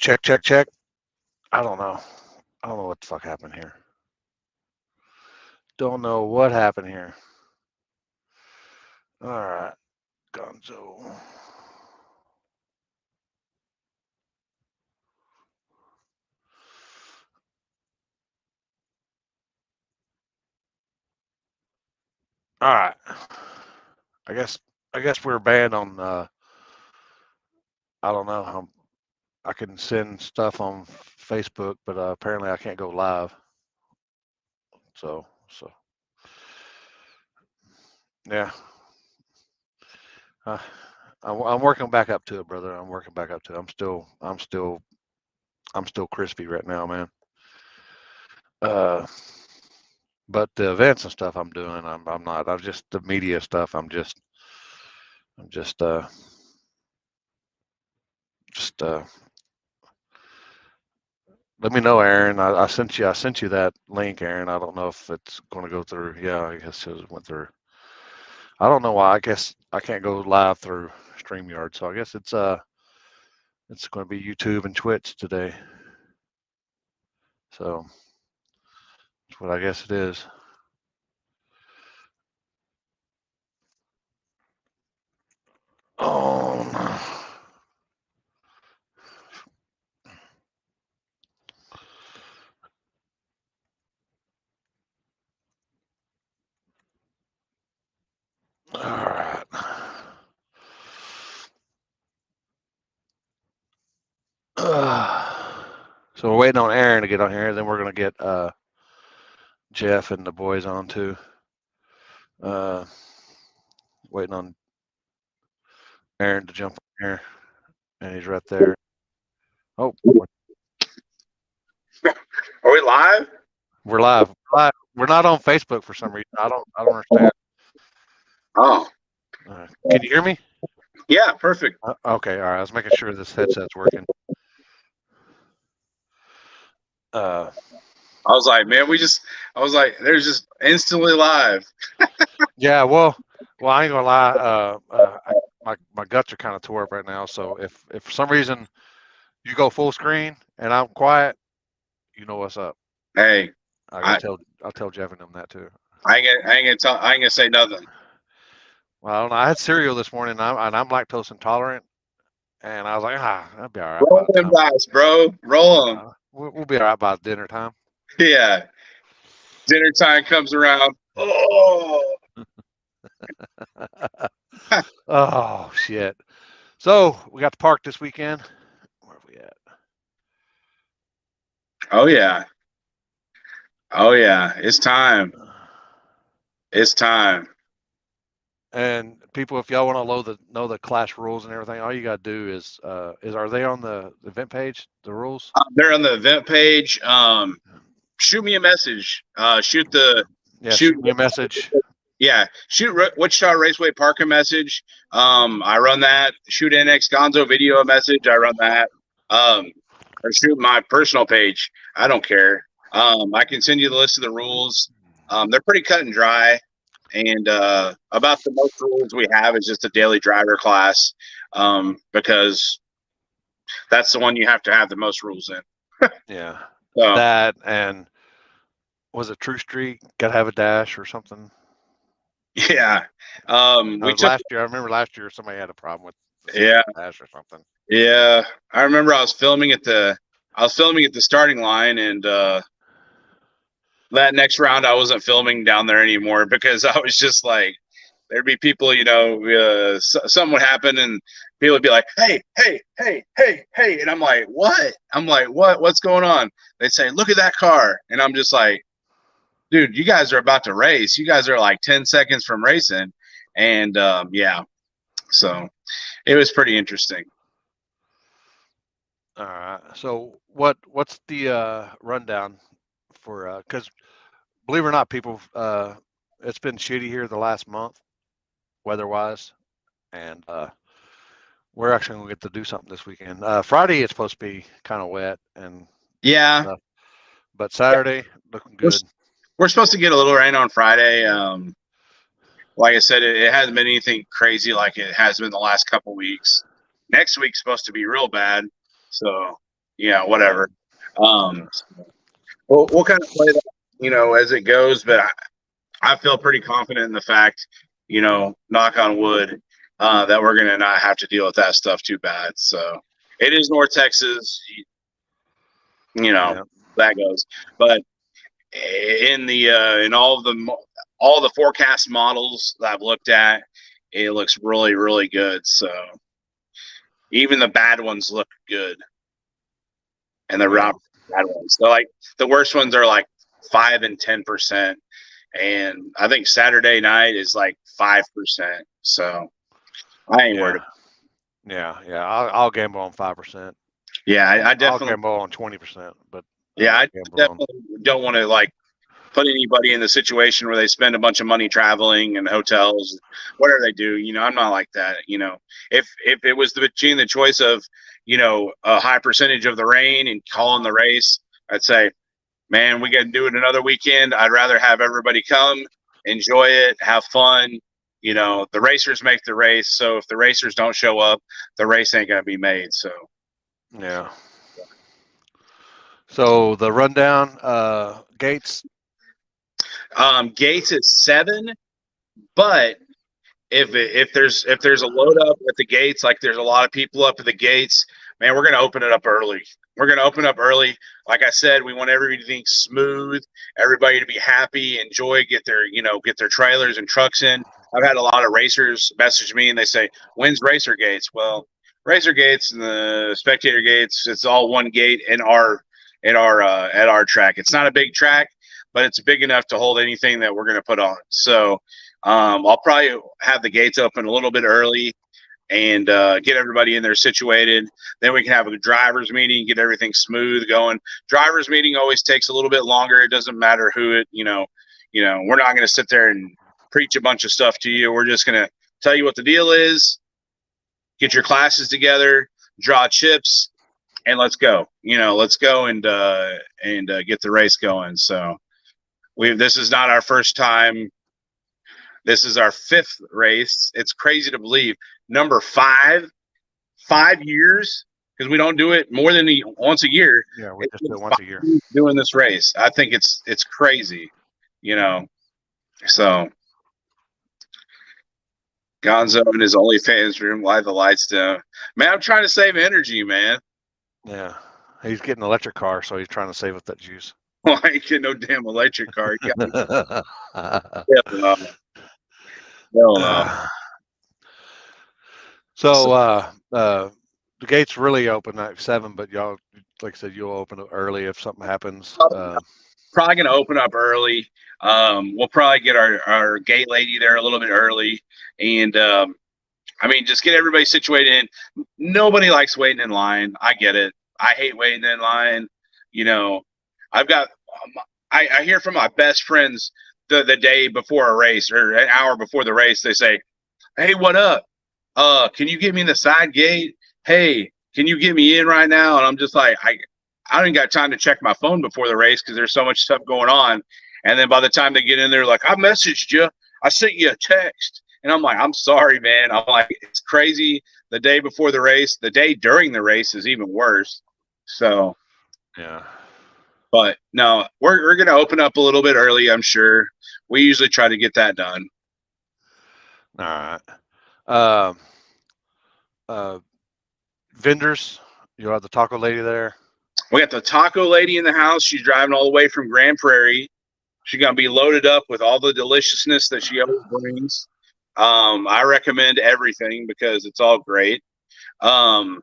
Check, check, check. I don't know. I don't know what the fuck happened here. Don't know what happened here. All right, Gonzo. All right. I guess we're banned on. I don't know. I can send stuff on Facebook, but apparently I can't go live. So yeah. Uh, I'm working back up to it, brother. I'm working back up to it. I'm still crispy right now, man. But the events and stuff I'm doing, I'm not. I'm just the media stuff. I'm just let me know, Aaron. I sent you that link, Aaron. I don't know if it's going to go through. Yeah, I guess it went through. I don't know why. I guess I can't go live through StreamYard, so I guess it's going to be YouTube and Twitch today. So that's what I guess it is. Oh no. All right. So we're waiting on Aaron to get on here. Then we're gonna get Jeff and the boys on too. Waiting on Aaron to jump on here, and he's right there. Oh, Are we live? we're live. We're not on Facebook for some reason. I don't understand. Oh, Can you hear me? yeah, perfect. Okay, all right. I was making sure this headset's working. I was like, man, they're just instantly live. Yeah, well, I ain't gonna lie. My guts are kind of tore up right now. So if for some reason you go full screen and I'm quiet, you know what's up. Hey, I'll tell Jeff and them that too. I ain't gonna say nothing. Well, I don't know. I had cereal this morning, and I'm lactose intolerant, and I was like, that'll be all right. Roll them dice, bro. Roll them. We'll be all right by dinner time. Yeah. Dinner time comes around. Oh. Oh shit! So we got to park this weekend. Where are we at? Oh yeah. Oh yeah. It's time. It's time. And people, if y'all want to know the class rules and everything, all you got to do is are they on the event page? The rules? They're on the event page. Shoot me a message. Shoot me a message. Yeah, shoot Wichita Raceway Park a message. I run that. Shoot NX Gonzo video a message. I run that. Or shoot my personal page. I don't care. I can send you the list of the rules. They're pretty cut and dry. And about the most rules we have is just a daily driver class, because that's the one you have to have the most rules in. Yeah. So, that, and was it True Street? Got to have a dash or something? yeah. Last year, I remember last year somebody had a problem with dash or something. Yeah, I remember I was filming at the starting line, and that next round I wasn't filming down there anymore because I was just like, there'd be people, something would happen and people would be like, hey, and I'm like, what? What's going on? They'd say, look at that car, and I'm just like, dude, you guys are about to race. You guys are like 10 seconds from racing, and yeah, so it was pretty interesting. All right. So what's the rundown for? Because believe it or not, people, it's been shitty here the last month, weather-wise, and we're actually gonna get to do something this weekend. Friday it's supposed to be kind of wet, and yeah, but Saturday looking good. We're supposed to get a little rain on Friday. Like I said, it hasn't been anything crazy like it has been the last couple weeks. Next week's supposed to be real bad, so whatever. Um, we'll kind of play that, as it goes. But I feel pretty confident in the fact, knock on wood, that we're gonna not have to deal with that stuff too bad. So it is North Texas, Yeah. that goes. But in all the forecast models that I've looked at, it looks really, really good. So even the bad ones look good, and the Yeah. bad ones. So like the worst ones are like 5 and 10%, and I think Saturday night is like 5%. So I ain't worried. Yeah. I'll gamble on 5%. Yeah, I I'll definitely. gamble on 20%, but I Yeah, I won't gamble on. definitely don't want to like put anybody in the situation where they spend a bunch of money traveling and hotels, whatever they do. I'm not like that. If it was between the choice of a high percentage of the rain and calling the race, I'd say, man, we got to do it another weekend. I'd rather have everybody come, enjoy it, have fun. The racers make the race, so if the racers don't show up, the race ain't gonna be made. So Yeah. So the rundown, Gates. Gates is 7, but if there's a load up at the gates, like there's a lot of people up at the gates, man, we're gonna open it up early. We're gonna open up early. Like I said, we want everything smooth, everybody to be happy, enjoy, get their trailers and trucks in. I've had a lot of racers message me and they say, "When's Racer Gates?" Well, Racer Gates and the Spectator Gates, it's all one gate at our track. It's not a big track, but it's big enough to hold anything that we're gonna put on. So I'll probably have the gates open a little bit early and get everybody in there situated. Then we can have a driver's meeting, get everything smooth going. Driver's meeting always takes a little bit longer. It doesn't matter who we're not going to sit there and preach a bunch of stuff to you. We're just going to tell you what the deal is, get your classes together, draw chips, and let's go. Let's go and get the race going. So this is not our first time. This is our 5th race. It's crazy to believe. Number 5 years, because we don't do it more than once a year. Yeah, we just do it once a year. Doing this race, I think it's crazy, So Gonzo in his OnlyFans room, why the lights down? Man, I'm trying to save energy, man. Yeah, he's getting an electric car, so he's trying to save up that juice. I ain't getting no damn electric car. No. So the gates really open at 7, but y'all, like I said, you'll open it early if something happens. Probably going to open up early. We'll probably get our gate lady there a little bit early, and just get everybody situated in. Nobody likes waiting in line. I get it. I hate waiting in line. I've got. I hear from my best friends the day before a race or an hour before the race. They say, "Hey, what up? Can you get me in the side gate? Hey, can you get me in right now?" And I'm just like, I don't even got time to check my phone before the race because there's so much stuff going on. And then by the time they get in there, like, I messaged you, I sent you a text. And I'm like, I'm sorry, man. I'm like, it's crazy. The day before the race, the day during the race is even worse. So, yeah. But no, we're going to open up a little bit early, I'm sure. We usually try to get that done. All right. Vendors, you'll have the taco lady there. We got the taco lady in the house. She's driving all the way from Grand Prairie. She's going to be loaded up with all the deliciousness that she always brings. I recommend everything because it's all great. Then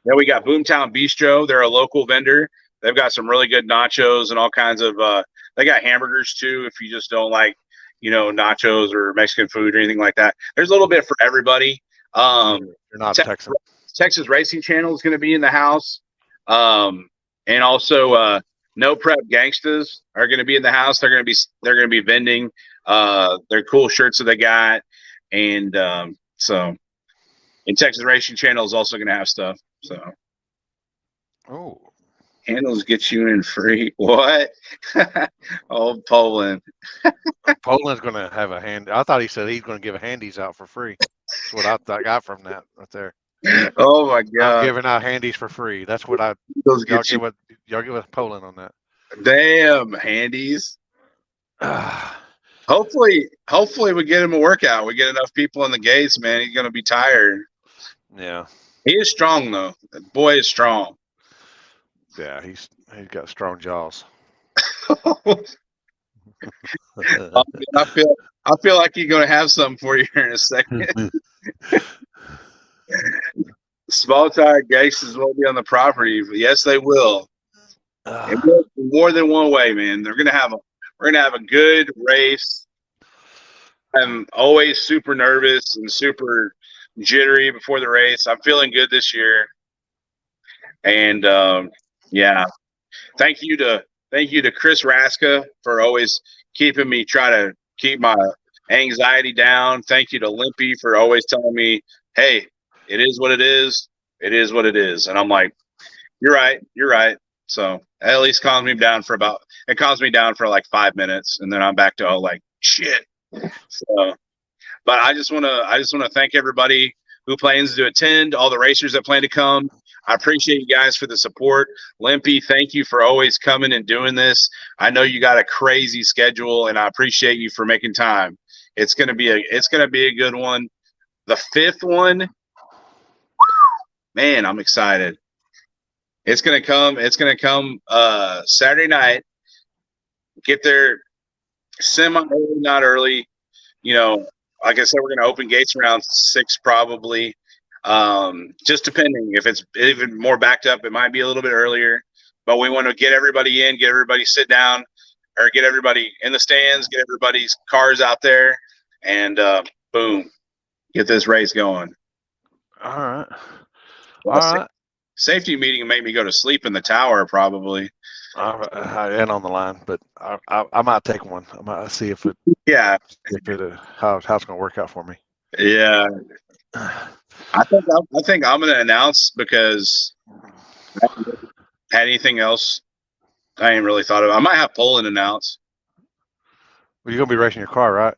we got Boomtown Bistro. They're a local vendor. They've got some really good nachos and all kinds of. They got hamburgers too. If you just don't like, nachos or Mexican food or anything like that, there's a little bit for everybody. You're not Texan. Texas Racing Channel is going to be in the house, and also No Prep Gangstas are going to be in the house. They're going to be vending their cool shirts that they got, and Texas Racing Channel is also going to have stuff. So, handles get you in free. What? Oh, Poland. Poland's going to have a hand. I thought he said he's going to give handies out for free. That's what I got from that right there. Oh my I'm god, giving out handies for free. That's what those y'all get you. get with Poland on that. Damn, handies. Ah, Hopefully we get him a workout. We get enough people in the gates, man. He's gonna be tired. yeah, He is strong though. That boy is strong. yeah. He's got strong jaws. I feel like he's gonna have something for you here in a second. Small tire gangsters will be on the property. Yes, they will. And more than one way, man. We're gonna have a good race. I'm always super nervous and super jittery before the race. I'm feeling good this year, and yeah, thank you to Chris Raska for always keeping me try to keep my anxiety down. Thank you to Limpy for always telling me, "Hey, it is what it is. It is what it is." And I'm like, "You're right. You're right." So at least calms me down for like 5 minutes, and then I'm back to like shit. So, but I just want to thank everybody who plans to attend, all the racers that plan to come. I appreciate you guys for the support. Limpy, thank you for always coming and doing this. I know you got a crazy schedule, and I appreciate you for making time. It's gonna be a good one. The fifth one, man, I'm excited. It's gonna come. It's gonna come Saturday night. Get there semi early, not early. You know, like I said, we're going to open gates around 6 probably. Just depending if it's even more backed up, it might be a little bit earlier. But we want to get everybody in, get everybody sit down, or get everybody in the stands, get everybody's cars out there, and boom, get this race going. All right. Well, All right. safety meeting made me go to sleep in the tower probably. I ain't on the line, but I might take one. I might see if Yeah, how it's going to work out for me. yeah. I think I'm going to announce because I haven't had anything else I ain't really thought of. I might have Poland announce. Well, you're going to be racing your car, right?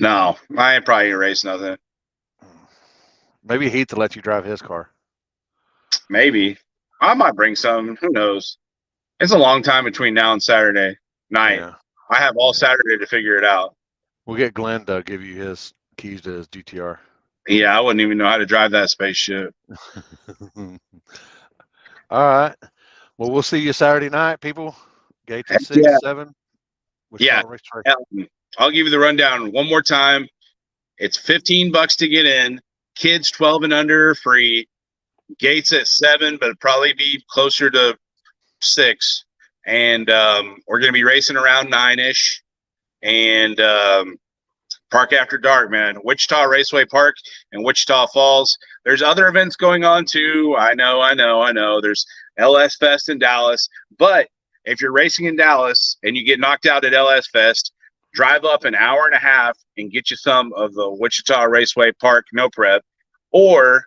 No, I ain't probably gonna race nothing. Maybe Heath to let you drive his car. Maybe I might bring some. Who knows? It's a long time between now and Saturday night. Yeah. I have all Saturday to figure it out. We'll get Glenn to give you his keys to his GTR. Yeah, I wouldn't even know how to drive that spaceship. All right. Well, we'll see you Saturday night, people. Gates at 6, Yeah, 7. yeah. I'll give you the rundown one more time. It's $15 to get in. Kids 12 and under are free. Gates at 7, but it'd probably be closer to 6. And we're going to be racing around 9-ish. And Park After Dark, man. Wichita Raceway Park and Wichita Falls. There's other events going on too. I know. There's LS Fest in Dallas. But if you're racing in Dallas and you get knocked out at LS Fest, drive up an hour and a half and get you some of the Wichita Raceway Park no prep. Or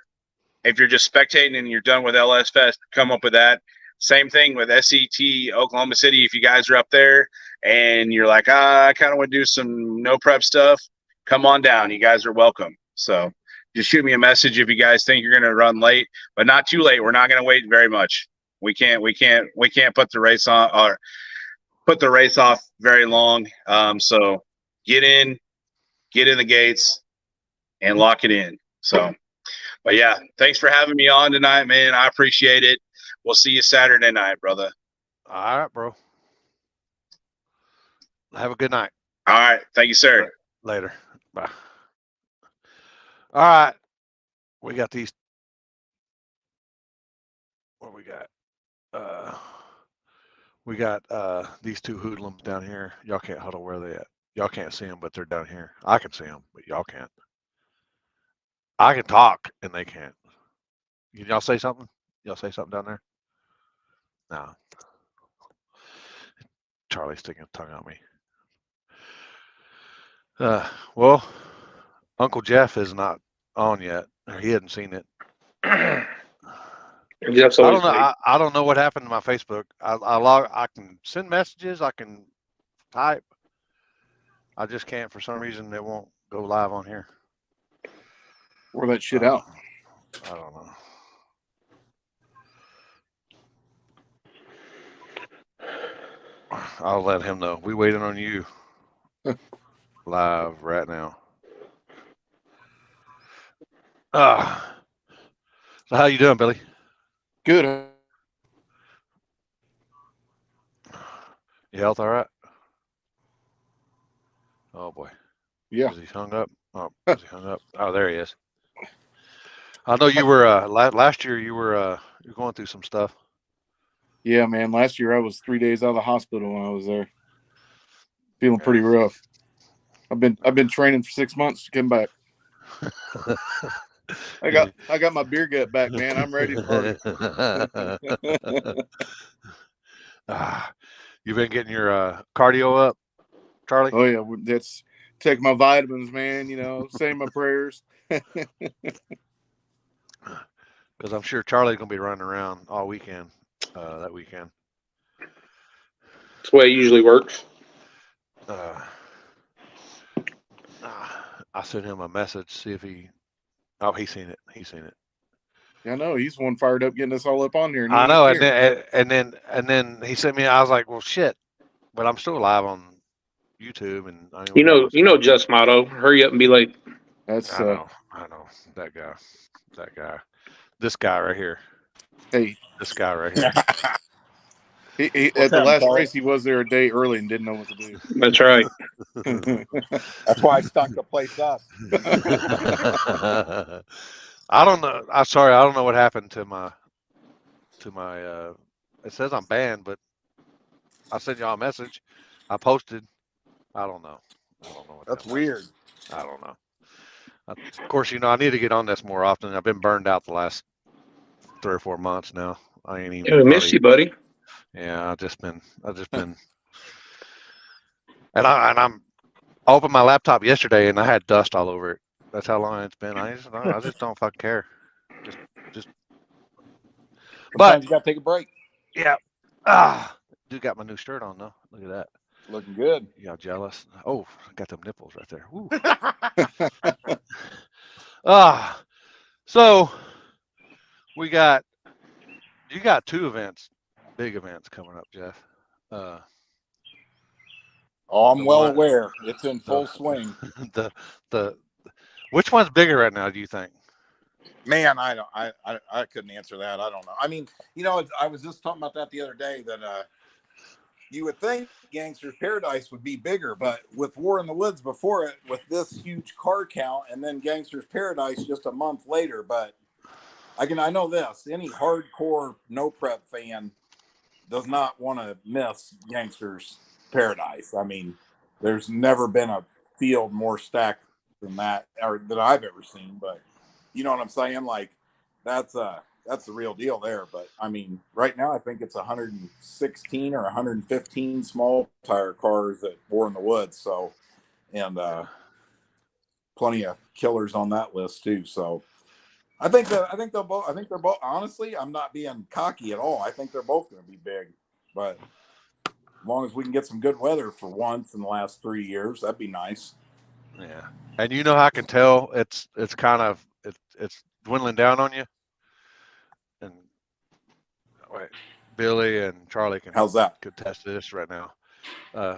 if you're just spectating and you're done with LS Fest, come up with that. Same thing with SET Oklahoma City. If you guys are up there and you're like, I kind of want to do some no prep stuff, come on down. You guys are welcome. So just shoot me a message if you guys think you're going to run late, but not too late. We're not going to wait very much. We can't put the race on or put the race off very long. So get in the gates and lock it in. So, but yeah, thanks for having me on tonight, man. I appreciate it. We'll see you Saturday night, brother. All right, bro. Have a good night. All right. Thank you, sir. Later. Bye. All right. We got these. What we got? We got these two hoodlums down here. Y'all can't huddle where they at. Y'all can't see them, but they're down here. I can see them, but y'all can't. I can talk, and they can't. Can y'all say something? Y'all say something down there? No. Charlie's sticking his tongue out me. Well, Uncle Jeff is not on yet. He hadn't seen it. Jeff's always I don't know what happened to my Facebook. I can send messages. I can type. I just can't for some reason. It won't go live on here. Wear that shit out. I don't know. I'll let him know. We waiting on you live right now. So how you doing, Billy? Good. Your health all right? Oh boy, Yeah. is he hung up? Oh, is he hung up? Oh, there he is. I know you were last year. You're going through some stuff. Yeah, man. Last year I was 3 days out of the hospital when I was there. Feeling Yeah. pretty rough. I've been training for 6 months to come back. I got my beer gut back, man. I'm ready to party. Ah, you been getting your cardio up, Charlie? Oh yeah, that's take my vitamins, man. Saying my prayers. Because I'm sure Charlie's gonna be running around all weekend. That weekend. That's the way it usually works. Uh, I sent him a message, see if he. Oh, he's seen it. He's seen it. I know he's one fired up getting us all up on here, and I he ain't know, and here. then he sent me. I was like, well, shit, but I'm still live on YouTube, and I mean, we You got know, most. you know, just motto: hurry up and be late. That's I know that guy, this guy right here, hey. this guy right here. He What's at the happening, last fellas? race he was there a day early and didn't know what to do. That's right. That's why I stunk the place up. I don't know. I'm sorry. I don't know what happened to my. It says I'm banned, but I sent y'all a message. I posted. I don't know. I don't know what that That's was. weird. I don't know. Of course, I need to get on this more often. I've been burned out the last 3 or 4 months now. I ain't even Yeah, we missed hardly. you, buddy. Yeah, I've just been, and I opened my laptop yesterday and I had dust all over it. That's how long it's been. I just don't fucking care. Just, but Sometimes you got to take a break. yeah. Dude got my new shirt on though. Look at that. Looking good. Y'all jealous? Oh, got them nipples right there. Woo. Ah, so we got you got two events, big events coming up, Jeff. Uh, Oh, I'm the well one, aware. It's in the full swing. the the which one's bigger right now? Do you think? Man, I don't. I couldn't answer that. I don't know. I mean, I was just talking about that the other day. That you would think Gangster's Paradise would be bigger, but with War in the Woods before it, with this huge car count, and then Gangster's Paradise just a month later. But I know this: any hardcore no prep fan does not want to miss Gangster's Paradise. I mean, there's never been a field more stacked than that, or that I've ever seen. But you know what I'm saying? Like that's the real deal there. But I mean, right now I think it's 116 or 115 small tire cars at War in the Woods. So, and plenty of killers on that list too. So I think they'll both. I think they're both. Honestly, I'm not being cocky at all. I think they're both going to be big, but as long as we can get some good weather for once in the last 3 years, that'd be nice. Yeah, and you know how I can tell it's kind of it's dwindling down on you. And wait, Billy and Charlie can How's that? could test this right now.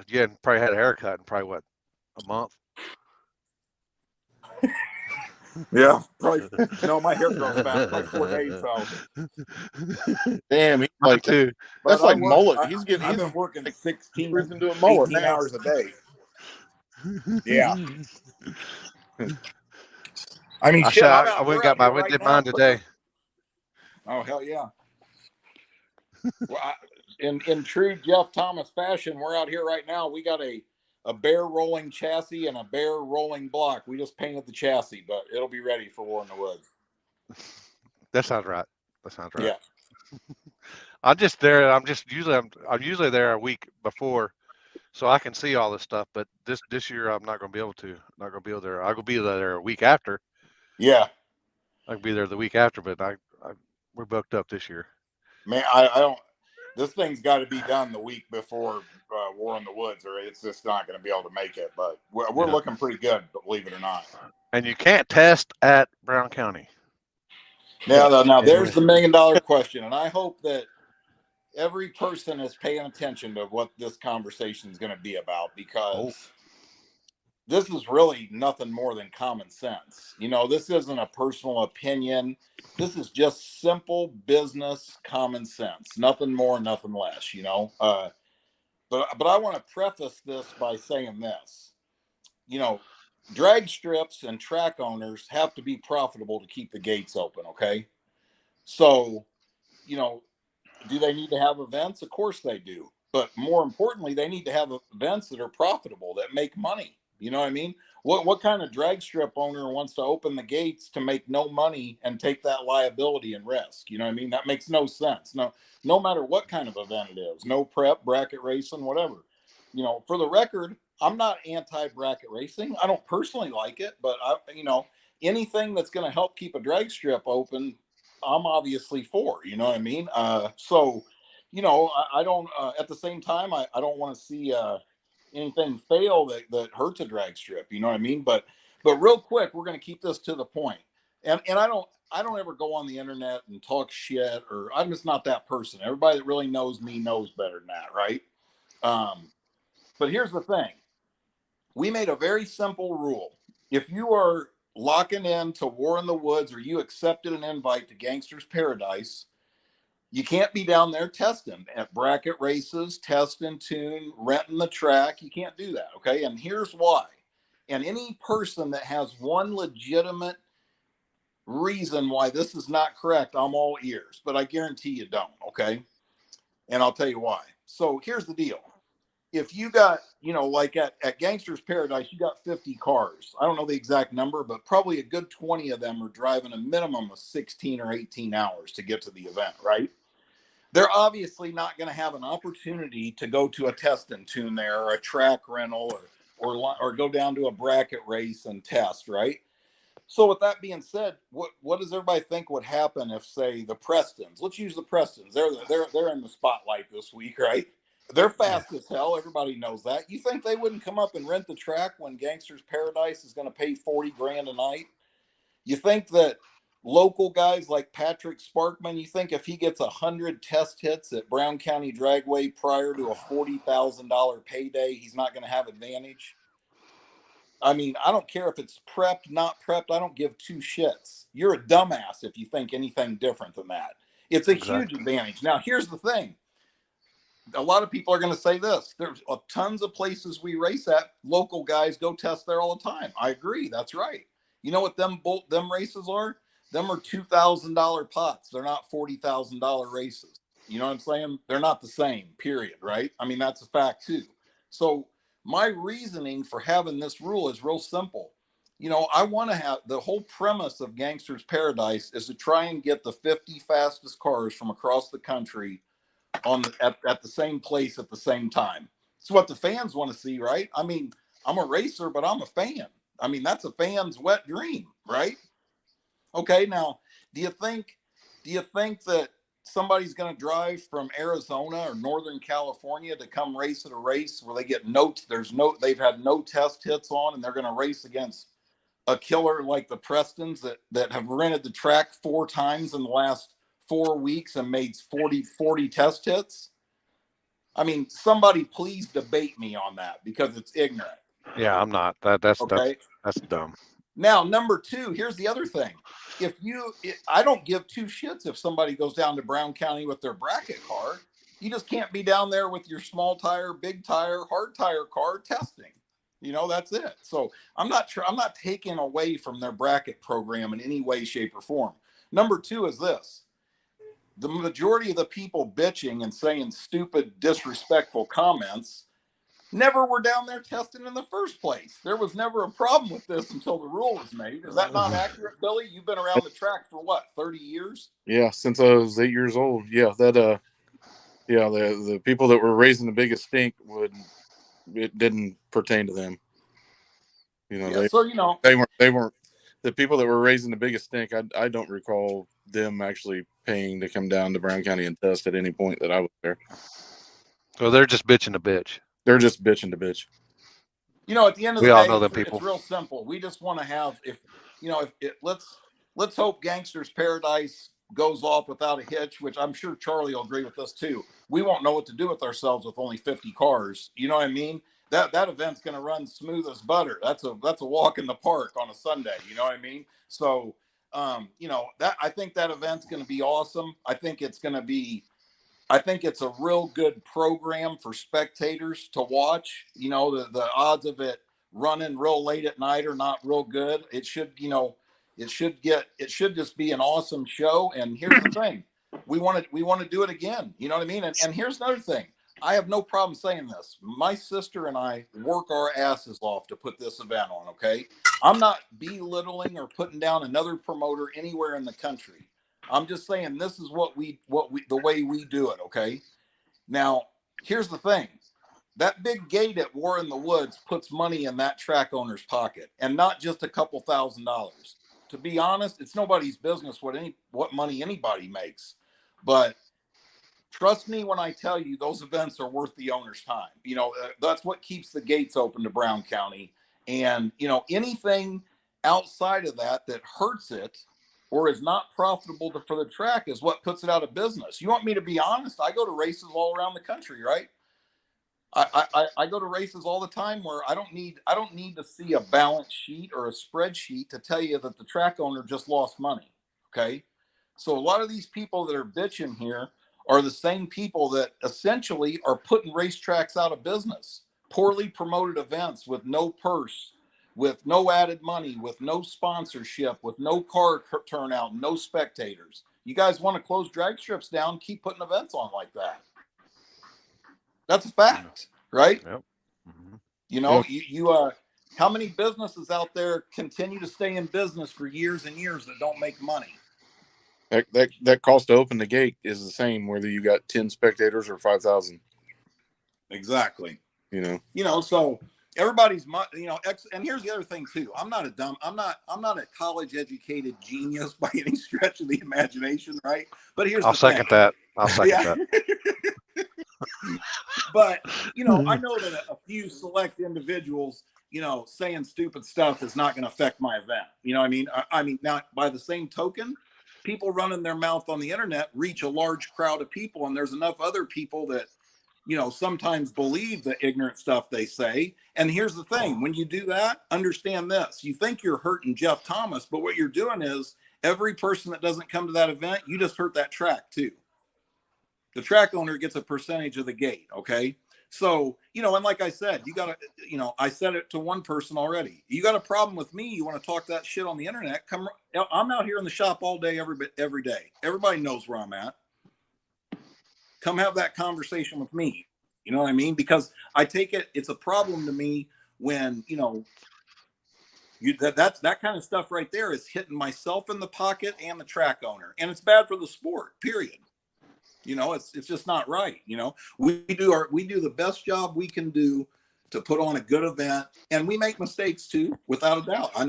You hadn't probably had a haircut in probably what, a month. Yeah, probably. No, my hair grows fast, like 4 days. So, Damn, he's Mine like too. but that's I like work. mullet. He's I've like been working 16, cruising to a mower 18 now. hours a day. Yeah, I mean, I shit. said I went We're and out got my here went right did now mine putting today. a. Oh hell yeah! Well, in true Jeff Thomas fashion, we're out here right now. We got a bear rolling chassis and a bear rolling block. We just painted the chassis, but it'll be ready for War in the Woods. That sounds right. That sounds right. Yeah. I'm just there. I'm usually there a week before, so I can see all this stuff. But this year I'm not going to be able to. Not going to be able there. I will be there a week after. Yeah. I can be there the week after, but we're booked up this year. Man, I don't. This thing's got to be done the week before War in the Woods, or it's just not going to be able to make it. But we're Yeah. looking pretty good, believe it or not. And you can't test at Brown County. Now there's Anyway. the $1 million question, and I hope that every person is paying attention to what this conversation is going to be about, because this is really nothing more than common sense. This isn't a personal opinion. This is just simple business common sense. Nothing more, nothing less. But I want to preface this by saying this. Drag strips and track owners have to be profitable to keep the gates open. Okay, so do they need to have events? Of course they do. But more importantly, they need to have events that are profitable, that make money. You know what I mean? What kind of drag strip owner wants to open the gates to make no money and take that liability and risk? You know what I mean? That makes no sense. No matter what kind of event it is, no prep, bracket racing, whatever. For the record, I'm not anti-bracket racing. I don't personally like it, but anything that's going to help keep a drag strip open, I'm obviously for. You know what I mean? So, I don't. At the same time, I don't want to see anything fail that hurts a drag strip. You know what I mean? But real quick, we're going to keep this to the point. And I don't ever go on the internet and talk shit, or I'm just not that person. Everybody that really knows me knows better than that, right? But here's the thing. We made a very simple rule. If you are locking in to War in the Woods, or you accepted an invite to Gangster's Paradise, you can't be down there testing at bracket races, testing, tune, renting the track. You can't do that. Okay. And here's why. And any person that has one legitimate reason why this is not correct, I'm all ears, but I guarantee you don't. Okay. And I'll tell you why. So here's the deal. If you got, like at Gangster's Paradise, you got 50 cars. I don't know the exact number, but probably a good 20 of them are driving a minimum of 16 or 18 hours to get to the event, right? They're obviously not going to have an opportunity to go to a test and tune there, or a track rental, or go down to a bracket race and test, right? So with that being said, what does everybody think would happen if, say, the Prestons? Let's use the Prestons. They're in the spotlight this week, right? They're fast as hell. Everybody knows that. You think they wouldn't come up and rent the track when Gangster's Paradise is going to pay 40 grand a night? You think that local guys like Patrick Sparkman, you think if he gets 100 test hits at Brown County Dragway prior to a $40,000 payday, he's not going to have advantage? I mean, I don't care if it's prepped, not prepped. I don't give two shits. You're a dumbass if you think anything different than that. It's a huge advantage. Now, here's the thing. A lot of people are going to say this. There's tons of places we race at. Local guys go test there all the time. I agree. That's right. You know what them races are? Them are $2,000 pots. They're not $40,000 races. You know what I'm saying? They're not the same, period, right? I mean, that's a fact too. So my reasoning for having this rule is real simple. I want to have, the whole premise of Gangster's Paradise is to try and get the 50 fastest cars from across the country at the same place at the same time. It's what the fans want to see, right? I mean, I'm a racer, but I'm a fan. I mean, that's a fan's wet dream, right? Okay, now, do you think that somebody's going to drive from Arizona or Northern California to come race at a race where they get they've had no test hits on, and they're going to race against a killer like the Prestons that have rented the track 4 times in the last 4 weeks and made 40 test hits? I mean, somebody please debate me on that, because it's ignorant. Yeah, I'm not. That's dumb. Now, number 2, here's the other thing. I don't give two shits if somebody goes down to Brown County with their bracket car. You just can't be down there with your small tire, big tire, hard tire car testing. That's it. So I'm not taking away from their bracket program in any way, shape, or form. Number 2 is this. The majority of the people bitching and saying stupid, disrespectful comments never were down there testing in the first place. There was never a problem with this until the rule was made. Is that not accurate, Billy? You've been around the track for what, 30 years? Yeah, since I was 8 years old. Yeah, the people that were raising the biggest stink it didn't pertain to them. They weren't the people that were raising the biggest stink. I don't recall them actually paying to come down to Brown County and test at any point that I was there. So they're just bitching to bitch. They're just bitching to bitch. At the end of the We all day, know them people. It's real simple. We just want to have, let's hope Gangster's Paradise goes off without a hitch, which I'm sure Charlie will agree with us too. We won't know what to do with ourselves with only 50 cars. You know what I mean? That event's going to run smooth as butter. That's a walk in the park on a Sunday. You know what I mean? So, that I think that event's going to be awesome. I think it's a real good program for spectators to watch. The odds of it running real late at night are not real good. It should just be an awesome show. And here's the thing. We want to do it again. You know what I mean? And here's another thing. I have no problem saying this. My sister and I work our asses off to put this event on, okay? I'm not belittling or putting down another promoter anywhere in the country. I'm just saying this is the way we do it, okay? Now, here's the thing. That big gate at War in the Woods puts money in that track owner's pocket, and not just a couple $1,000s. To be honest, it's nobody's business what money anybody makes. But trust me when I tell you those events are worth the owner's time. That's what keeps the gates open to Brown County. And, anything outside of that hurts it or is not profitable for the track is what puts it out of business. You want me to be honest? I go to races all around the country, right? I go to races all the time where I don't need to see a balance sheet or a spreadsheet to tell you that the track owner just lost money. Okay. So a lot of these people that are bitching here are the same people that essentially are putting racetracks out of business. Poorly promoted events with no purse, with no added money, with no sponsorship, with no car turnout, no spectators. You guys want to close drag strips down, keep putting events on like that. That's a fact, right? Yep. Mm-hmm. How many businesses out there continue to stay in business for years and years that don't make money? That cost to open the gate is the same whether you got 10 spectators or 5,000. Exactly. So everybody's, and here's the other thing too. I'm not a college educated genius by any stretch of the imagination, right? But I'll second that. But I know that a few select individuals, saying stupid stuff is not going to affect my event. You know what I mean? I mean, now by the same token, people running their mouth on the internet reach a large crowd of people, and there's enough other people that sometimes believe the ignorant stuff they say. And here's the thing. When you do that, understand this. You think you're hurting Jeff Thomas, but what you're doing is every person that doesn't come to that event, you just hurt that track too. The track owner gets a percentage of the gate, okay? So, and like I said, you got to, I said it to one person already. You got a problem with me, you want to talk that shit on the internet, I'm out here in the shop all day, every day. Everybody knows where I'm at. Come have that conversation with me. You know what I mean? Because I take it's a problem to me when, that kind of stuff right there is hitting myself in the pocket and the track owner. And it's bad for the sport, period. It's just not right. We do the best job we can do to put on a good event, and we make mistakes too, without a doubt. I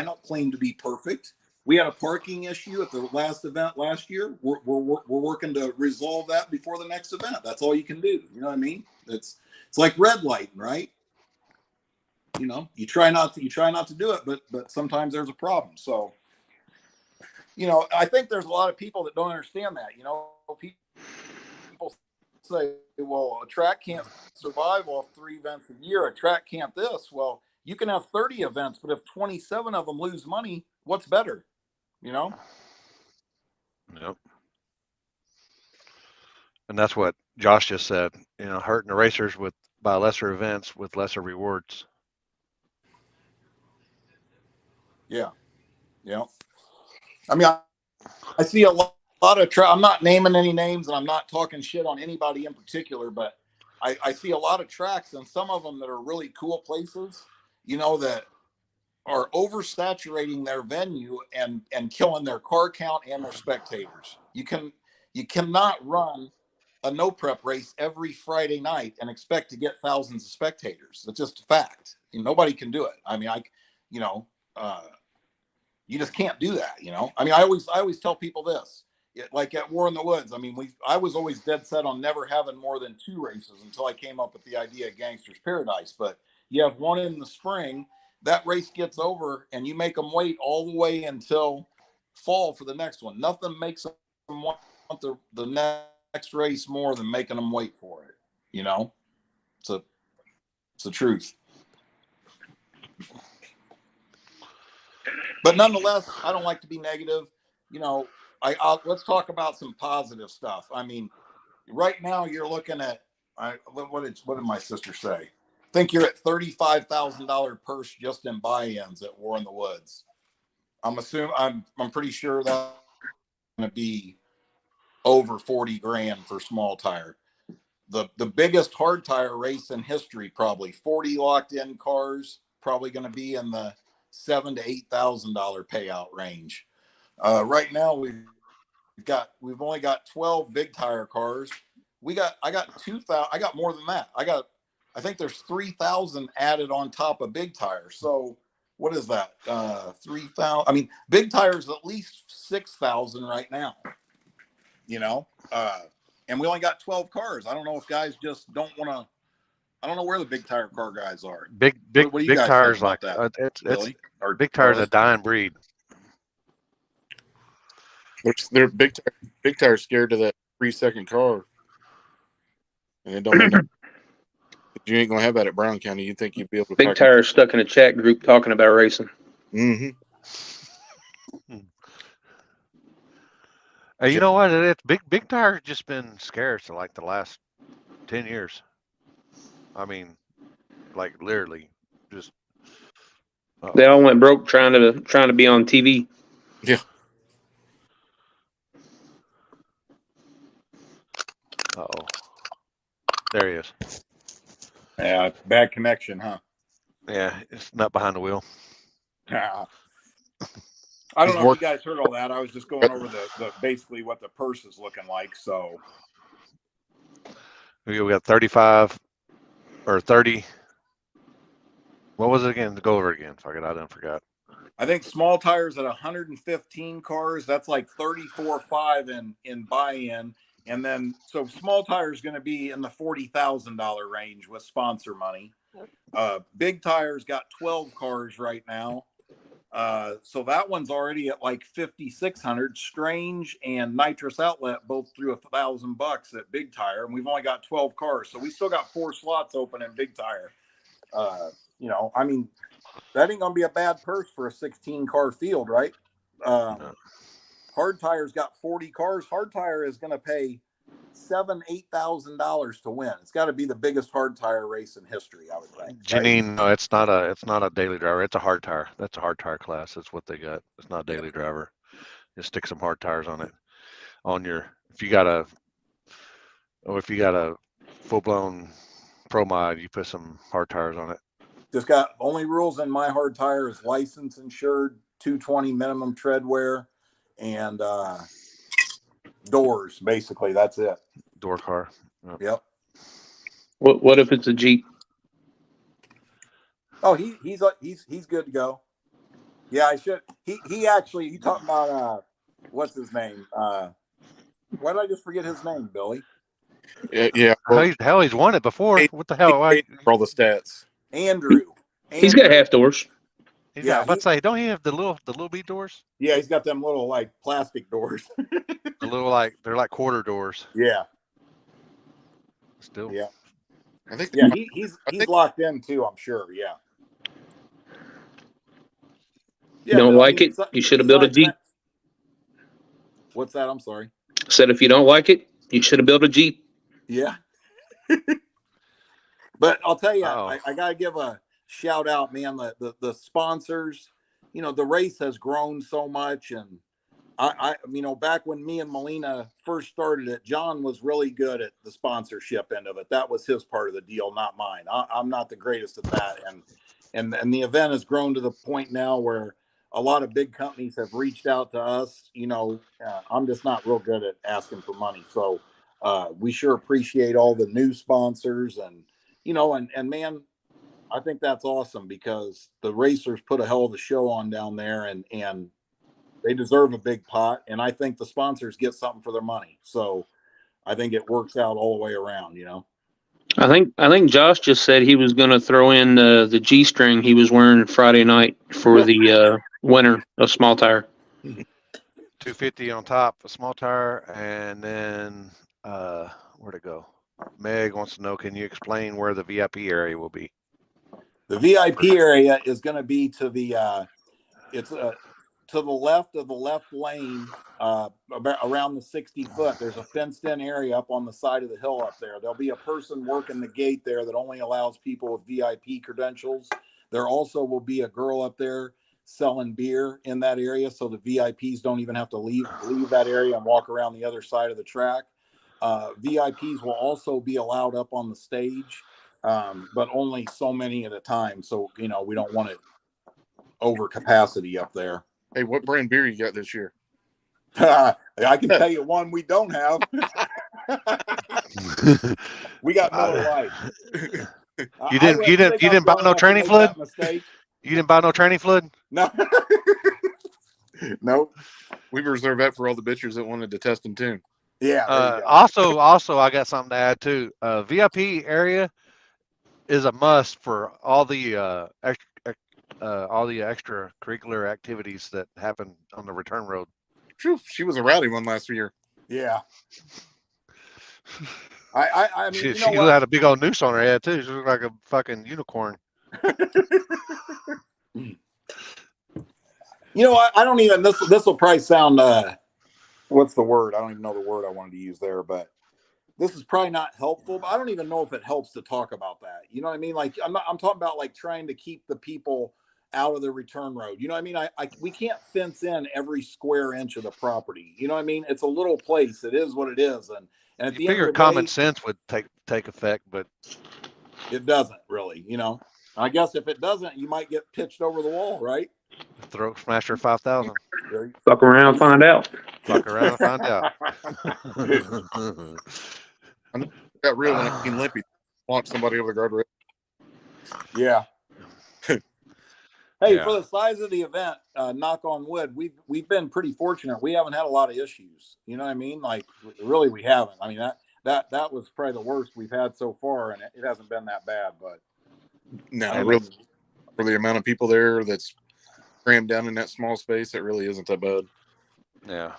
don't claim to be perfect. We had a parking issue at the last event last year. We're working to resolve that before the next event. That's all you can do. You know what I mean? It's like red lighting, right? You try not to do it, but sometimes there's a problem. So, I think there's a lot of people that don't understand that. People say, well, a track can't survive off 3 events a year. A track can't this. Well, you can have 30 events, but if 27 of them lose money, what's better? Yep. And that's what Josh just said, hurting the racers by lesser events with lesser rewards. Yeah. I mean, I see a lot of I'm not naming any names, and I'm not talking shit on anybody in particular, but I see a lot of tracks, and some of them that are really cool places, that are oversaturating their venue and killing their car count and their spectators. You cannot run a no prep race every Friday night and expect to get thousands of spectators. That's just a fact. Nobody can do it. I mean, you just can't do that. I mean, I always tell people this, like at War in the Woods. I mean, I was always dead set on never having more than 2 races until I came up with the idea of Gangster's Paradise. But you have one in the spring, that race gets over, and you make them wait all the way until fall for the next one. Nothing makes them want the next race more than making them wait for it. You know, it's the truth. But nonetheless, I don't like to be negative. You know, let's talk about some positive stuff. I mean, right now you're looking at what did my sister say? I think you're at $35,000 purse just in buy-ins at War in the Woods. I'm pretty sure that's going to be over 40 grand for small tire. The biggest hard tire race in history, probably 40 locked in cars, probably going to be in the $7,000 to $8,000 payout range. Right now we've only got 12 big tire cars. I got 2,000. I got more than that. I think there's 3,000 added on top of big tire. So what is that? 3,000. I mean, big tire is at least 6,000 right now. You know, and we only got 12 cars. I don't know if guys just don't want to. I don't know where the big tire car guys are. Big What do you guys tires think about like that, Billy? Or big tires a dying breed. They're big tire scared of that 3-second car, and it don't make no. You ain't gonna have that at Brown County. You think you'd be able to? Big Tire stuck in a chat group talking about racing. Mm-hmm. You know what? It's big tire just been scarce for like the last 10 years. I mean, like literally, just. They all went broke trying to be on TV. Yeah. Oh, there he is. Yeah, bad connection, huh? Yeah, it's not behind the wheel. Yeah. I don't know if you guys heard all that. I was just going over the basically what the purse is looking like. So We got 35 or 30. What was it again? Go over it again. Fuck it, I done forgot. I think small tires at 115 cars. That's like 34.5 in buy-in, and then so small tire is going to be in the $40,000 range with sponsor money. Big tire's got 12 cars right now. So that one's already at like 5,600. Strange and Nitrous Outlet both threw $1,000 at Big Tire, and we've only got 12 cars, so we still got 4 slots open in Big Tire. You know, I mean, that ain't gonna be a bad purse for a 16-car field, right? Hard Tire's got 40 cars. Hard Tire is gonna pay $8,000 to win. It's got to be the biggest hard tire race in history, I would think. Janine, no, it's not a daily driver. It's a hard tire. That's a hard tire class. That's what they got. It's not a daily driver. Just stick some hard tires on it. If you got a full blown pro mod, you put some hard tires on it. Just got only rules in my hard tire is license insured, 220 minimum tread wear, and doors. Basically, that's it. Door car. Yep. What if it's a Jeep? Oh, he's good to go. Yeah, I should. He actually. You talking about what's his name? Why did I just forget his name, Billy? Yeah. Well, Hell, he's won it before. What the hell? For all the stats. Andrew. He's got half doors. Let's say, don't he have the little bead doors? Yeah, he's got them little like plastic doors. The little they're like quarter doors. Yeah. Still. Yeah. I think. Yeah, he's locked in too. I'm sure. Yeah. You don't like it? You should have built a Jeep. What's that? I'm sorry. Said if you don't like it, you should have built a Jeep. Yeah. But I'll tell you, I got to give a shout out, man. The sponsors, you know, the race has grown so much. And I back when me and Melina first started it, John was really good at the sponsorship end of it. That was his part of the deal, not mine. I'm not the greatest at that. And the event has grown to the point now where a lot of big companies have reached out to us. You know, I'm just not real good at asking for money. So we sure appreciate all the new sponsors and man, I think that's awesome because the racers put a hell of a show on down there and they deserve a big pot. And I think the sponsors get something for their money. So I think it works out all the way around, you know. I think Josh just said he was going to throw in the G string he was wearing Friday night for the winner of small tire. 250 on top, a small tire, and then where'd it go? Meg wants to know, can you explain where the VIP area will be? The VIP area is going to be to the to the left of the left lane, about around the 60-foot. There's a fenced-in area up on the side of the hill up there. There'll be a person working the gate there that only allows people with VIP credentials. There also will be a girl up there selling beer in that area, so the VIPs don't even have to leave that area and walk around the other side of the track. VIPs will also be allowed up on the stage, but only so many at a time. So, we don't want it over capacity up there. Hey, what brand beer you got this year? I can tell you one we don't have. We got Miller Lite. You didn't buy no training fluid? You didn't buy no training fluid? No. Nope. We reserve that for all the bitches that wanted to test and tune. Yeah. Also, I got something to add too. VIP area is a must for all the extracurricular activities that happen on the return road. Phew, she was a rowdy one last year. Yeah. I mean, she had a big old noose on her head too. She looked like a fucking unicorn. I don't even. This will probably sound. What's the word? I don't even know the word I wanted to use there, but this is probably not helpful. But I don't even know if it helps to talk about that. You know what I mean? Like I'm talking about like trying to keep the people out of the return road. You know what I mean? We can't fence in every square inch of the property. You know what I mean? It's a little place. It is what it is, and at the end of the common day, sense would take effect, but it doesn't really. I guess if it doesn't, you might get pitched over the wall, right? Throat smasher 5,000. Fuck around, find out. Fuck around, find out. I got real when I seen Limpy launch somebody over the guardrail. Yeah. Hey, for the size of the event, knock on wood, we've been pretty fortunate. We haven't had a lot of issues. You know what I mean? Like, really, we haven't. I mean, that was probably the worst we've had so far, and it hasn't been that bad. But no, really, for the amount of people there that's crammed down in that small space, it really isn't that bad. Yeah.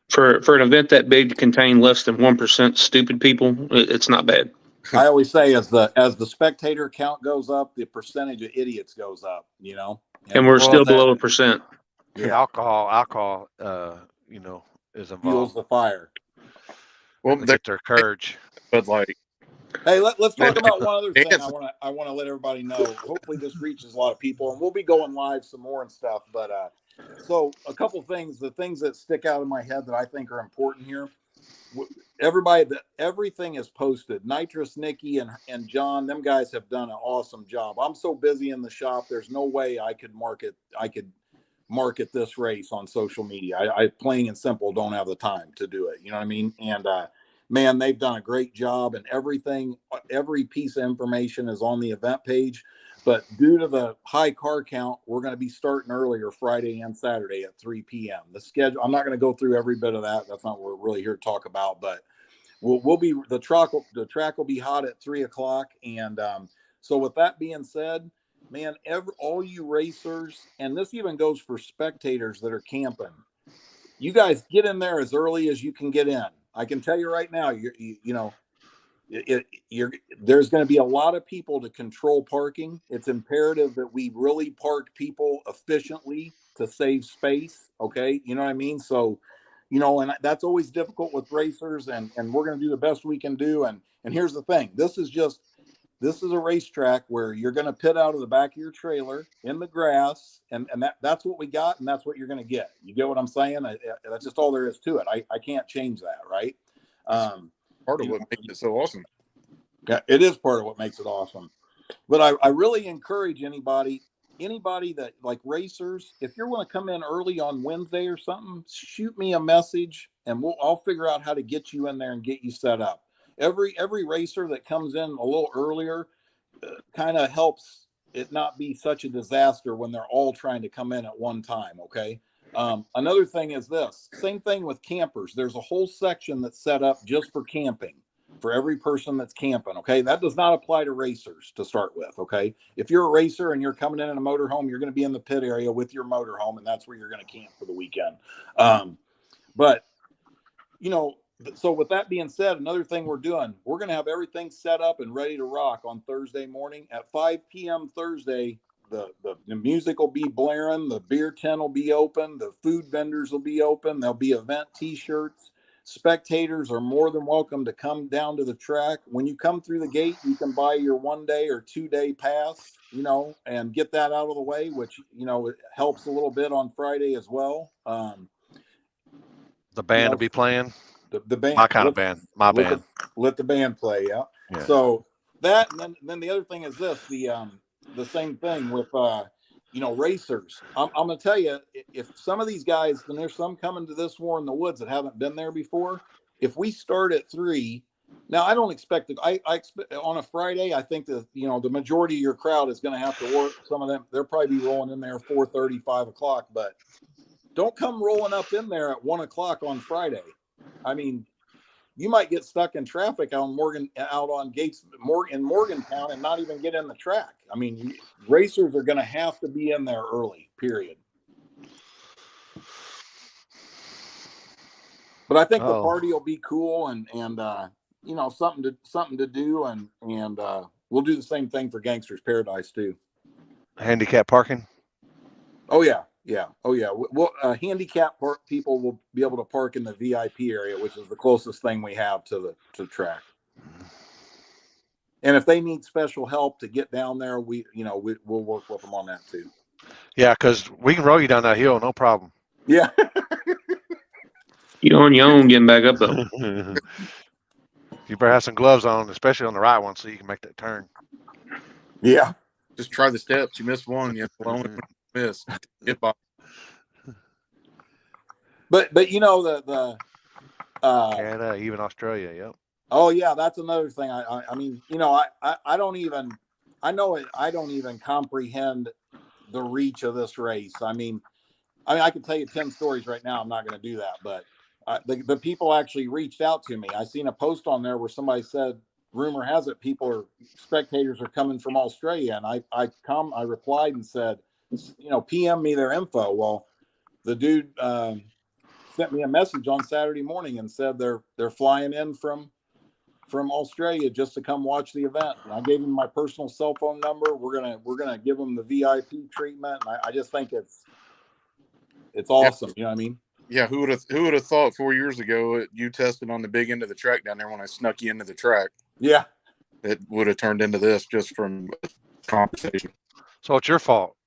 For an event that big to contain less than 1% stupid people, it's not bad. I always say as the spectator count goes up, the percentage of idiots goes up, And we're still below 1%. Yeah. Alcohol, is involved. Fuels the fire. Well, they get their courage. But like, hey, let's talk about one other thing. I want to let everybody know. Hopefully, this reaches a lot of people, and we'll be going live some more and stuff. But so a couple things, the things that stick out in my head that I think are important here. Everything is posted. Nitrous, Nikki, and John, them guys have done an awesome job. I'm so busy in the shop. There's no way I could market this race on social media. I plain and simple don't have the time to do it. You know what I mean? And man, they've done a great job, and every piece of information is on the event page. But due to the high car count, we're going to be starting earlier Friday and Saturday at 3 p.m. The schedule, I'm not going to go through every bit of that. That's not what we're really here to talk about. But the track will be hot at 3 o'clock. And so with that being said, man, all you racers, and this even goes for spectators that are camping, you guys get in there as early as you can get in. I can tell you right now, there's going to be a lot of people to control parking. It's imperative that we really park people efficiently to save space. Okay. You know what I mean? So, and that's always difficult with racers, and we're going to do the best we can do. And here's the thing. This is a racetrack where you're going to pit out of the back of your trailer in the grass, and that's what we got, and that's what you're going to get. You get what I'm saying? That's just all there is to it. I can't change that, right? Part of what makes it so awesome. Yeah, it is part of what makes it awesome. But I really encourage anybody that, like racers, if you want to come in early on Wednesday or something, shoot me a message, and I'll figure out how to get you in there and get you set up. Every racer that comes in a little earlier kind of helps it not be such a disaster when they're all trying to come in at one time. Okay. Another thing is this, same thing with campers. There's a whole section that's set up just for camping. for every person that's camping. Okay, that does not apply to racers to start with. Okay, if you're a racer and you're coming in a motorhome, you're going to be in the pit area with your motorhome, and that's where you're going to camp for the weekend. But you know, so with that being said, another thing we're doing, we're going to have everything set up and ready to rock on Thursday morning at 5 p.m. Thursday. The music will be blaring, the beer tent will be open, the food vendors will be open, there'll be event t-shirts. Spectators are more than welcome to come down to the track. When you come through the gate, you can buy your 1 day or 2 day pass, you know, and get that out of the way, which, you know, it helps a little bit on Friday as well. The band will be playing. The band, my kind of band, my band. Let the band play. Yeah. So that, and then the other thing is this, the same thing with, you know, racers. I'm going to tell you, if some of these guys, and there's some coming to this War in the Woods that haven't been there before, if we start at 3, now I don't expect it. I expect on a Friday, I think that, you know, the majority of your crowd is going to have to work. Some of them, they'll probably be rolling in there 4:30, 5 o'clock, but don't come rolling up in there at 1 o'clock on Friday. I mean, you might get stuck in traffic out on Gates in Morgantown and not even get in the track. I mean, racers are going to have to be in there early, period. But I think the party will be cool and you know, something to do, and we'll do the same thing for Gangsters Paradise too. Handicap parking. Oh yeah. Well, handicap people will be able to park in the VIP area, which is the closest thing we have to the track. And if they need special help to get down there, we'll work with them on that too. Yeah, because we can roll you down that hill, no problem. Yeah. You're on your own getting back up though. You better have some gloves on, especially on the right one, so you can make that turn. Yeah. Just try the steps. You miss one, you only miss. Get by. But you know the Canada, even Australia, yep. Oh yeah, that's another thing. I mean, you know, I don't even comprehend the reach of this race. I mean, I can tell you 10 stories right now. I'm not going to do that, but the people actually reached out to me. I seen a post on there where somebody said, rumor has it spectators are coming from Australia. And I replied and said, you know, PM me their info. Well, the dude sent me a message on Saturday morning and said they're flying in from Australia just to come watch the event. And I gave him my personal cell phone number. We're gonna give them the VIP treatment. And I just think it's awesome. You know what I mean? Yeah, who would have thought 4 years ago you tested on the big end of the track down there when I snuck you into the track? Yeah, it would have turned into this just from conversation. So it's your fault.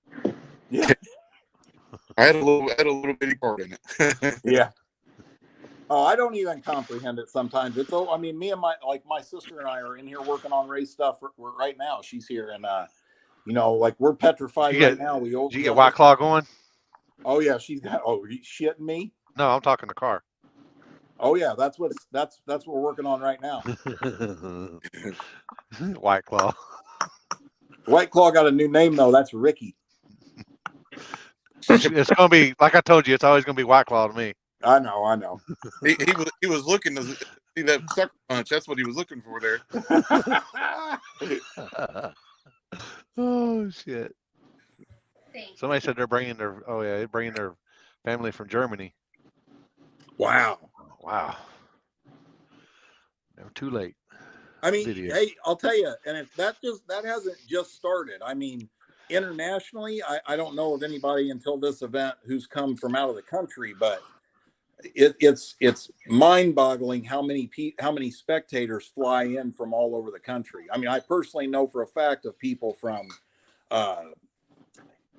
Yeah, I had a little bitty part in it. Yeah. Oh, I don't even comprehend it sometimes. I mean, me and my sister and I are in here working on race stuff right now. She's here, and you know, like we're petrified right now. Did you get White Claw going? Oh yeah, she's got. Oh, you shitting me? No, I'm talking the car. Oh yeah, that's what we're working on right now. White Claw. White Claw got a new name though. That's Ricky. It's gonna be like I told you. It's always gonna be White Claw to me. I know. He was looking to see that sucker punch. That's what he was looking for there. Oh shit! Somebody said they're bringing their family from Germany. Wow. Never too late. I mean, hey, I'll tell you, and if that hasn't just started. I mean, internationally, I don't know of anybody until this event who's come from out of the country, but it's mind-boggling how many spectators fly in from all over the country. I mean, I personally know for a fact of people from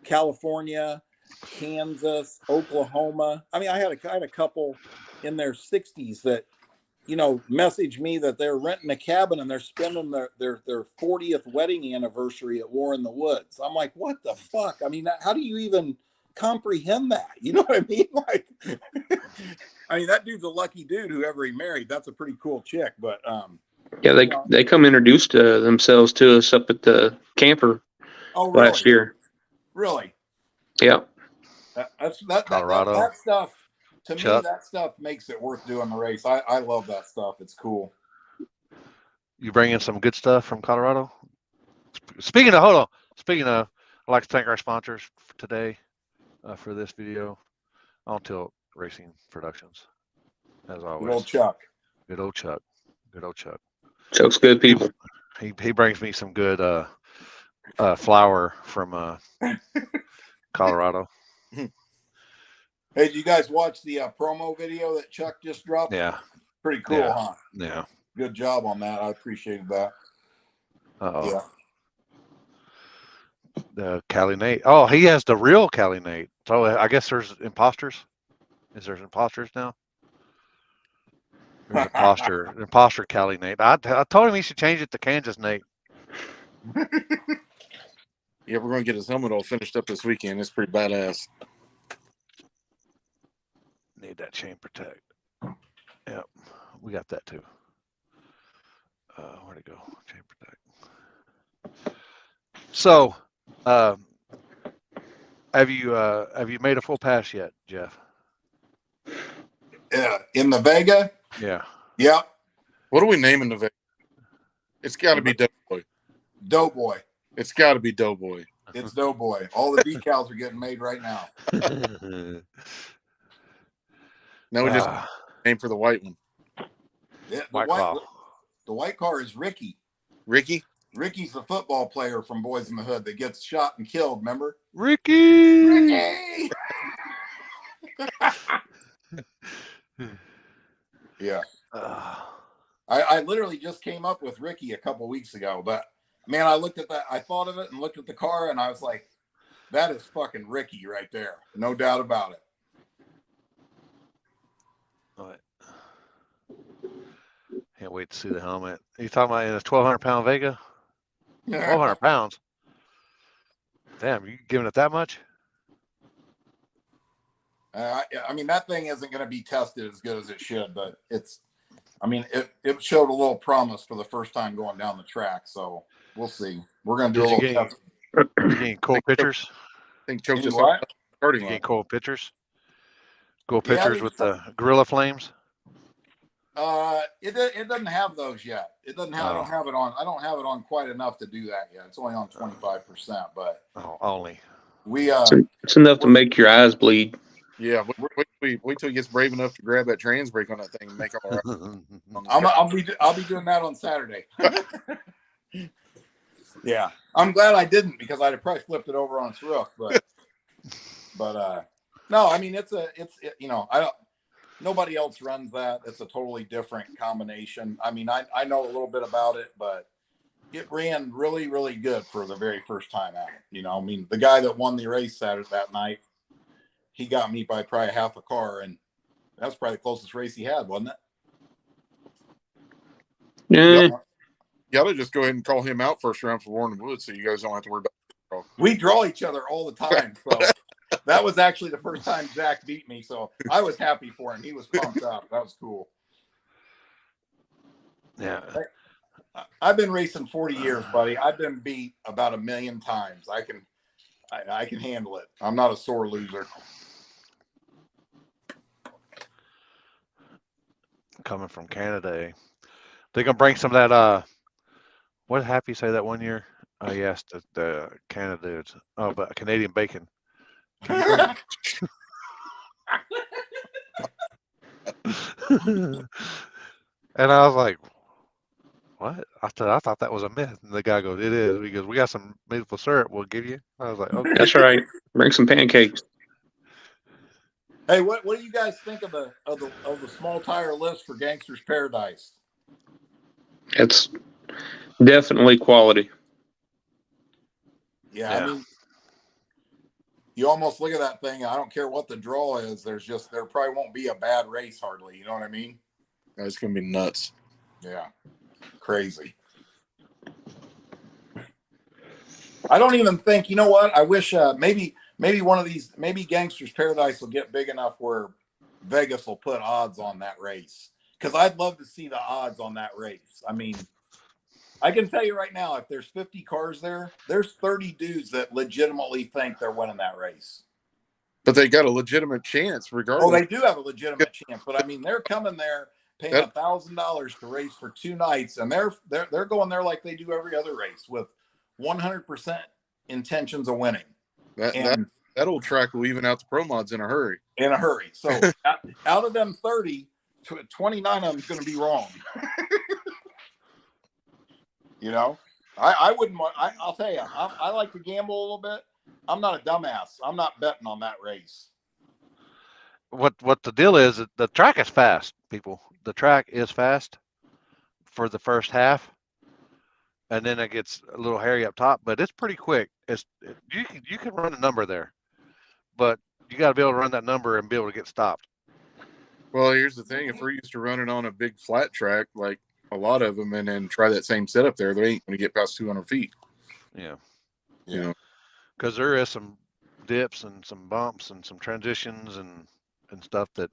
California, Kansas, Oklahoma. I mean, I had a couple in their 60s that, you know, messaged me that they're renting a cabin and they're spending their 40th wedding anniversary at War in the Woods. I'm like, what the fuck? I mean, how do you even comprehend that? You know what I mean? Like, I mean, that dude's a lucky dude, whoever he married. That's a pretty cool chick. But yeah, they come introduced themselves to us up at the camper last year. Really? Yeah. Colorado. That stuff, to Chuck. me, that stuff makes it worth doing the race. I love that stuff. It's cool. You bring in some good stuff from Colorado. Speaking of, hold on. Speaking of, I'd like to thank our sponsors for today for this video. On Tilt Racing Productions, as always. Good old Chuck. Good old Chuck. Good old Chuck. Chuck's good people. He brings me some good flour from Colorado. Hey, did you guys watch the promo video that Chuck just dropped? Yeah. Pretty cool, Yeah. huh? Yeah. Good job on that. I appreciated that. Uh-oh. Yeah. The Cali Nate. Oh, he has the real Cali Nate. So I guess there's imposters. Is there imposters now? There's imposter Cali Nate. I told him he should change it to Kansas Nate. Yeah, we're going to get his helmet all finished up this weekend. It's pretty badass. Need that chain protect. Yep, we got that too. Where'd it go? Chain protect. So, have you made a full pass yet, Jeff? In the Vega? Yeah. Yep. What are we naming the Vega? It's got to be Doughboy. Doughboy. It's got to be Doughboy. It's Doughboy. All the decals are getting made right now. Now we just name for the white one. Yeah, White the white car is Ricky. Ricky? Ricky's the football player from Boys in the Hood that gets shot and killed, remember? Ricky! Ricky! Yeah. I literally just came up with Ricky a couple weeks ago, but man, I looked at that, I thought of it and looked at the car and I was like, that is fucking Ricky right there. No doubt about it. All right. Can't wait to see the helmet. You talking about in a 1,200-pound Vega? 1,200 pounds. Damn, you giving it that much? I mean, that thing isn't going to be tested as good as it should, but it showed a little promise for the first time going down the track. So we'll see. We're going to do a little test. You getting cool pictures? I think Choke just What? starting You line. getting cool pictures? Cool Yeah, pictures with the Gorilla Flames? It doesn't have those yet. It doesn't have. I don't have it on quite enough to do that yet. It's only on 25%, but only. It's enough to make your eyes bleed. Yeah, wait till he gets brave enough to grab that trans brake on that thing and make all right. I'll be doing that on Saturday. Yeah, I'm glad I didn't because I'd have probably flipped it over on its roof. But no, I mean nobody else runs that. It's a totally different combination. I mean, I know a little bit about it, but it ran really, really good for the very first time at it. I mean, the guy that won the race Saturday that night, he got me by probably half a car, and that was probably the closest race he had, wasn't it? Yeah. You ought to just go ahead and call him out first round for Warren Woods so you guys don't have to worry about it. We draw each other all the time. So that was actually the first time Zach beat me. So I was happy for him. He was pumped up. That was cool. Yeah. I've been racing 40 years, buddy. I've been beat about 1 million times. I can handle it. I'm not a sore loser. Coming from Canada, they gonna bring some of that. What did Happy say that one year? He asked the Canada dudes. Oh, but Canadian bacon. And I was like, what? I thought that was a myth. And the guy goes, it is. He goes, we got some maple syrup we'll give you. I was like, okay. That's right. Bring some pancakes. Hey, what do you guys think of the small tire list for Gangster's Paradise? It's definitely quality. Yeah, I mean, you almost look at that thing. I don't care what the draw is. There probably won't be a bad race hardly. You know what I mean? It's gonna be nuts. Yeah, crazy. I don't even think. You know what? I wish maybe one of these, maybe Gangster's Paradise will get big enough where Vegas will put odds on that race. Because I'd love to see the odds on that race. I mean, I can tell you right now, if there's 50 cars there, there's 30 dudes that legitimately think they're winning that race. But they got a legitimate chance regardless. Oh, they do have a legitimate chance. But I mean, they're coming there paying $1,000 to race for 2 nights, and they're going there like they do every other race with 100% intentions of winning. That old track will even out the pro mods in a hurry. So out of them 30, 29 of them is going to be wrong. You know, I wouldn't want. I'll tell you, I like to gamble a little bit. I'm not a dumbass. I'm not betting on that race. What the deal is? The track is fast, people. The track is fast for the first half, and then it gets a little hairy up top, but it's pretty quick. You can run a number there, but you got to be able to run that number and be able to get stopped. Well, here's the thing: if we're used to running on a big flat track, like a lot of them, and then try that same setup there, they ain't going to get past 200 feet. Yeah, you know, because there is some dips and some bumps and some transitions and stuff that,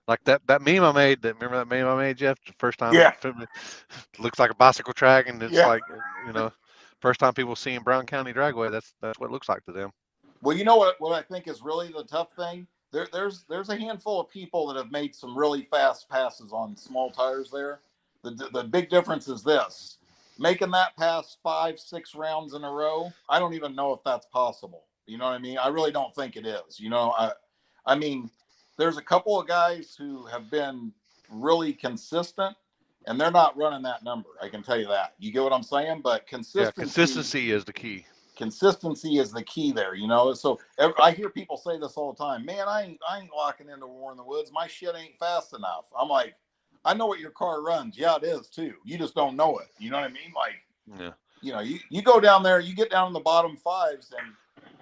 like that meme I made. Remember that meme I made, Jeff? The first time, Yeah. It looks like a bicycle track, and it's Yeah. like, first time people seeing Brown County Dragway. That's what it looks like to them. Well, you know what I think is really the tough thing? There's a handful of people that have made some really fast passes on small tires there. The big difference is this: making that pass 5-6 rounds in a row. I don't even know if that's possible. You know what I mean? I really don't think it is. You know, I mean, there's a couple of guys who have been really consistent, and they're not running that number. I can tell you that. You get what I'm saying? But consistency is the key. Consistency is the key there, you know. So I hear people say this all the time. Man, I ain't locking into War in the Woods. My shit ain't fast enough. I'm like, I know what your car runs. Yeah, it is too. You just don't know it. You know what I mean? Like, yeah. You know, you go down there, you get down in the bottom fives, and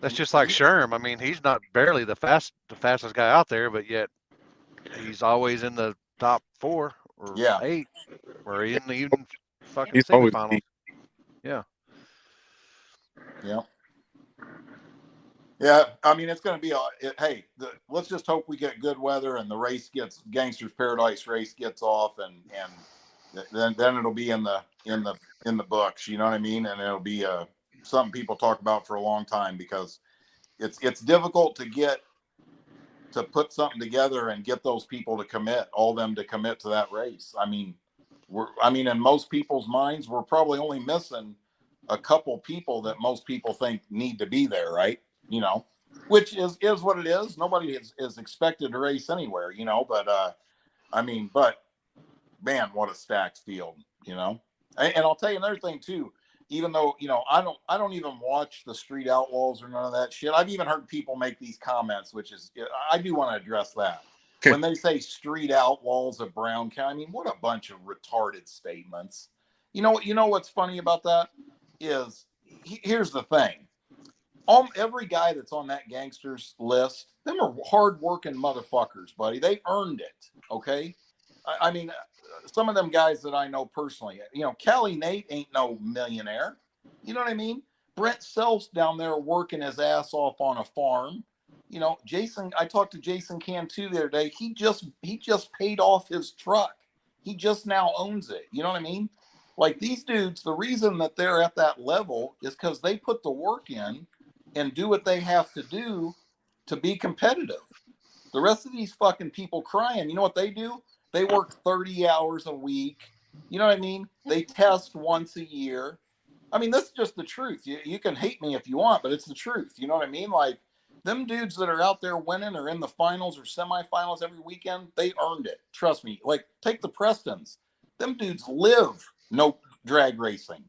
that's just like Sherm. I mean, he's not barely the fastest guy out there, but yet he's always in the top 4 or 8, or in the even fucking semifinals. Yeah. Yeah. Yeah. I mean, it's going to be let's just hope we get good weather and the race Gangster's Paradise race gets off, and then it'll be in the books. You know what I mean? And it'll be something people talk about for a long time, because it's difficult to put something together and get those people to commit to that race. I mean, in most people's minds, we're probably only missing a couple people that most people think need to be there, right? You know, which is what it is. Nobody is expected to race anywhere, you know, but man, what a stacked field, you know. And I'll tell you another thing too. Even though, you know, I don't even watch the Street Outlaws or none of that shit. I've even heard people make these comments, which is, I do want to address that. When they say Street Outlaws of Brown County, I mean, what a bunch of retarded statements. You know what's funny about that is, here's the thing. Every guy that's on that gangsters list, them are hard-working motherfuckers, buddy. They earned it, okay? I mean, some of them guys that I know personally, you know, Callie Nate ain't no millionaire. You know what I mean? Brent Self's down there working his ass off on a farm. You know, I talked to Jason Cantu the other day. He just paid off his truck. He just now owns it. You know what I mean? Like, these dudes, the reason that they're at that level is because they put the work in and do what they have to do to be competitive. The rest of these fucking people crying, you know what they do? They work 30 hours a week. You know what I mean? They test once a year. I mean, that's just the truth. You can hate me if you want, but it's the truth. You know what I mean? Like, them dudes that are out there winning or in the finals or semifinals every weekend, they earned it. Trust me. Like, take the Prestons. Them dudes live no drag racing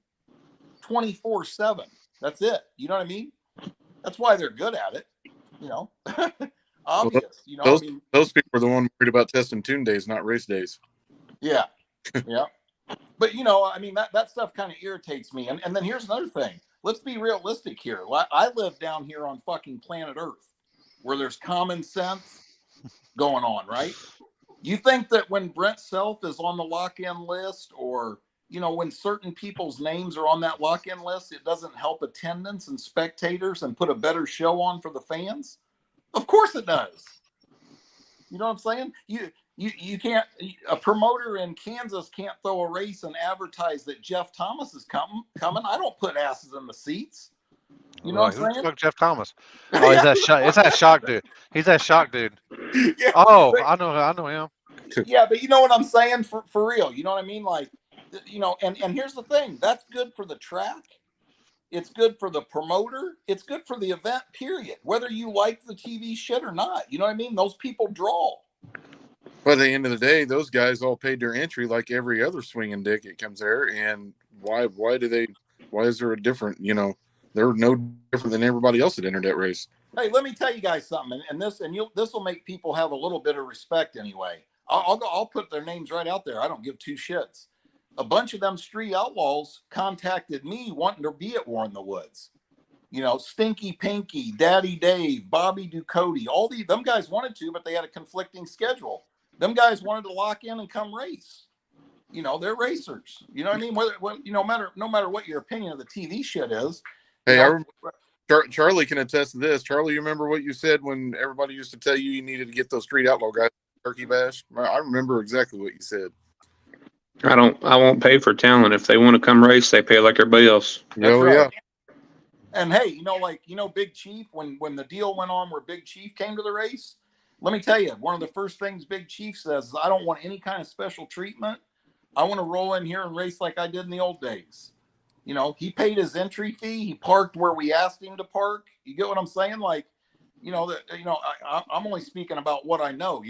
24/7. That's it. You know what I mean? That's why they're good at it. You know, obvious. You know, those people are the one worried about testing tune days, not race days. Yeah, yeah. But you know, I mean, that stuff kind of irritates me. And then here's another thing. Let's be realistic here. I live down here on fucking planet Earth, where there's common sense going on, right? You think that when Brent Self is on the lock-in list, or, you know, when certain people's names are on that lock-in list, it doesn't help attendance and spectators and put a better show on for the fans? Of course it does. You know what I'm saying? You can't, a promoter in Kansas can't throw a race and advertise that Jeff Thomas is coming. I don't put asses in the seats. You know what I'm saying? Fuck Jeff Thomas. Oh, he's that shock dude. He's that shock dude. Yeah, oh, I know him. Yeah, but you know what I'm saying, for real. You know what I mean? Like, and here's the thing. That's good for the track. It's good for the promoter. It's good for the event, period. Whether you like the TV shit or not. You know what I mean? Those people draw. But at the end of the day, those guys all paid their entry like every other swinging dick that comes there. And why is there a different, they're no different than everybody else that entered that race. Hey, let me tell you guys something, and this will make people have a little bit of respect anyway. I'll put their names right out there. I don't give two shits. A bunch of them street outlaws contacted me wanting to be at War in the Woods. Stinky Pinky, Daddy Dave, Bobby Ducote, them guys wanted to, but they had a conflicting schedule. Them guys wanted to lock in and come race. They're racers. You know what I mean? No matter what your opinion of the TV shit is. Hey, I remember Charlie can attest to this. Charlie, you remember what you said when everybody used to tell you needed to get those street outlaw guys turkey bash? I remember exactly what you said. I won't pay for talent. If they want to come race, they pay like everybody else. That's right. Yeah. And hey, Big Chief, when the deal went on where Big Chief came to the race, let me tell you, one of the first things Big Chief says is, I don't want any kind of special treatment. I want to roll in here and race like I did in the old days. He paid his entry fee. He parked where we asked him to park. You get what I'm saying? Like, I'm only speaking about what I know.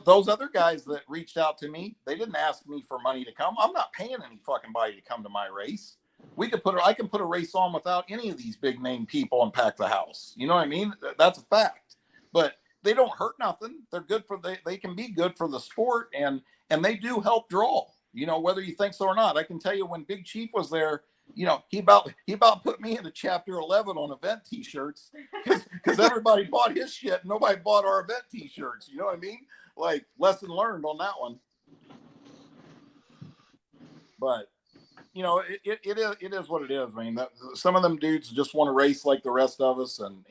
Those other guys that reached out to me, they didn't ask me for money to come. I'm not paying any fucking body to come to my race. I can put a race on without any of these big name people and pack the house. You know what I mean? That's a fact. But they don't hurt nothing. They're good they can be good for the sport, and they do help draw. Whether you think so or not. I can tell you when Big Chief was there, he about put me into chapter 11 on event t-shirts because everybody bought his shit and nobody bought our event t-shirts. You know what I mean? Like, lesson learned on that one. But it is what it is. I mean, some of them dudes just want to race like the rest of us, and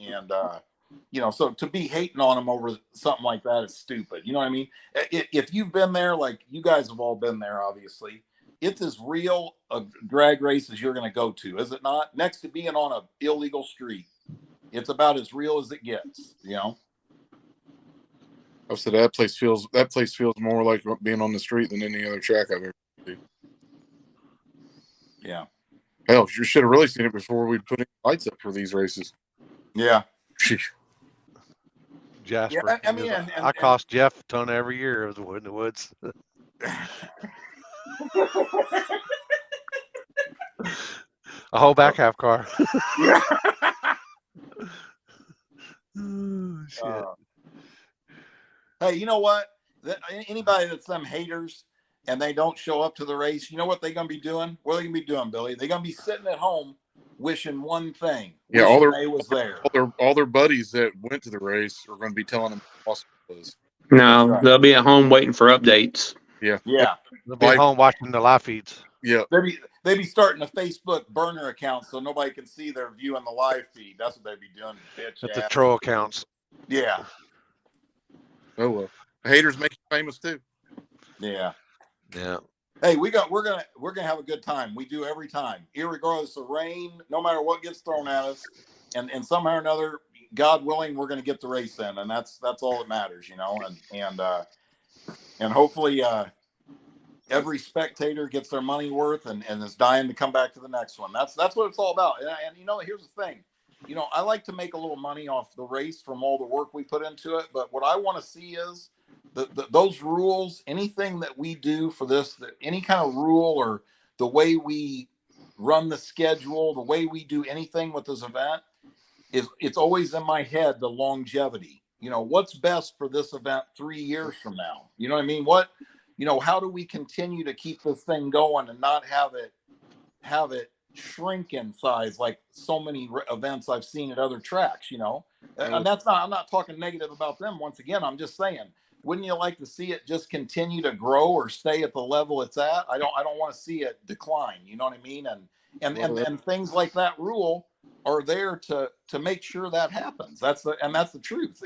so to be hating on them over something like that is stupid. You know what I mean? If you've been there, like you guys have all been there, obviously, it's as real a drag race as you're going to go to, is it not? Next to being on an illegal street, it's about as real as it gets. I said that place feels more like being on the street than any other track I've ever seen. Yeah. Hell, you should have really seen it before we put lights up for these races. Yeah. Jasper. Yeah, I cost Jeff a ton every year of the Wood in the Woods. A whole back half car. Yeah. Oh, shit. Hey, you know what? Anybody that's them haters and they don't show up to the race, you know what they're going to be doing? What are they going to be doing, Billy? They're going to be sitting at home wishing one thing. Yeah, they was there. All their buddies that went to the race are going to be telling them how awesome it was. No, right. They'll be at home waiting for updates. Yeah. They'll be home watching the live feeds. Yeah. They be starting a Facebook burner account so nobody can see their view on the live feed. That's what they be doing, bitch. At the troll accounts. Yeah. Oh well. Haters make you famous too. Yeah. Yeah. Hey, we're gonna have a good time. We do every time, irregardless of rain, no matter what gets thrown at us, and somehow or another, God willing, we're gonna get the race in, and that's all that matters, and hopefully every spectator gets their money worth and is dying to come back to the next one. That's what it's all about. And here's the thing, I like to make a little money off the race from all the work we put into it, but what I want to see is those rules, anything that we do for this, any kind of rule or the way we run the schedule, the way we do anything with this event, it's always in my head, the longevity. What's best for this event 3 years from now? You know what I mean? How do we continue to keep this thing going and not have it shrink in size like so many events I've seen at other tracks, And I'm not talking negative about them. Once again, I'm just saying, wouldn't you like to see it just continue to grow or stay at the level it's at? I don't want to see it decline. You know what I mean? And things like that rule are there to make sure that happens. That's the truth.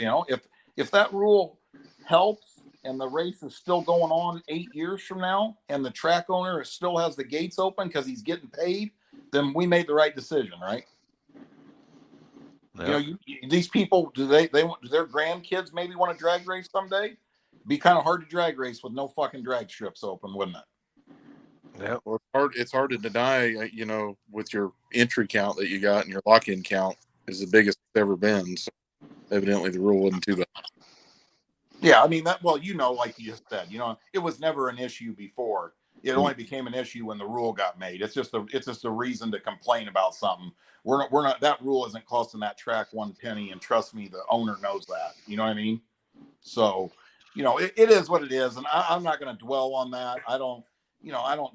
If that rule helps and the race is still going on 8 years from now and the track owner still has the gates open because he's getting paid, then we made the right decision, right? Yeah. These people, do their grandkids maybe want to drag race someday? Be kind of hard to drag race with no fucking drag strips open, wouldn't it? Yep. Well, it's hard to deny, with your entry count that you got and your lock-in count is the biggest it's ever been. So evidently the rule wasn't too bad. Yeah, I mean that. Well, like you just said, it was never an issue before. It only became an issue when the rule got made. It's just a reason to complain about something. We're not that rule isn't costing that track one penny, and trust me, the owner knows that. You know what I mean? So, it is what it is, and I'm not going to dwell on that. I don't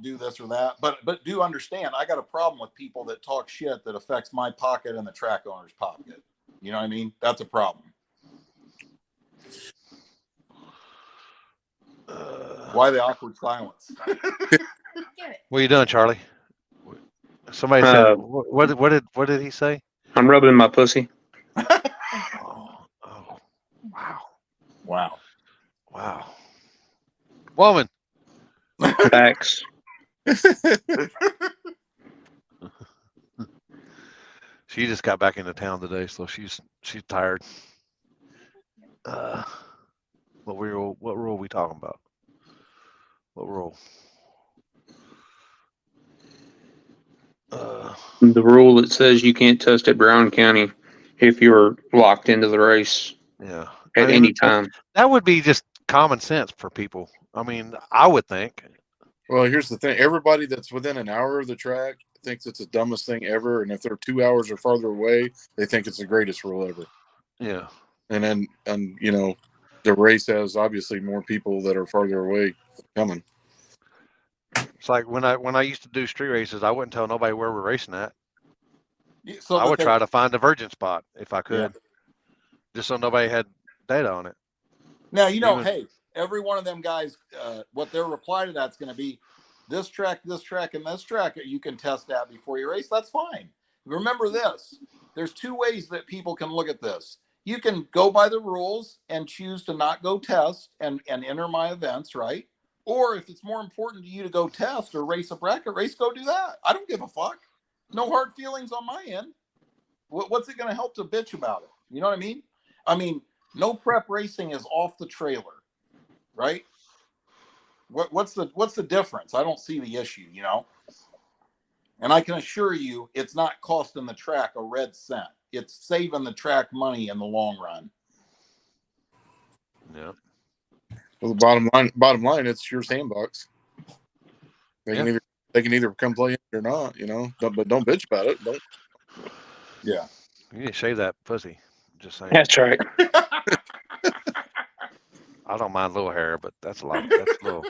do this or that, but do understand, I got a problem with people that talk shit that affects my pocket and the track owner's pocket. You know what I mean? That's a problem. Why the awkward silence? What are you doing, Charlie? Somebody said, what did he say? I'm rubbing my pussy. Oh, wow. Wow. Woman. Facts. She just got back into town today, so she's tired. What rule are we talking about? What rule? The rule that says you can't test at Brown County if you're locked into the race Yeah. at any time. That would be just common sense for people. I mean, I would think. Well, here's the thing. Everybody that's within an hour of the track thinks it's the dumbest thing ever. And if they're 2 hours or farther away, they think it's the greatest rule ever. Yeah. And then, the race has obviously more people that are farther away coming. It's like when I used to do street races, I wouldn't tell nobody where we're racing at. So I would try to find a virgin spot if I could, just so nobody had data on it. Now, hey, every one of them guys, what their reply to that's going to be, this track, and this track you can test at before you race. That's fine. Remember this. There's two ways that people can look at this. You can go by the rules and choose to not go test and enter my events, right? Or if it's more important to you to go test or race a bracket race, go do that. I don't give a fuck. No hard feelings on my end. What's it going to help to bitch about it? You know what I mean? I mean, no prep racing is off the trailer, right? What's the difference? I don't see the issue, And I can assure you, it's not costing the track a red cent. It's saving the track money in the long run. Yeah. Well, the bottom line, it's your sandbox. They can either come play it or not, but don't bitch about it. Don't. Yeah. You need to shave that pussy. Just saying. That's right. I don't mind little hair, but that's a lot. That's a little.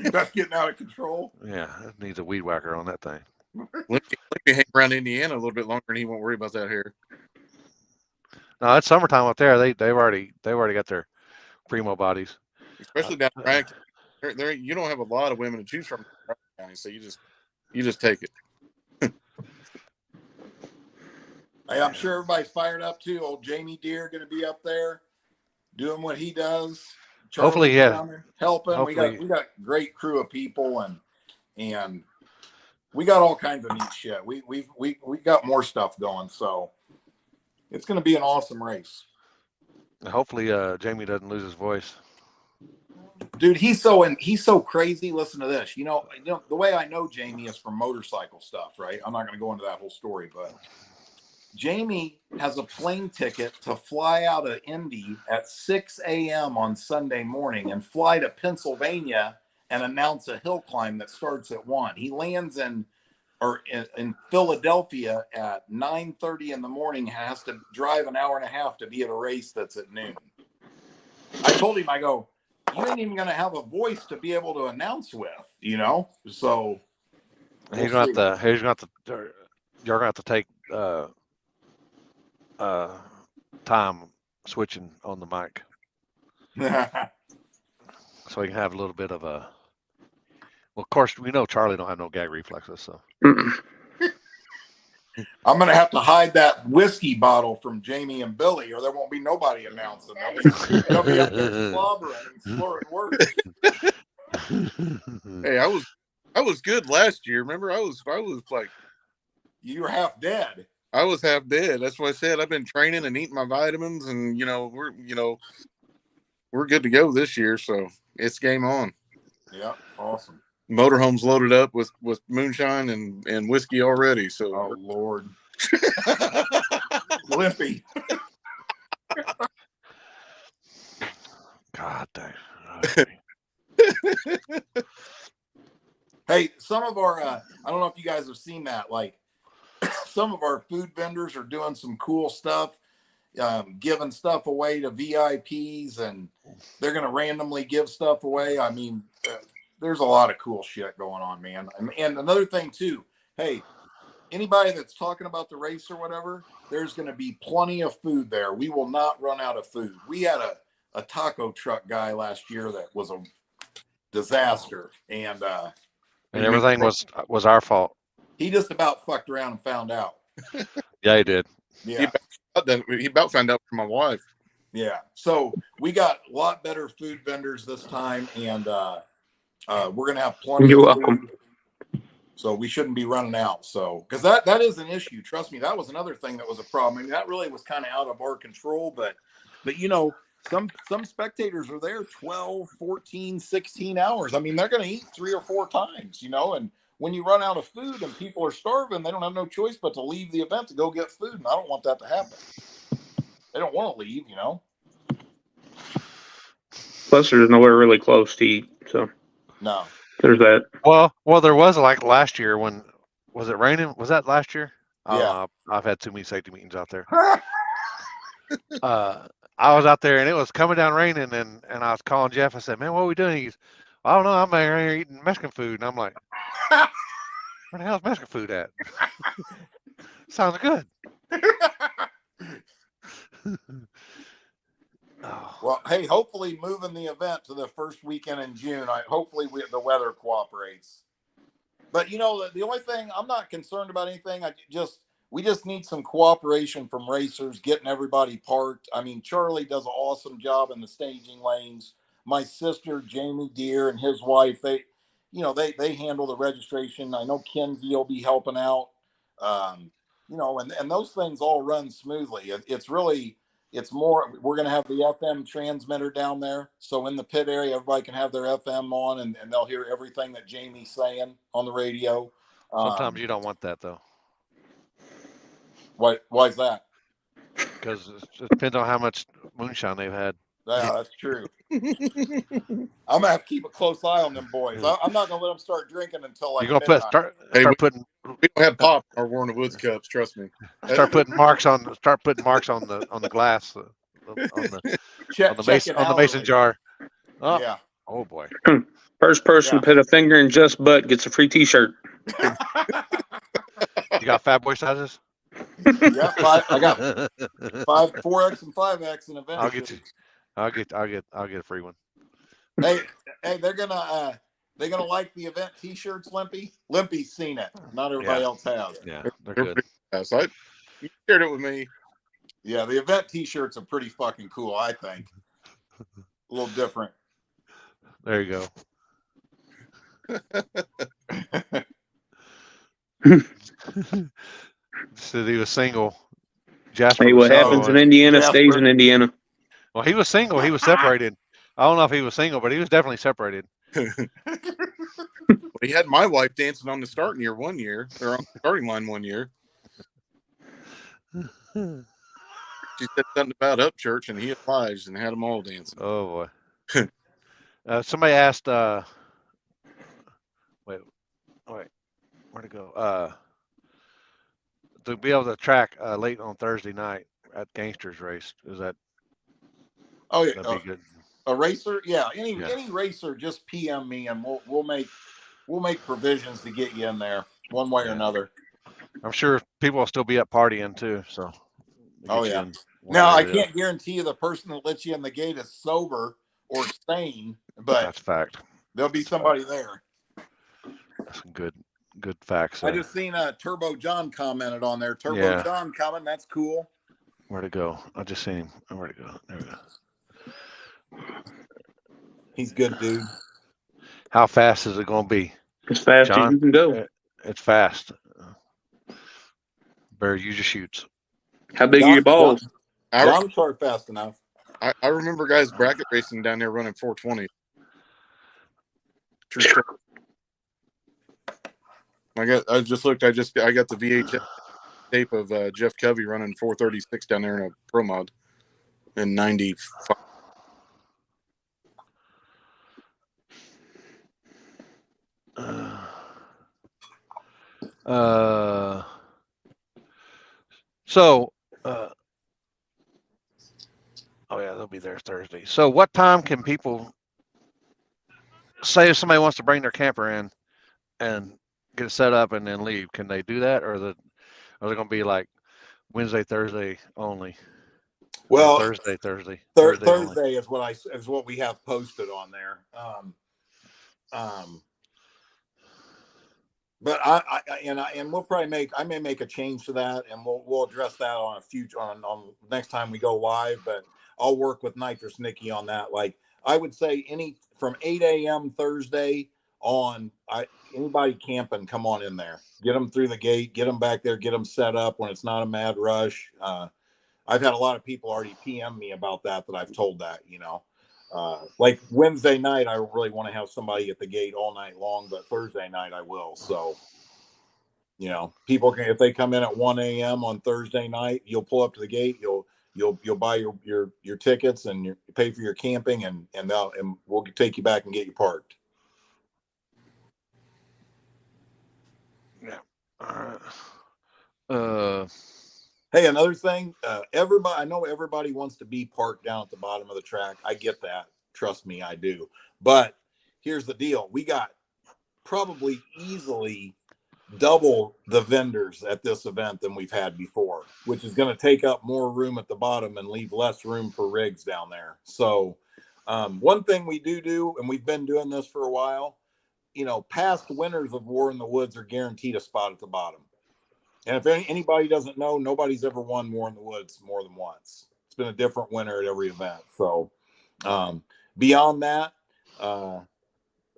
That's getting out of control. Yeah, it needs a weed whacker on that thing. Limpy hang around Indiana a little bit longer, and he won't worry about that hair. No, it's summertime up there. They've already got their primo bodies. Especially down in Rankin. There, you don't have a lot of women to choose from in Rankin County, so you just take it. Hey, I'm sure everybody's fired up too. Old Jamie Deere going to be up there doing what he does. Hopefully, yeah. Helping. Hopefully. We got great crew of people and we got all kinds of neat shit. We got more stuff going, so it's going to be an awesome race. Hopefully, Jamie doesn't lose his voice. Dude, he's so crazy. Listen to this. The way I know Jamie is from motorcycle stuff, right? I'm not going to go into that whole story, but Jamie has a plane ticket to fly out of Indy at 6 a.m. on Sunday morning and fly to Pennsylvania and announce a hill climb that starts at 1. He lands in Philadelphia at 9:30 in the morning, has to drive an hour and a half to be at a race that's at noon. I told him, I go, you ain't even going to have a voice to be able to announce with, So You're gonna have to take time switching on the mic, so you can have a little bit of a. Well, of course, we know Charlie don't have no gag reflexes, so. I'm going to have to hide that whiskey bottle from Jamie and Billy, or there won't be nobody announcing. They'll be up there slobbering and slurring words. Hey, I was good last year. Remember, I was like, you were half dead. I was half dead. That's what I said. I've been training and eating my vitamins, and we're good to go this year, so it's game on. Yeah, awesome. Motorhome's loaded up with moonshine and whiskey already. So, oh Lord, Limpy. God dang. Hey, some of our I don't know if you guys have seen that. Like, some of our food vendors are doing some cool stuff, giving stuff away to VIPs, and they're going to randomly give stuff away. I mean, there's a lot of cool shit going on, man. And another thing too, hey, anybody that's talking about the race or whatever, there's going to be plenty of food there. We will not run out of food. We had a taco truck guy last year that was a disaster, and everything was our fault. he just about fucked around and found out. Yeah, he did. Yeah. He about found out from my wife. Yeah. So we got a lot better food vendors this time, and we're gonna have plenty You're of welcome. food. So we shouldn't be running out. So because that is an issue. Trust me, that was another thing that was a problem. I mean, that really was kind of out of our control, but you know, some spectators are there 12, 14, 16 hours. I mean, they're gonna eat 3 or 4 times, you know, and when you run out of food and people are starving, they don't have no choice but to leave the event to go get food. And I don't want that to happen. They don't want to leave, you know. Plus, there's nowhere really close to eat, so No. there's that. Well, there was like last year when was it raining? Was that last year? I don't know. I've had too many safety meetings out there. I was out there and it was coming down raining, and I was calling Jeff. I said, "Man, what are we doing?" He's, "I don't know. I'm out here eating Mexican food." And I'm like, "Where the hell's Mexican food at?" Sounds good. Oh. Well, hey, hopefully moving the event to the first weekend in June. Hopefully the weather cooperates. But you know, the only thing, I'm not concerned about anything. We just need some cooperation from racers, getting everybody parked. I mean, Charlie does an awesome job in the staging lanes. My sister Jamie Deere and his wife, they handle the registration. I know Kenzie will be helping out. You know, and those things all run smoothly. It's more, we're going to have the FM transmitter down there. So in the pit area, everybody can have their FM on, and they'll hear everything that Jamie's saying on the radio. Sometimes you don't want that, though. Why is that? Because it depends on how much moonshine they've had. Yeah, that's true. I'm going to have to keep a close eye on them boys. I'm not going to let them start drinking until like You're going to start putting. We don't have pop in our Warren Woods cups. Trust me. Start putting marks on the glass on the mason jar. Oh, yeah. Oh boy. First person to put a finger in just butt gets a free T-shirt. You got fat boy sizes? Yeah, I got 4X and 5X, and eventually I'll get a free one. Hey, they're gonna like the event T-shirts. Limpy's seen it. Not everybody else has. Yeah, they're good. You shared it with me. Yeah, the event T-shirts are pretty fucking cool. I think a little different. There you go. Said he was single. Jasper. Hey, what happens in Indiana stays in Indiana. Well, he was single. He was separated. I don't know if he was single, but he was definitely separated. He had my wife dancing on the starting line 1 year. She said something about Upchurch, and he obliged and had them all dancing. Oh boy. Somebody asked. Wait, where'd it go? To be able to track late on Thursday night at Gangsters Race, is that? Oh yeah, that'd be good. A racer, yeah. Any racer, just PM me, and we'll make provisions to get you in there one way or another. I'm sure people will still be up partying too. So. Oh yeah. Now I can't guarantee you the person that lets you in the gate is sober or sane, but that's a fact. There'll be somebody there. That's some good facts. I just seen Turbo John commented on there. Turbo John comment. That's cool. Where'd it go? I just seen him. Where'd it go? There we go. He's good, dude. How fast is it going to be? As fast as you can go. It's fast. Better use your shoots. How big are your balls? John's fast enough. I remember guys bracket racing down there running 420. True story. I got the VHS tape of Jeff Covey running 436 down there in a pro mod in 95. So, oh yeah, they'll be there Thursday. So, what time can people say if somebody wants to bring their camper in and get it set up and then leave? Can they do that, or are they going to be like Wednesday, Thursday only? Well, or Thursday only. Thursday is what we have posted on there. But we'll probably I may make a change to that, and we'll address that on a future on next time we go live. But I'll work with Nitrous Nikki on that. Like I would say, from 8 a.m. Thursday on, anybody camping, come on in there, get them through the gate, get them back there, get them set up when it's not a mad rush. I've had a lot of people already PM me about that I've told that, like Wednesday night, I really want to have somebody at the gate all night long, but Thursday night I will. So, people can, if they come in at 1 a.m. on Thursday night, you'll pull up to the gate, you'll buy your tickets and you pay for your camping, and we'll take you back and get you parked. Yeah. All right. Hey, another thing, I know everybody wants to be parked down at the bottom of the track. I get that. Trust me, I do. But here's the deal. We got probably easily double the vendors at this event than we've had before, which is going to take up more room at the bottom and leave less room for rigs down there. So one thing we do, and we've been doing this for a while, past winners of War in the Woods are guaranteed a spot at the bottom. And if anybody doesn't know, nobody's ever won War in the Woods more than once. It's been a different winner at every event. So beyond that,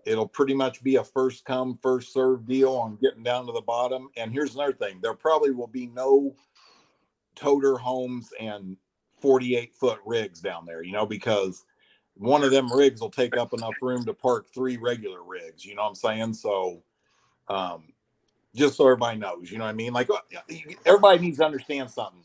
it'll pretty much be a first come, first serve deal on getting down to the bottom. And here's another thing. There probably will be no toter homes and 48-foot rigs down there, because one of them rigs will take up enough room to park 3 regular rigs. You know what I'm saying? So just so everybody knows, you know what I mean? Like, everybody needs to understand something.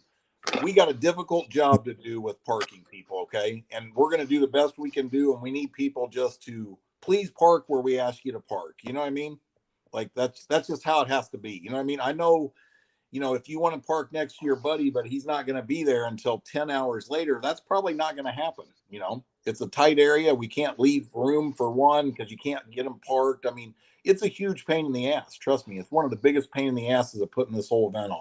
We got a difficult job to do with parking, people, okay? And we're going to do the best we can do, and we need people just to please park where we ask you to park. You know what I mean? Like, that's just how it has to be. You know what I mean? I know, if you want to park next to your buddy, but he's not going to be there until 10 hours later, that's probably not going to happen. It's a tight area. We can't leave room for one because you can't get them parked. I mean, it's a huge pain in the ass. Trust me. It's one of the biggest pain in the asses of putting this whole event on.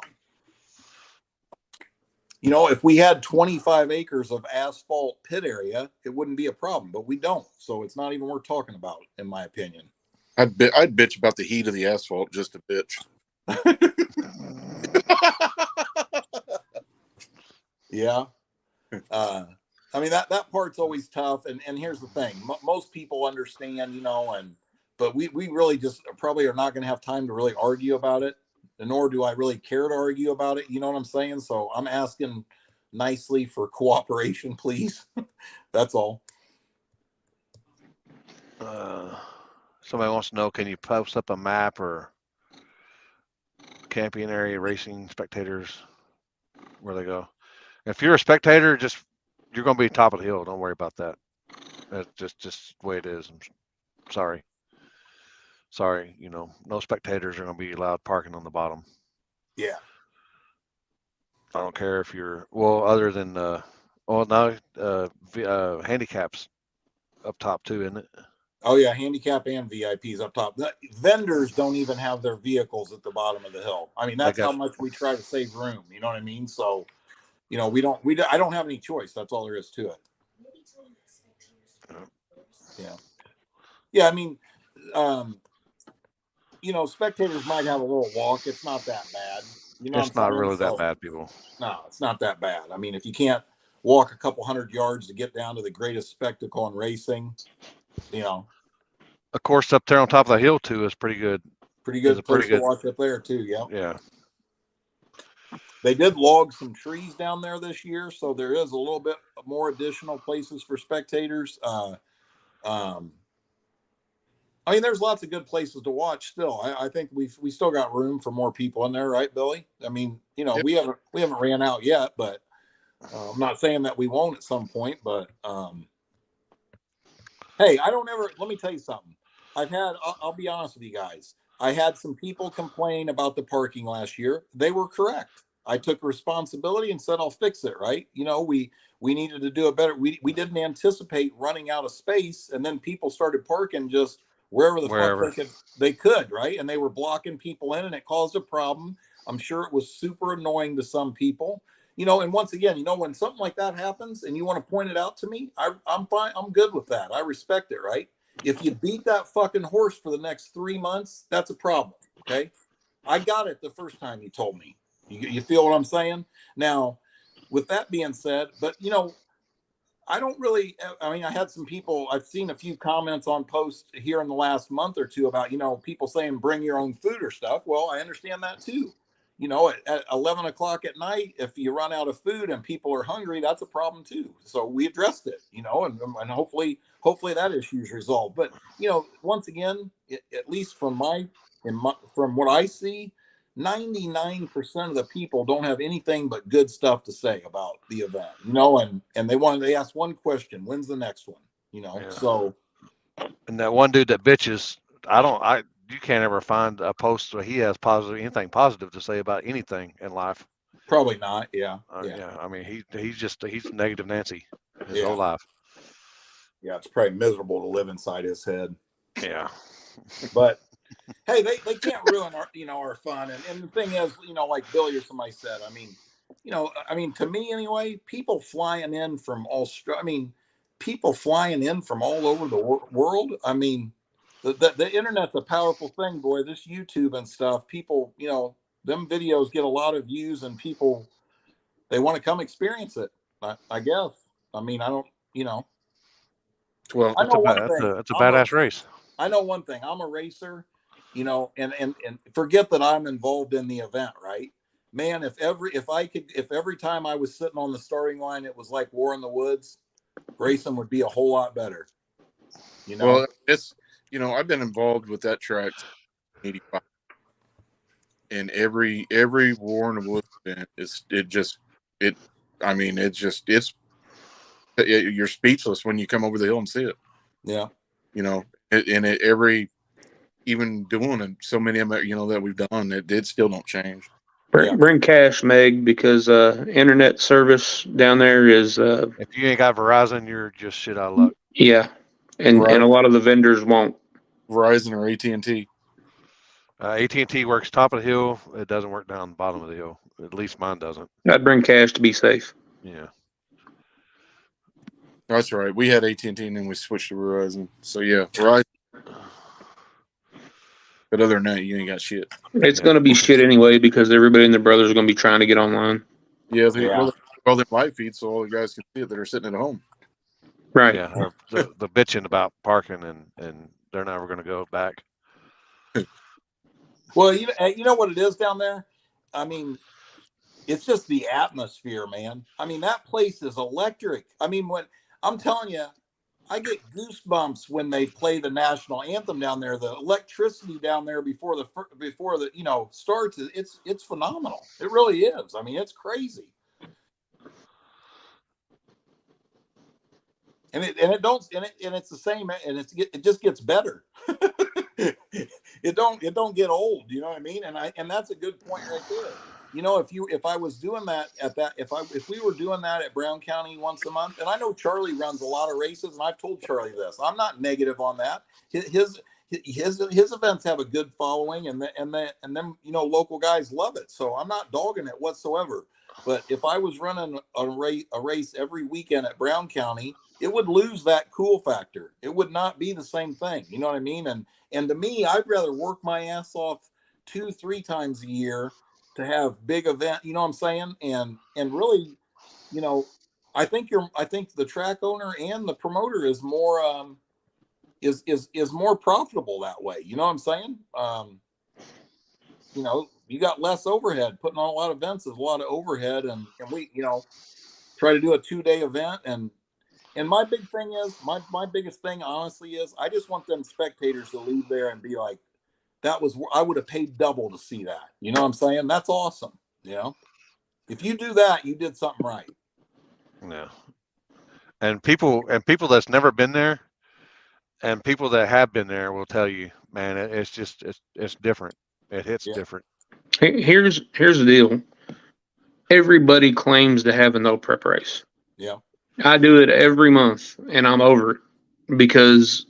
If we had 25 acres of asphalt pit area, it wouldn't be a problem, but we don't. So it's not even worth talking about, in my opinion. I'd bitch about the heat of the asphalt just a bitch. Yeah. I mean, that part's always tough. And here's the thing. Most people understand, but we really just probably are not going to have time to really argue about it. Nor do I really care to argue about it. You know what I'm saying? So I'm asking nicely for cooperation, please. That's all. Somebody wants to know, can you post up a map or camping area, racing spectators, where they go? If you're a spectator, you're going to be top of the hill. Don't worry about that. That's just the way it is. I'm sorry. No spectators are going to be allowed parking on the bottom. Yeah. I don't care if you're, other than, handicaps up top too, isn't it? Oh yeah, handicap and VIPs up top. The vendors don't even have their vehicles at the bottom of the hill. I mean, that's how much we try to save room. You know what I mean? So, I don't have any choice. That's all there is to it. Yeah. Yeah. I mean, spectators might have a little walk. It's not that bad. It's not really that bad, people. No, it's not that bad. I mean, if you can't walk a couple hundred yards to get down to the greatest spectacle in racing, Of course, up there on top of the hill too is pretty good. Pretty good place to watch up there too. Yeah. Yeah. They did log some trees down there this year, so there is a little bit more additional places for spectators. I mean, there's lots of good places to watch still. I think we still got room for more people in there, right, Billy? I mean, Yep. we haven't ran out yet, but I'm not saying that we won't at some point. But hey, I don't ever. Let me tell you something. I'll be honest with you guys. I had some people complain about the parking last year. They were correct. I took responsibility and said I'll fix it. Right? We needed to do a better. We didn't anticipate running out of space, and then people started parking just wherever the fuck Wherever. they could, right? And they were blocking people in, and it caused a problem. I'm sure it was super annoying to some people. And once again, when something like that happens and you want to point it out to me, I'm fine. I'm good with that. I respect it, right? If you beat that fucking horse for the next 3 months, that's a problem. Okay. I got it the first time you told me. You feel what I'm saying? Now, with that being said, but I don't really, I mean, I had some people, I've seen a few comments on posts here in the last month or two about, people saying bring your own food or stuff. Well, I understand that too. At 11 o'clock at night, if you run out of food and people are hungry, that's a problem too. So we addressed it, and hopefully that issue is resolved. But, once again, at least from what I see, 99% of the people don't have anything but good stuff to say about the event, and they ask one question: when's the next one? Yeah. So. And that one dude that bitches, you can't ever find a post where he has anything positive to say about anything in life. Probably not. Yeah. Yeah. I mean, he's negative Nancy his Yeah. whole life. Yeah. It's probably miserable to live inside his head. Yeah. But hey, they can't ruin our fun. And the thing is, like Billy or somebody said, I mean, to me anyway, people flying in from people flying in from all over the world. I mean, the internet's a powerful thing, boy. This YouTube and stuff, people, them videos get a lot of views, and people, they want to come experience it. I guess. I mean, I don't, Well, I know one thing. It's a badass race. I know one thing. I'm a racer, and forget that I'm involved in the event, right? Man, if every time I was sitting on the starting line, it was like War in the Woods, racing would be a whole lot better. Well, it's I've been involved with that track since '85, and every War in the Woods event you're speechless when you come over the hill and see it. Yeah. Even doing it, so many of them, that we've done, it still don't change. Bring cash, Meg, because internet service down there is If you ain't got Verizon, you're just shit out of luck. yeah, and Right. and a lot of the vendors won't. Verizon or AT&T. AT&T works top of the hill. It doesn't work down the bottom of the hill. At least mine doesn't. I'd bring cash to be safe. Yeah. That's right. We had AT&T and then we switched to Verizon. So yeah, Verizon. But other than that, you ain't got shit. It's going to be shit anyway because everybody and their brothers are going to be trying to get online. Yeah, well, them live feeds so all the guys can see it that are sitting at home. Right. Yeah. The bitching about parking and they're never going to go back. Well, you know what it is down there? I mean, it's just the atmosphere, man. I mean, that place is electric. I mean, when I'm telling you, I get goosebumps when they play the national anthem down there. The electricity down there before the starts, it's phenomenal. It really is. I mean, it's crazy. And it's the same, and it just gets better. It don't get old, you know what I mean? And that's a good point right there. If I was doing that if we were doing that at Brown County once a month, and I know Charlie runs a lot of races, and I've told Charlie this, I'm not negative on that. His events have a good following, and then local guys love it. So I'm not dogging it whatsoever. But if I was running a race every weekend at Brown County, it would lose that cool factor. It would not be the same thing. You know what I mean? And to me, I'd rather work my ass off 2-3 times a year to have big event. You know what I'm saying? And really, I think the track owner and the promoter is more is more profitable that way. You know what I'm saying? you got less overhead. Putting on a lot of events is a lot of overhead, and we, try to do a 2-day event. And my big thing is, my biggest thing honestly is, I just want them spectators to leave there and be like, I would have paid double to see that. You know what I'm saying? That's awesome. If you do that, you did something right. Yeah. And people that's never been there, and people that have been there will tell you, man, it's just it's different. It hits different. Here's the deal. Everybody claims to have a no prep race. Yeah. I do it every month, and I'm over it because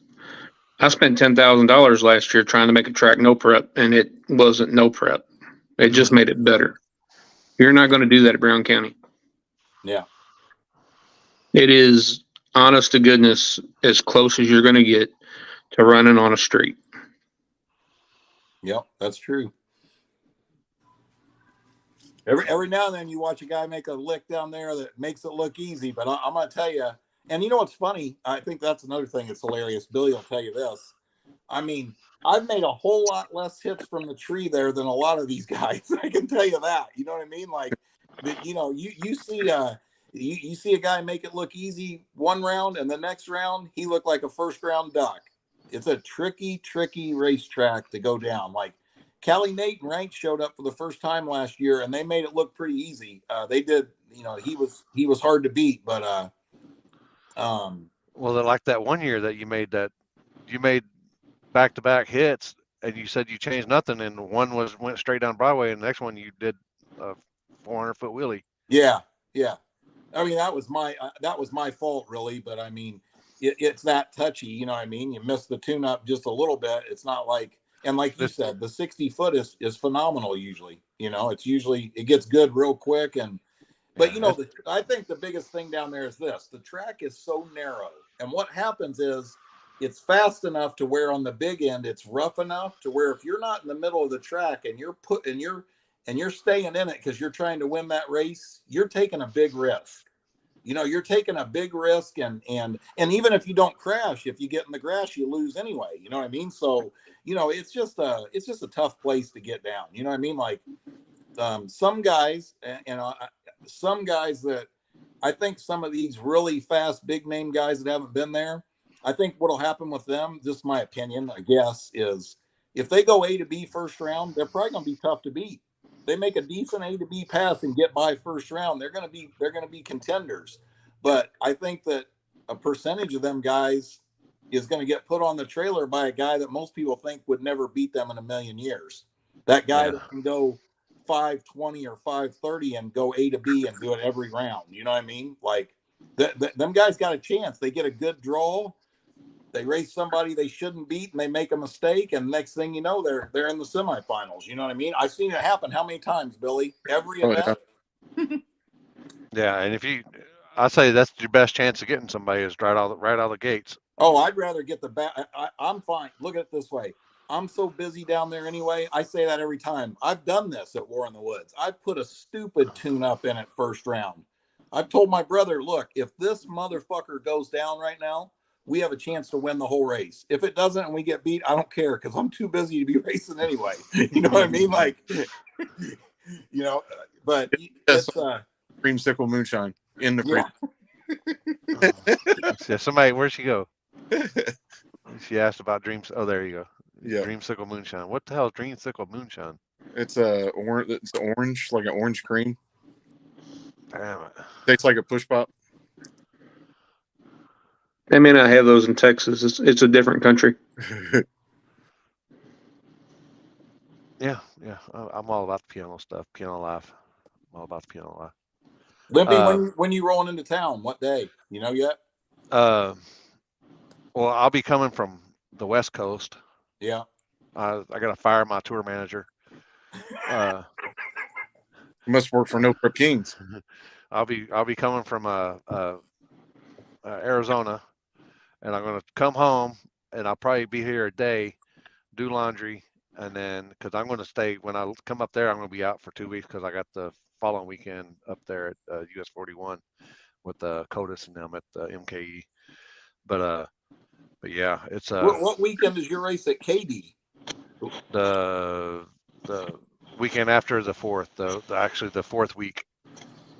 I spent $10,000 last year trying to make a track no prep, and it wasn't no prep. It just made it better. You're not going to do that at Brown County. Yeah. It is, honest to goodness, as close as you're going to get to running on a street. Yep, that's true. Every now and then you watch a guy make a lick down there that makes it look easy, but I'm going to tell you, and you know what's funny? I think that's another thing that's hilarious. Billy will tell you this. I mean, I've made a whole lot less hits from the tree there than a lot of these guys. I can tell you that. You know what I mean? Like, you see a guy make it look easy one round, and the next round he looked like a first round duck. It's a tricky racetrack to go down. Like, Callie Nate and Rank showed up for the first time last year, and they made it look pretty easy. They did. He was hard to beat, but well, like that one year that you made back-to-back hits, and you said you changed nothing, and one went straight down Broadway, and the next one you did a 400-foot wheelie. Yeah. I mean, that was my fault, really. But I mean, it's that touchy. You know what I mean? You miss the tune-up just a little bit. It's not like. And like you said, the 60 foot is phenomenal usually. It gets good real quick. But I think the biggest thing down there is this: the track is so narrow, and what happens is it's fast enough to where on the big end it's rough enough to where if you're not in the middle of the track and you're staying in it because you're trying to win that race, you're taking a big risk. You're taking a big risk, and even if you don't crash, if you get in the grass, you lose anyway. You know what I mean? So, it's just a tough place to get down. You know what I mean? Like, some guys, some guys that I think some of these really fast, big name guys that haven't been there, I think what'll happen with them, just my opinion, I guess, is if they go A to B first round, they're probably going to be tough to beat. They make a decent A to B pass and get by first round, they're going to be contenders. But I think that a percentage of them guys is going to get put on the trailer by a guy that most people think would never beat them in a million years. That guy that can go 520 or 530 and go A to B and do it every round. You know what I mean? Like, them guys got a chance. They get a good draw. They race somebody they shouldn't beat, and they make a mistake, and next thing you know, they're in the semifinals. You know what I mean? I've seen it happen how many times, Billy? Every event. Yeah, and I say that's your best chance of getting somebody is right out of the gates. Oh, I'd rather get the back. I'm fine. Look at it this way. I'm so busy down there anyway. I say that every time. I've done this at War in the Woods. I've put a stupid tune-up in it first round. I've told my brother, look, if this motherfucker goes down right now, we have a chance to win the whole race. If it doesn't and we get beat, I don't care because I'm too busy to be racing anyway. You know what I mean? Like, but it's creamsicle moonshine in the freezer. Yeah, somebody, where'd she go? She asked about dreams. Oh, there you go. Yeah. Dreamsicle moonshine. What the hell is dreamsicle moonshine? It's orange, like an orange cream. Damn it. Tastes like a push pop. They may not have those in Texas. It's a different country. Yeah. I'm all about the piano stuff. Piano life. I'm all about the piano life. Limpy, when you rolling into town? What day? You know yet? Well, I'll be coming from the West Coast. Yeah. I got to fire my tour manager. You must work for No Prep Kings. I'll be coming from Arizona, and I'm going to come home, and I'll probably be here a day, do laundry, and then because I'm going to stay when I come up there, I'm going to be out for 2 weeks because I got the following weekend up there at US 41 with CODIS and them at MKE. But yeah, it's what weekend is your race at KD? The weekend after the 4th, though. Actually, the 4th week,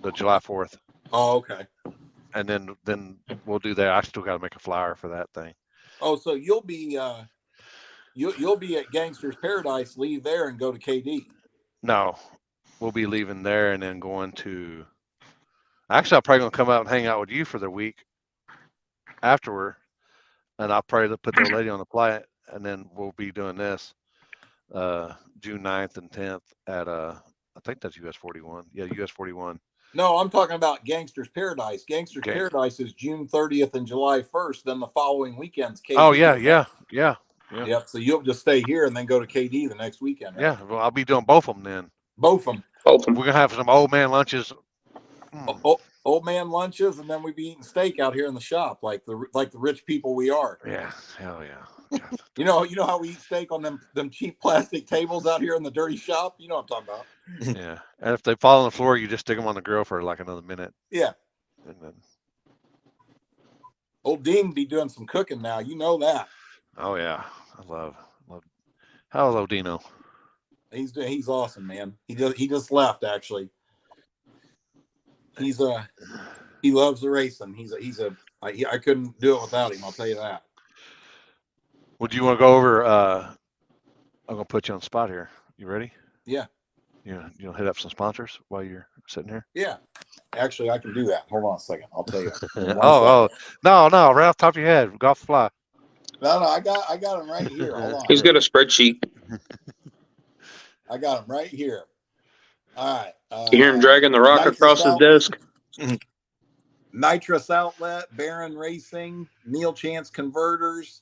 the July 4th, Oh, okay. and then we'll do that. I still got to make a flyer for that thing. Oh, so you'll be you'll be at Gangsters Paradise, leave there and go to KD. No, we'll be leaving there and then going to. Actually, I'm probably gonna come out and hang out with you for the week afterward, and I'll probably put the old lady on the flight, and then we'll be doing this June 9th and 10th at I think that's US 41. Yeah, US 41. No, I'm talking about Gangsters Paradise. Gangsters Okay. Paradise is June 30th and July 1st. Then the following weekend's KD. Oh yeah. Yep. So you'll just stay here and then go to KD the next weekend, right? Yeah, well, I'll be doing both of them then. Both of them. Both of We're them. gonna have some old man lunches. Old man lunches, and then we be eating steak out here in the shop, like the rich people we are. Yeah, hell yeah. God. You know how we eat steak on them cheap plastic tables out here in the dirty shop. You know what I'm talking about. Yeah, and if they fall on the floor, you just stick them on the grill for like another minute. Yeah. And then, Old Dean be doing some cooking now. You know that. oh yeah, I love. Hello, Dino. He's awesome, man. He just left actually. He loves the racing. I couldn't do it without him. I'll tell you that. Would you want to go over? I'm gonna put you on the spot here. You ready? Yeah. You hit up some sponsors while you're sitting here. Yeah. Actually, I can do that. Hold on a second. I'll tell you. No, right off the top of your head, golf fly. No, I got him right here. Hold on. He's got a spreadsheet. I got him right here. All right. You hear him dragging the rock across his desk? Nitrous Outlet, Baron Racing, Neil Chance Converters,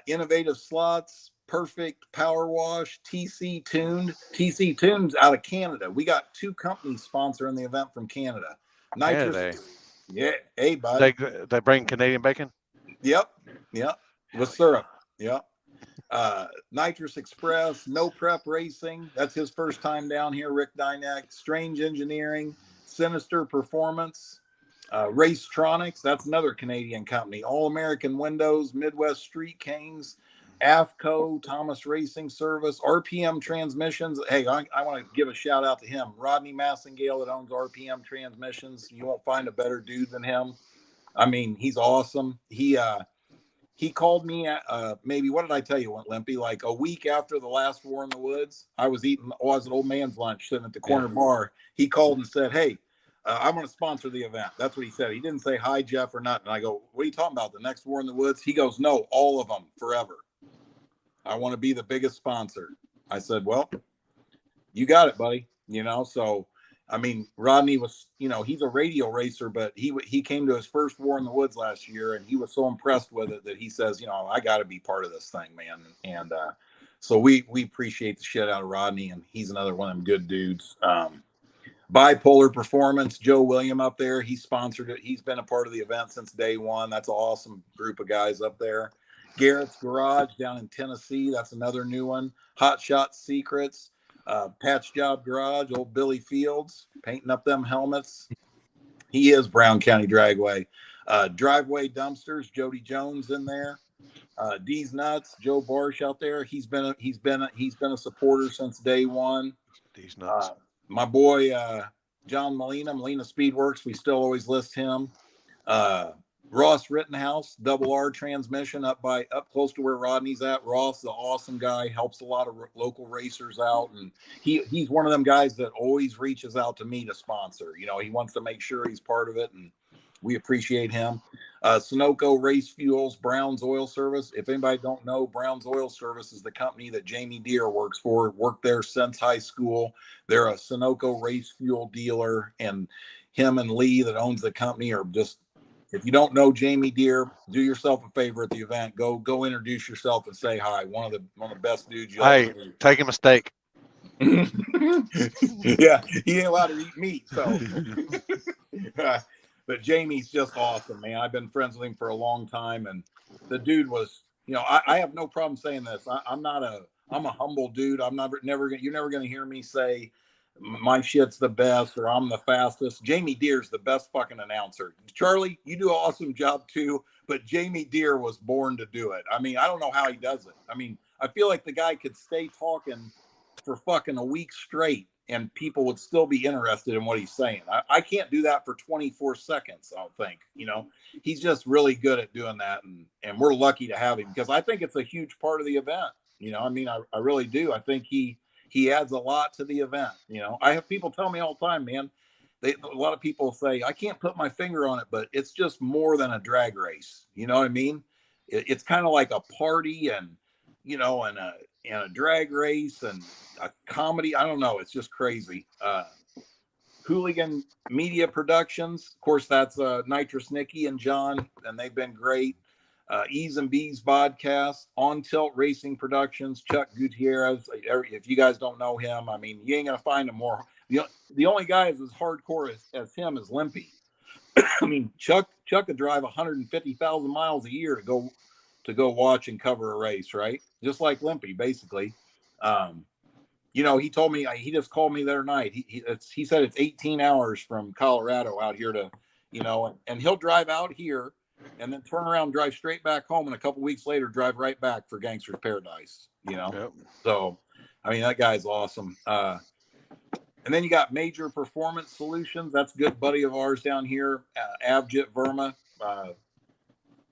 Innovative Slots, Perfect Power Wash, TC Tuned. TC Tuned's out of Canada. We got 2 companies sponsoring the event from Canada. Nitrous. Yeah. Hey, bud. They bring Canadian bacon. Yep. With syrup. Yep. Nitrous Express, No Prep Racing. That's his first time down here. Rick Dynek. Strange Engineering, Sinister Performance, Racetronics. That's another Canadian company. All American Windows, Midwest Street Kings, AFCO, Thomas Racing Service, RPM Transmissions. Hey, I want to give a shout out to him. Rodney Massengale that owns RPM Transmissions. You won't find a better dude than him. I mean, he's awesome. He called me maybe, what did I tell you, Limpy? Like a week after the last War in the Woods, I was at old man's lunch sitting at the corner bar. He called and said, hey, I want to sponsor the event. That's what he said. He didn't say hi, Jeff, or nothing. I go, what are you talking about? The next War in the Woods? He goes, no, all of them forever. I want to be the biggest sponsor. I said, well, you got it, buddy. So I mean, Rodney was, he's a radio racer, but he came to his first War in the Woods last year, and he was so impressed with it that he says, I got to be part of this thing, man. And so we appreciate the shit out of Rodney, and he's another one of them good dudes. Bipolar Performance, Joe William up there, he sponsored it. He's been a part of the event since day one. That's an awesome group of guys up there. Garrett's Garage down in Tennessee. That's another new one. Hot Shot Secrets. Patch Job Garage, old Billy Fields, painting up them helmets. He is Brown County Dragway. Driveway Dumpsters, Jody Jones in there. D's Nuts, Joe Barsh out there. He's been a supporter since day one. D's Nuts. My boy John Molina Speedworks. We still always list him. Ross Rittenhouse, double R transmission up close to where Rodney's at. Ross, the awesome guy, helps a lot of local racers out, and he's one of them guys that always reaches out to me to sponsor. He wants to make sure he's part of it, and we appreciate him. Sunoco Race Fuels, Brown's Oil Service. If anybody don't know, Brown's Oil Service is the company that Jamie Deere works for. Worked there since high school. They're a Sunoco race fuel dealer, and him and Lee that owns the company are just. If you don't know Jamie Deere, do yourself a favor at the event. Go introduce yourself and say hi. One of the best dudes you'll ever meet. Take him a steak. Yeah, he ain't allowed to eat meat, so. But Jamie's just awesome, man. I've been friends with him for a long time, and the dude was, I have no problem saying this. I'm a humble dude. You're never gonna hear me say my shit's the best or I'm the fastest. Jamie Deere's the best fucking announcer. Charlie, you do an awesome job too, but Jamie Deere was born to do it. I mean, I don't know how he does it. I mean, I feel like the guy could stay talking for fucking a week straight and people would still be interested in what he's saying. I can't do that for 24 seconds, I don't think. You know, he's just really good at doing that. And we're lucky to have him because I think it's a huge part of the event. You know, I mean, I really do. I think he adds a lot to the event. You know, I have people tell me all the time, man, a lot of people say, I can't put my finger on it, but it's just more than a drag race. You know what I mean? It's kind of like a party and, you know, and a drag race and a comedy. I don't know. It's just crazy. Hooligan Media Productions. Of course, that's Nitrous Nikki and John, and they've been great. E's and B's podcast, On Tilt Racing Productions, Chuck Gutierrez. If you guys don't know him, I mean, you ain't gonna find him more. The only guy is as hardcore as him is Limpy. I mean, Chuck could drive 150,000 miles a year to go watch and cover a race, right? Just like Limpy, basically. You know, he told me, he just called me the other night. He said it's 18 hours from Colorado out here to, you know, and he'll drive out here and then turn around, drive straight back home, and a couple weeks later, drive right back for Gangster's Paradise, you know? Yep. So, I mean, that guy's awesome. And then you got Major Performance Solutions. That's a good buddy of ours down here, Avjit Verma.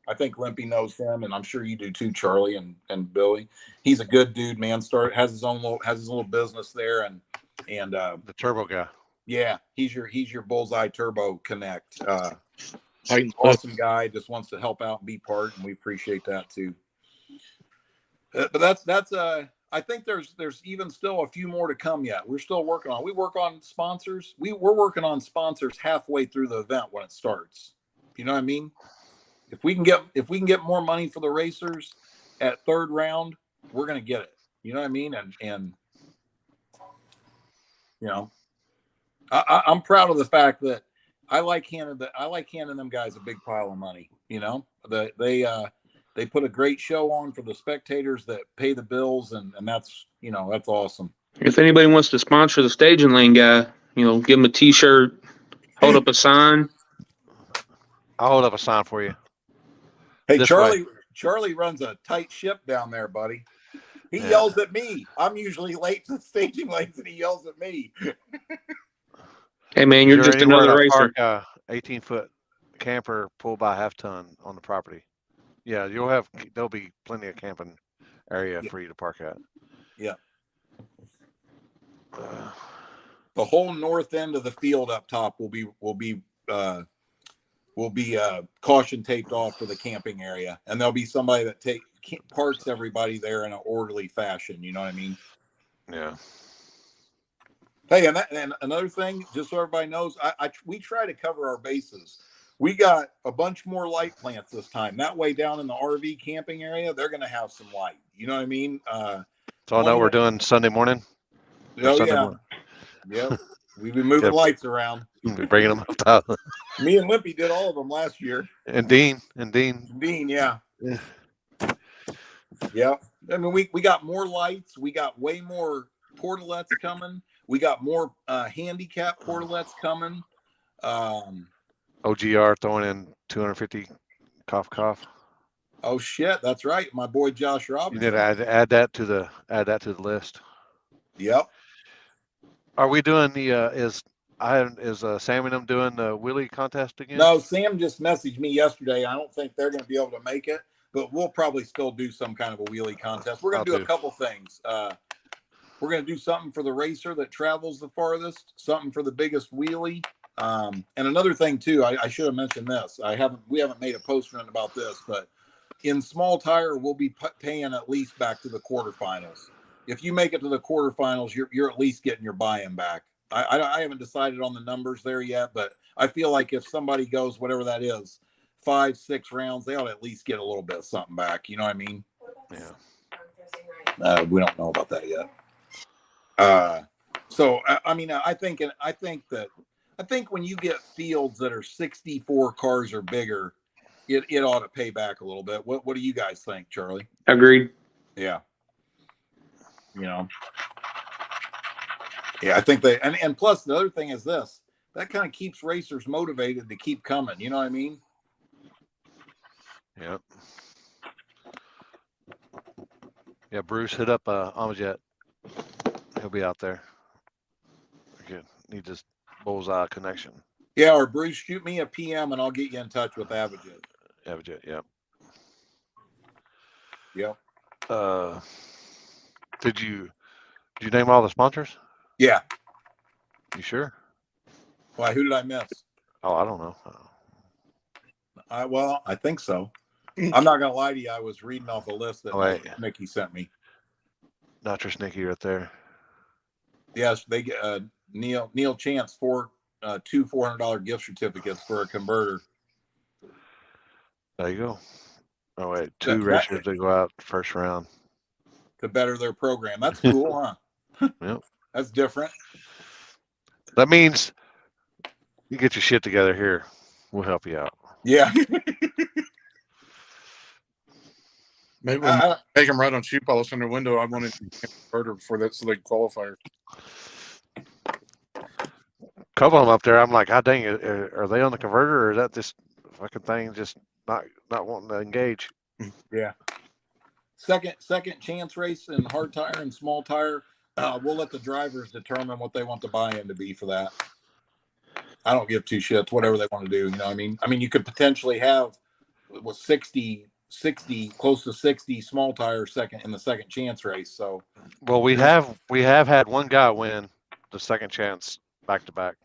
I think Limpy knows him, and I'm sure you do too, Charlie and Billy. He's a good dude, man. Has his little business there, and The turbo guy. yeah, he's your Bullseye Turbo Connect. Titan Awesome guy, just wants to help out and be part, and we appreciate that too. But that's I think there's even still a few more to come yet. We're still working on. We work on sponsors. We're working on sponsors halfway through the event when it starts. You know what I mean? If we can get more money for the racers at third round, we're gonna get it. You know what I mean? And you know, I'm proud of the fact that I like handing them guys a big pile of money. You know, they put a great show on for the spectators that pay the bills, and that's, you know, that's awesome. If anybody wants to sponsor the staging lane guy, you know, give him a T-shirt, hold up a sign. I'll hold up a sign for you. Hey, This Charlie runs a tight ship down there, buddy. He Yeah. yells at me. I'm usually late to the staging lanes, and he yells at me. Hey man, you're just anywhere another to racer. park a 18-foot camper pulled by half ton on the property. Yeah, there'll be plenty of camping area for you to park at. Yeah. The whole north end of the field up top will be caution taped off for the camping area, and there'll be somebody that parks everybody there in an orderly fashion. You know what I mean? Yeah. Hey, and another thing, just so everybody knows, we try to cover our bases. We got a bunch more light plants this time. That way, down in the RV camping area, they're going to have some light. You know what I mean? So I know we're doing Sunday morning. Oh Sunday yeah, morning. yep. We've been moving lights around. We'll be bringing them up top. Me and Limpy did all of them last year. And Dean. Yeah. Yeah. I mean, we got more lights. We got way more portalets coming. We got more handicap portalets coming. OGR throwing in 250 cough. Oh shit, that's right. My boy Josh Robinson. You need to add that to the list. Yep. Are we doing is Sam and them doing the wheelie contest again? No, Sam just messaged me yesterday. I don't think they're going to be able to make it, but we'll probably still do some kind of a wheelie contest. We're going to do a couple things. We're going to do something for the racer that travels the farthest, something for the biggest wheelie. And another thing too, I should have mentioned this. We haven't made a post run about this, but in small tire, we'll be paying at least back to the quarterfinals. If you make it to the quarterfinals, you're at least getting your buy-in back. I haven't decided on the numbers there yet, but I feel like if somebody goes, whatever that is, 5-6 rounds, they ought to at least get a little bit of something back. You know what I mean? Yeah. We don't know about that yet. So I mean, I think when you get fields that are 64 cars or bigger, it ought to pay back a little bit. What do you guys think, Charlie? Agreed. Yeah. You know. Yeah, I think and plus the other thing is this. That kind of keeps racers motivated to keep coming. You know what I mean? Yep. Yeah, Bruce hit up Amjet. He'll be out there. Okay. Need this bullseye connection. Yeah, or Bruce, shoot me a PM and I'll get you in touch with Avogit. Avogit, yeah. Yep. Did you name all the sponsors? Yeah. You sure? Why? Who did I miss? Oh, I don't know. Well, I think so. I'm not gonna lie to you. I was reading off a list that Mickey sent me. Nitrous Nicky right there. Yes, they get Neil Chance two $400 gift certificates for a converter. There you go. Oh wait, two racers to go out first round to better their program. That's cool, huh? Yep. That's different. That means you get your shit together here. We'll help you out. Yeah. Maybe we'll make them right on shoe polish on their window. I wanted to converter before that, so they qualify. Couple of them up there, I'm like, God dang it, are they on the converter, or is that this fucking thing just not wanting to engage? Yeah. Second chance race in hard tire and small tire. We'll let the drivers determine what they want the buy-in to be for that. I don't give two shits, whatever they want to do. You know what I mean? I mean, you could potentially have with 60, close to 60 small tire in the second chance race. So, well, we have had one guy win the second chance back to back.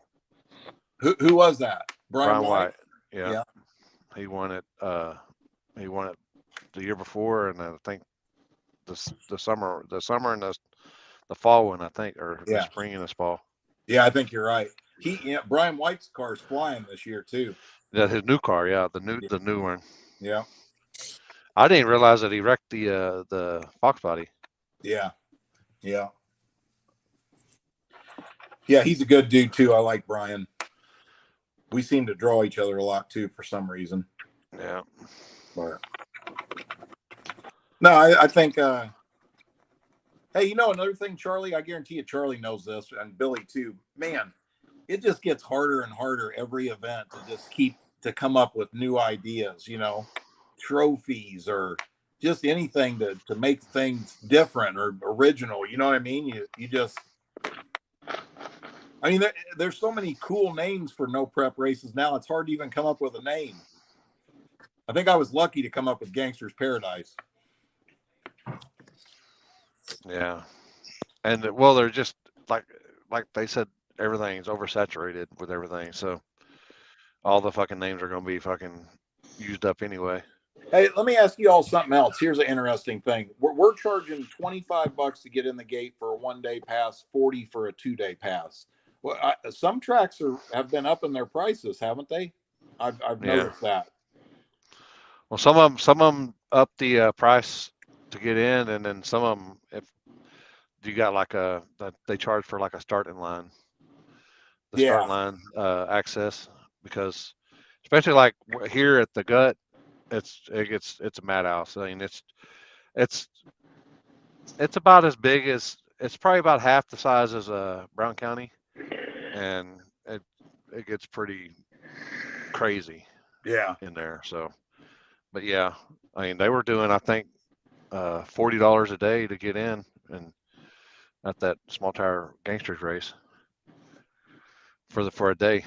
Who was that? Brian White. Yeah. He won it. He won it the year before, and I think the summer and the fall one, I think, or the spring and the fall. Yeah, I think you're right. Brian White's car is flying this year too. Yeah, his new car. Yeah, the new one. Yeah. I didn't realize that he wrecked the Fox body. Yeah. Yeah. Yeah, he's a good dude too. I like Brian. We seem to draw each other a lot too for some reason. Yeah. But no, I think hey, you know another thing, Charlie? I guarantee you Charlie knows this, and Billy too. Man, it just gets harder and harder every event to just to come up with new ideas, you know, trophies or just anything to make things different or original. You know what I mean? You just, I mean, there's so many cool names for no prep races now. It's hard to even come up with a name. I think I was lucky to come up with Gangster's Paradise. Yeah, and well, they're just like they said, everything's oversaturated with everything, so all the fucking names are gonna be fucking used up anyway. Hey, let me ask you all something else. Here's an interesting thing. We're charging $25 to get in the gate for a 1-day pass, 40 for a 2-day pass. Well, some tracks have been up in their prices, haven't they? I've noticed that. Well, some of them up the price to get in, and then some of them, if you got like they charge for like a starting line, start line access, because especially like here at the gut, it's a madhouse. I mean, it's about as big as, it's probably about half the size as Brown County, and it gets pretty crazy. Yeah. In there. So, but yeah, I mean, they were doing, I think, $40 a day to get in, and at that small tire gangsters race for a day.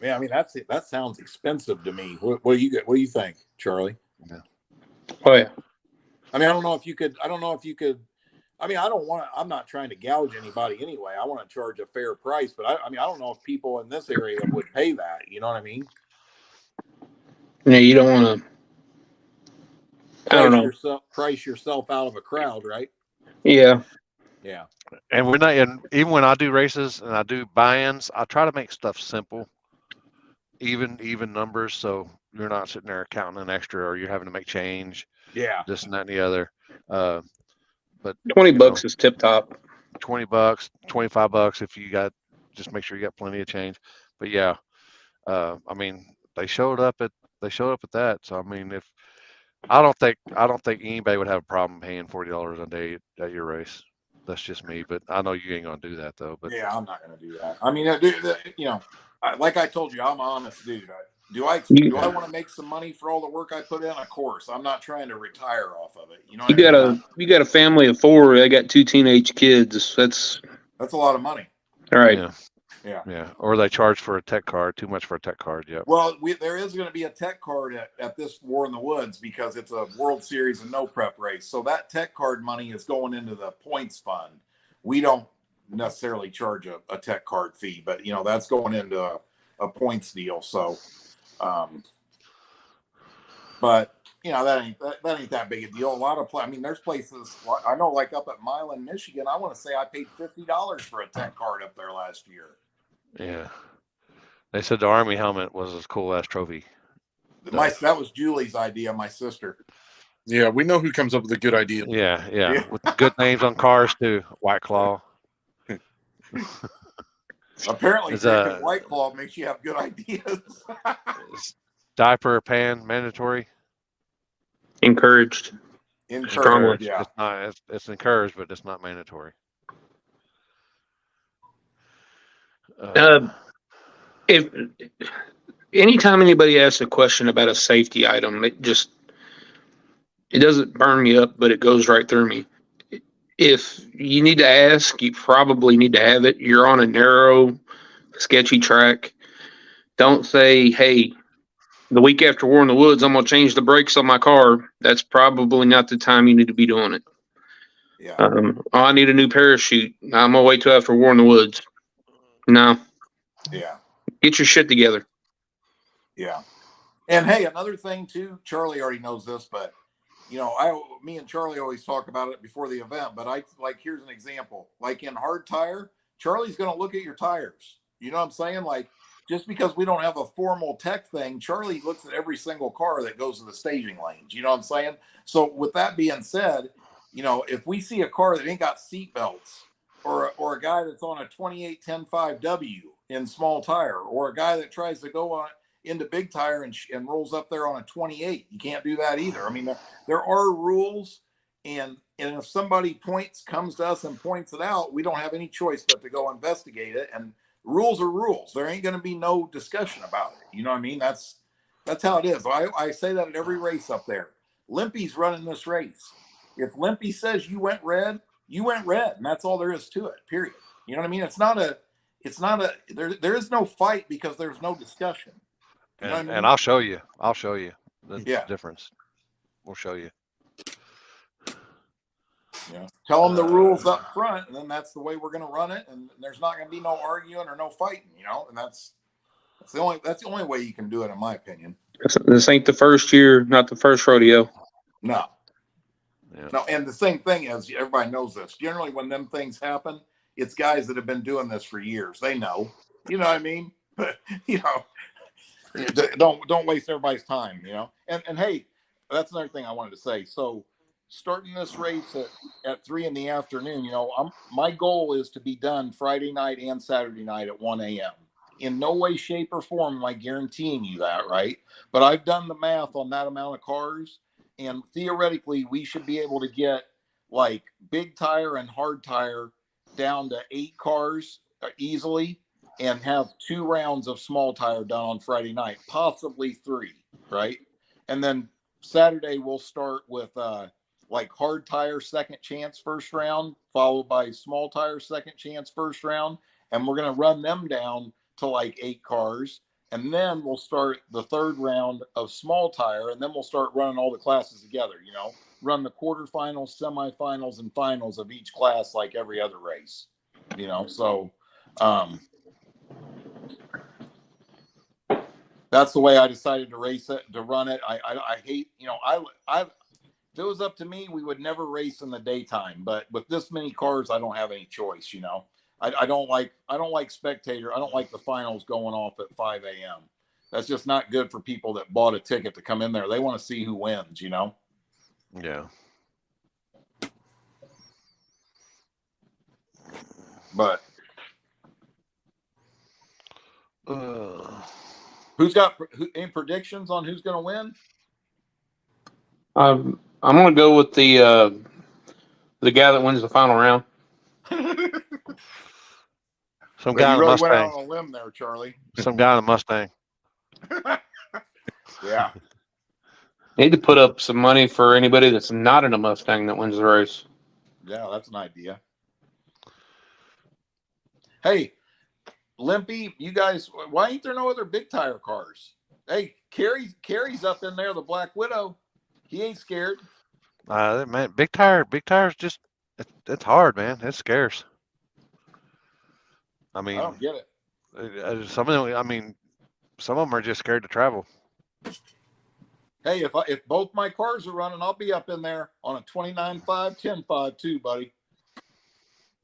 Yeah, I mean that sounds expensive to me. What do you think, Charlie? Yeah. Oh yeah. I mean, I don't know if you could. I mean, I'm not trying to gouge anybody anyway. I want to charge a fair price, but I mean, I don't know if people in this area would pay that. You know what I mean? Yeah, you don't want to. I don't know. Price yourself out of a crowd, right? Yeah. Yeah. And we're not, and even when I do races and I do buy-ins, I try to make stuff simple, even numbers, so you're not sitting there counting an extra or you're having to make change. Yeah. This and that and the other. But $20 is tip top. $20, $25 if you got, just make sure you got plenty of change. But yeah, I mean, they showed up at that. So I mean, if I don't think anybody would have a problem paying $40 a day at your race. That's just me, but I know you ain't gonna do that though. But yeah, I'm not gonna do that. I mean, you know, like I told you, I'm an honest dude. Do I want to make some money for all the work I put in? Of course. I'm not trying to retire off of it. You know what I mean? You got a family of 4. They got 2 teenage kids. That's a lot of money. All right. Yeah. Or they charge for a tech card. Too much for a tech card. Yep. Well, there is going to be a tech card at this War in the Woods because it's a World Series and no prep race. So that tech card money is going into the points fund. We don't necessarily charge a tech card fee, but that's going into a points deal. So, but that ain't that big a deal. A lot of there's places I know, like up at Milan, Michigan. I want to say I paid $50 for a tech card up there last year. Yeah. They said the Army helmet was a cool ass trophy. That was Julie's idea, my sister. Yeah, we know who comes up with a good idea. Yeah. With good names on cars too. White Claw. Apparently, drinking White Claw makes you have good ideas. Diaper pan mandatory. Encouraged. Strongly, yeah. It's encouraged, but it's not mandatory. If anytime anybody asks a question about a safety item, it doesn't burn me up, but it goes right through me. If you need to ask, you probably need to have it. You're on a narrow, sketchy track. Don't say, hey, the week after War in the Woods, I'm going to change the brakes on my car. That's probably not the time you need to be doing it. Yeah. I need a new parachute. I'm going to wait till after War in the Woods. No. Yeah. Get your shit together. Yeah. And hey, another thing too, Charlie already knows this, but me and Charlie always talk about it before the event, but here's an example. Like in hard tire, Charlie's going to look at your tires. You know what I'm saying? Like, just because we don't have a formal tech thing, Charlie looks at every single car that goes to the staging lanes. You know what I'm saying? So with that being said, if we see a car that ain't got seat belts, or a guy that's on a 28-10-5W in small tire, or a guy that tries to go on into big tire and rolls up there on a 28, you can't do that either. I mean, there are rules, and if somebody comes to us and points it out, we don't have any choice but to go investigate it. And rules are rules. There ain't going to be no discussion about it. You know what I mean? That's how it is. I say that at every race up there. Limpy's running this race. If Limpy says you went red, you went red, and that's all there is to it, period. You know what I mean? There is no fight because there's no discussion. You know what I mean? And I'll show you the difference. We'll show you. Tell them the rules up front, and then that's the way we're going to run it, and there's not going to be no arguing or no fighting, and that's the only way you can do it, in my opinion. This ain't the first year, not the first rodeo. No. Yeah. No, and the same thing is, everybody knows this. Generally, when them things happen, it's guys that have been doing this for years. They know. You know what I mean? But, don't waste everybody's time, And hey, that's another thing I wanted to say. So, starting this race at 3 p.m, my goal is to be done Friday night and Saturday night at 1 a.m. In no way, shape, or form am I guaranteeing you that, right? But I've done the math on that amount of cars, and theoretically, we should be able to get like big tire and hard tire down to 8 cars easily, and have 2 rounds of small tire done on Friday night, possibly 3, right? And then Saturday we'll start with like hard tire second chance first round, followed by small tire second chance first round, and we're going to run them down to like 8 cars, and then we'll start the third round of small tire, and then we'll start running all the classes together. Run the quarterfinals, semifinals, and finals of each class like every other race. So that's the way I decided to run it. I hate, if it was up to me, we would never race in the daytime, but with this many cars, I don't have any choice. I don't like spectator. I don't like the finals going off at 5 a.m. That's just not good for people that bought a ticket to come in there. They want to see who wins, Yeah. But who's got any predictions on who's going to win? I'm going to go with the guy that wins the final round. Some guy you on really a Mustang. went out on a limb there, Charlie. Some guy on a Mustang. Yeah. Need to put up some money for anybody that's not in a Mustang that wins the race. Yeah, that's an idea. Hey, Limpy, you guys, why ain't there no other big tire cars? Hey, Carrie's up in there, the Black Widow. He ain't scared. Man, big tires just it's hard, man. It's scarce. I I mean, don't get it. some of them. I mean, some of them are just scared to travel Hey, if both my cars are running, I'll be up in there on a 29.5, 10.5 too, buddy.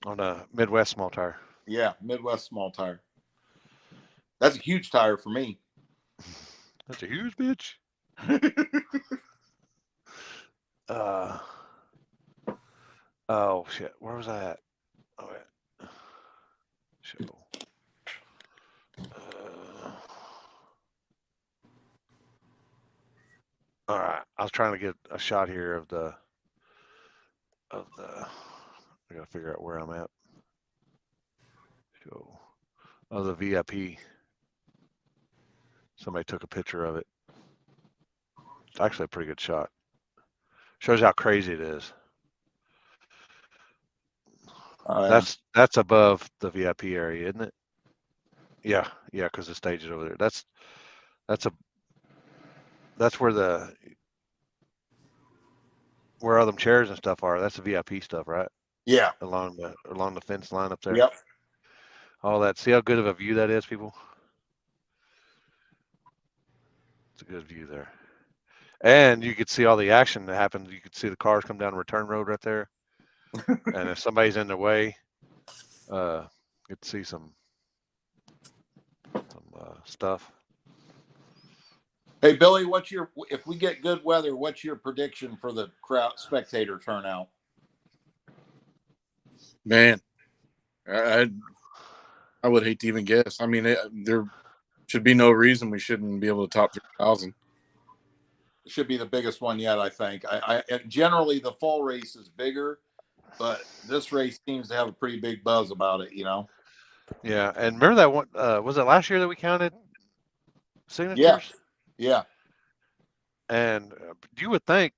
on a Midwest small tire. Yeah, Midwest small tire. That's a huge tire for me. That's a huge bitch. Oh shit, where was I at? Oh yeah. Show. All right, I was trying to get a shot here of the. I gotta figure out where I'm at. Show. Oh, the VIP. Somebody took a picture of it. It's actually a pretty good shot. Shows how crazy it is. Oh, yeah. That's above the VIP area, isn't it? Yeah, because the stage is over there. That's where all them chairs and stuff are. That's the VIP stuff, right? Yeah. Along the fence line up there. Yep. All that. See how good of a view that is, people? It's a good view there. And you could see all the action that happens. You could see the cars come down the return road right there. And if somebody's in their way, you could see some stuff. Hey, Billy, if we get good weather, what's your prediction for the crowd spectator turnout? Man, I would hate to even guess. I mean, there should be no reason we shouldn't be able to top 3,000. It should be the biggest one yet, I think. I generally the fall race is bigger, but this race seems to have a pretty big buzz about it, you know? Yeah, and remember that one? Was it last year that we counted signatures? Yeah. And you would think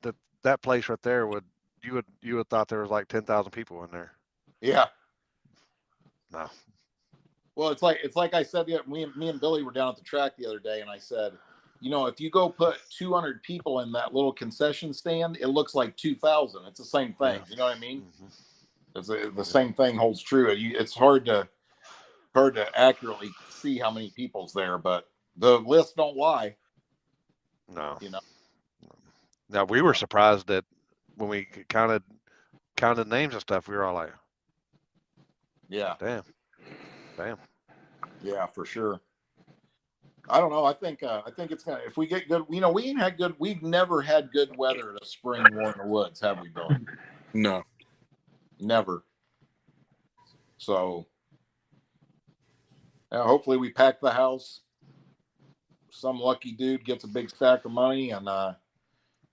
that place right there you would thought there was like 10,000 people in there. Yeah. No. Well, it's like I said. Me and Billy were down at the track the other day, and I said, you know, if you go put 200 people in that little concession stand, it looks like 2,000. It's the same thing. Yeah. You know what I mean? Mm-hmm. The same thing holds true. It's hard to accurately see how many people's there, but the lists don't lie. No. You know. Now we were surprised that when we counted names and stuff, we were all like, Yeah. damn. Yeah, for sure. I don't know. I think it's gonna. If we get good, you know, we've never had good weather at a spring war in the woods, have we, Billy? No. Never. So, hopefully we pack the house. Some lucky dude gets a big stack of money, and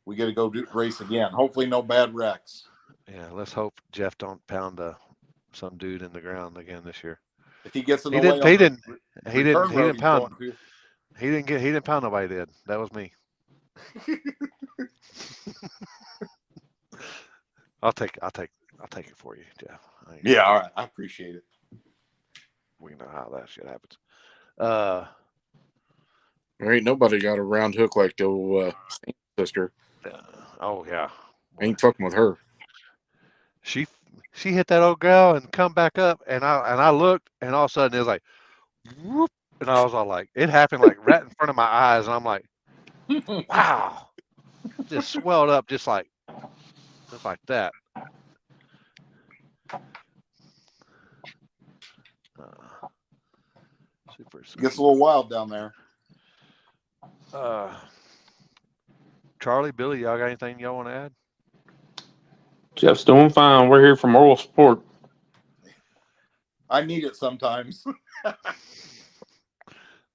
we get to go race again. Hopefully, no bad wrecks. Yeah, let's hope Jeff don't pound some dude in the ground again this year. If he gets in the He way, didn't pound. To. He didn't pound nobody. Did that was me. I'll take it for you, Jeff. Yeah, all right. I appreciate it. We know how that shit happens. There ain't nobody got a round hook like the sister. Oh yeah. Ain't fucking with her. She hit that old gal and come back up, and I looked, and all of a sudden it was like, whoop, and I was all like, it happened like right in front of my eyes, and I'm like, wow, just swelled up just like that. Super sweet. Gets a little wild down there. Charlie, Billy, y'all got anything y'all want to add? Jeff's doing fine. We're here for moral support. I need it sometimes.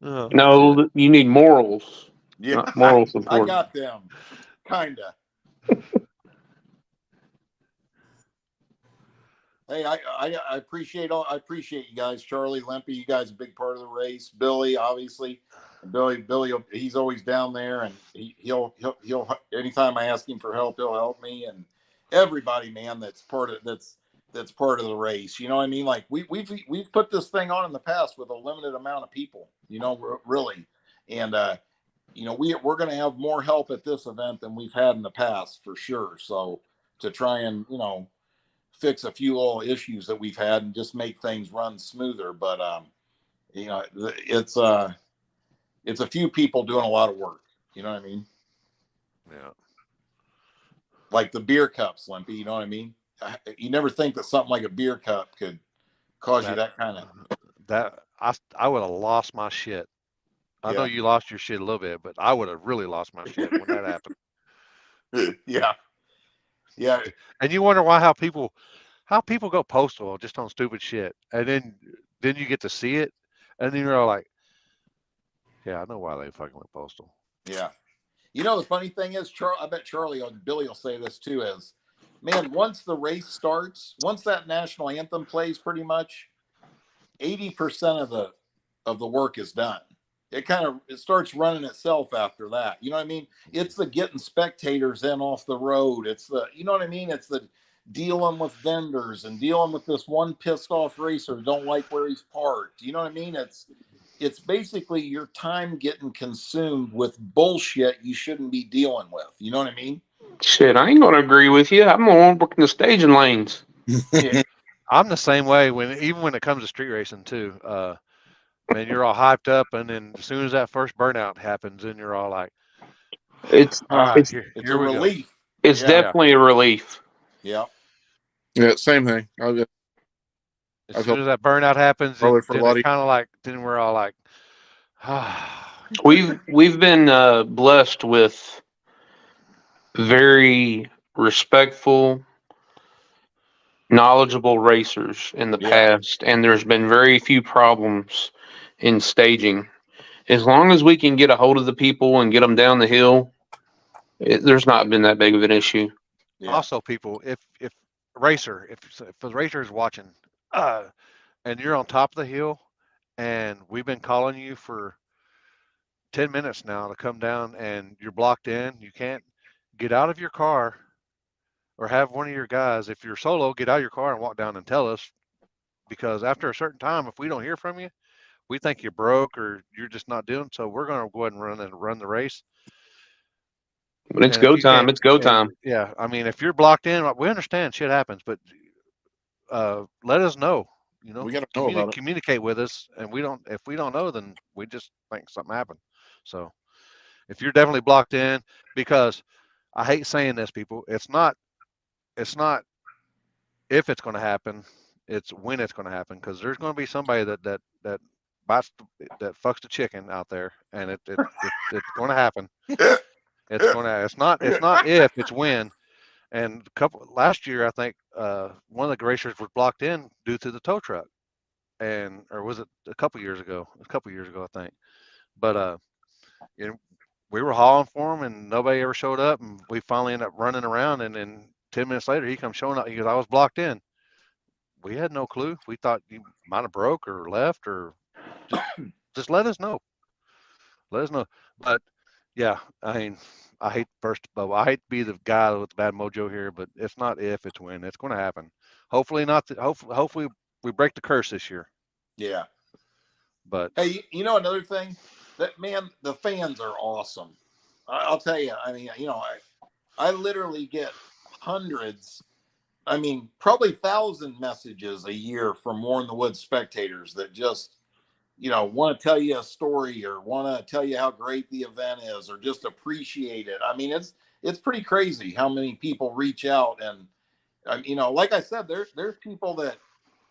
No, you need morals. Yeah, not moral support. I got them. Kinda. Hey, I appreciate I appreciate you guys, Charlie, Limpy. You guys are a big part of the race. Billy, obviously, and Billy, he's always down there, and he'll anytime I ask him for help, he'll help me. And everybody, man, that's part of the race. You know what I mean? Like we've put this thing on in the past with a limited amount of people. You know, really, and you know we're going to have more help at this event than we've had in the past for sure. So to try and fix a few little issues that we've had and just make things run smoother. But it's a few people doing a lot of work. You know what I mean? Yeah. Like the beer cups, Limpy. You know what I mean? You never think that something like a beer cup could cause you that kind of. That I would have lost my shit. I know you lost your shit a little bit, but I would have really lost my shit when that happened. Yeah. Yeah. And you wonder how people go postal just on stupid shit, and then you get to see it, and then you're all like, yeah, I know why they fucking went postal. Yeah. You know, the funny thing is, I bet Charlie or Billy will say this too, is, man, once the race starts, once that national anthem plays, pretty much 80% of the work is done. It starts running itself after that. You know what I mean? It's the getting spectators in off the road. It's the, you know what I mean? It's the dealing with vendors and dealing with this one pissed off racer who don't like where he's parked. You know what I mean? It's basically your time getting consumed with bullshit you shouldn't be dealing with. You know what I mean? Shit, I ain't gonna agree with you. I'm gonna work in the staging lanes. Yeah. I'm the same way even when it comes to street racing too. Man, you're all hyped up, and then as soon as that first burnout happens, then you're all like, It's here a we relief. go. It's definitely a relief. Yeah. Yeah, same thing. As soon as that burnout happens, then it's kind of like, then we're all like, We've been blessed with very respectful, knowledgeable racers in the past, and there's been very few problems in staging. As long as we can get a hold of the people and get them down the hill, there's not been that big of an issue. Yeah. Also, people, if the racer is watching, and you're on top of the hill, and we've been calling you for 10 minutes now to come down, and you're blocked in, you can't get out of your car, or have one of your guys, if you're solo, get out of your car and walk down and tell us, because after a certain time, if we don't hear from you, we think you're broke or you're just not doing. So we're going to go ahead and run the race. When it's go time, it's go time. Yeah, I mean, if you're blocked in, we understand shit happens, but let us know. You know, we got to know about it. Communicate with us, and if we don't know, then we just think something happened. So if you're definitely blocked in, because I hate saying this, people, it's not if it's going to happen, it's when it's going to happen, because there's going to be somebody that bites that fucks the chicken out there, and it's going to happen. It's not if, it's when. And last year, I think one of the racers was blocked in due to the tow truck, or was it a couple years ago? A couple years ago, I think. But we were hauling for him, and nobody ever showed up, and we finally ended up running around, and then 10 minutes later, he comes showing up. He goes, "I was blocked in." We had no clue. We thought you might have broke or left, or just let us know. Let us know. But yeah, I mean, I hate to be the guy with the bad mojo here, but it's not if, it's when. It's going to happen. Hopefully not. Hopefully we break the curse this year. Yeah. But hey, you know another thing, that man, the fans are awesome. I'll tell you. I mean, I literally get hundreds. I mean, probably 1,000 messages a year from War in the Woods spectators that just, want to tell you a story or want to tell you how great the event is or just appreciate it. I mean, it's pretty crazy how many people reach out, and like I said, there's people that,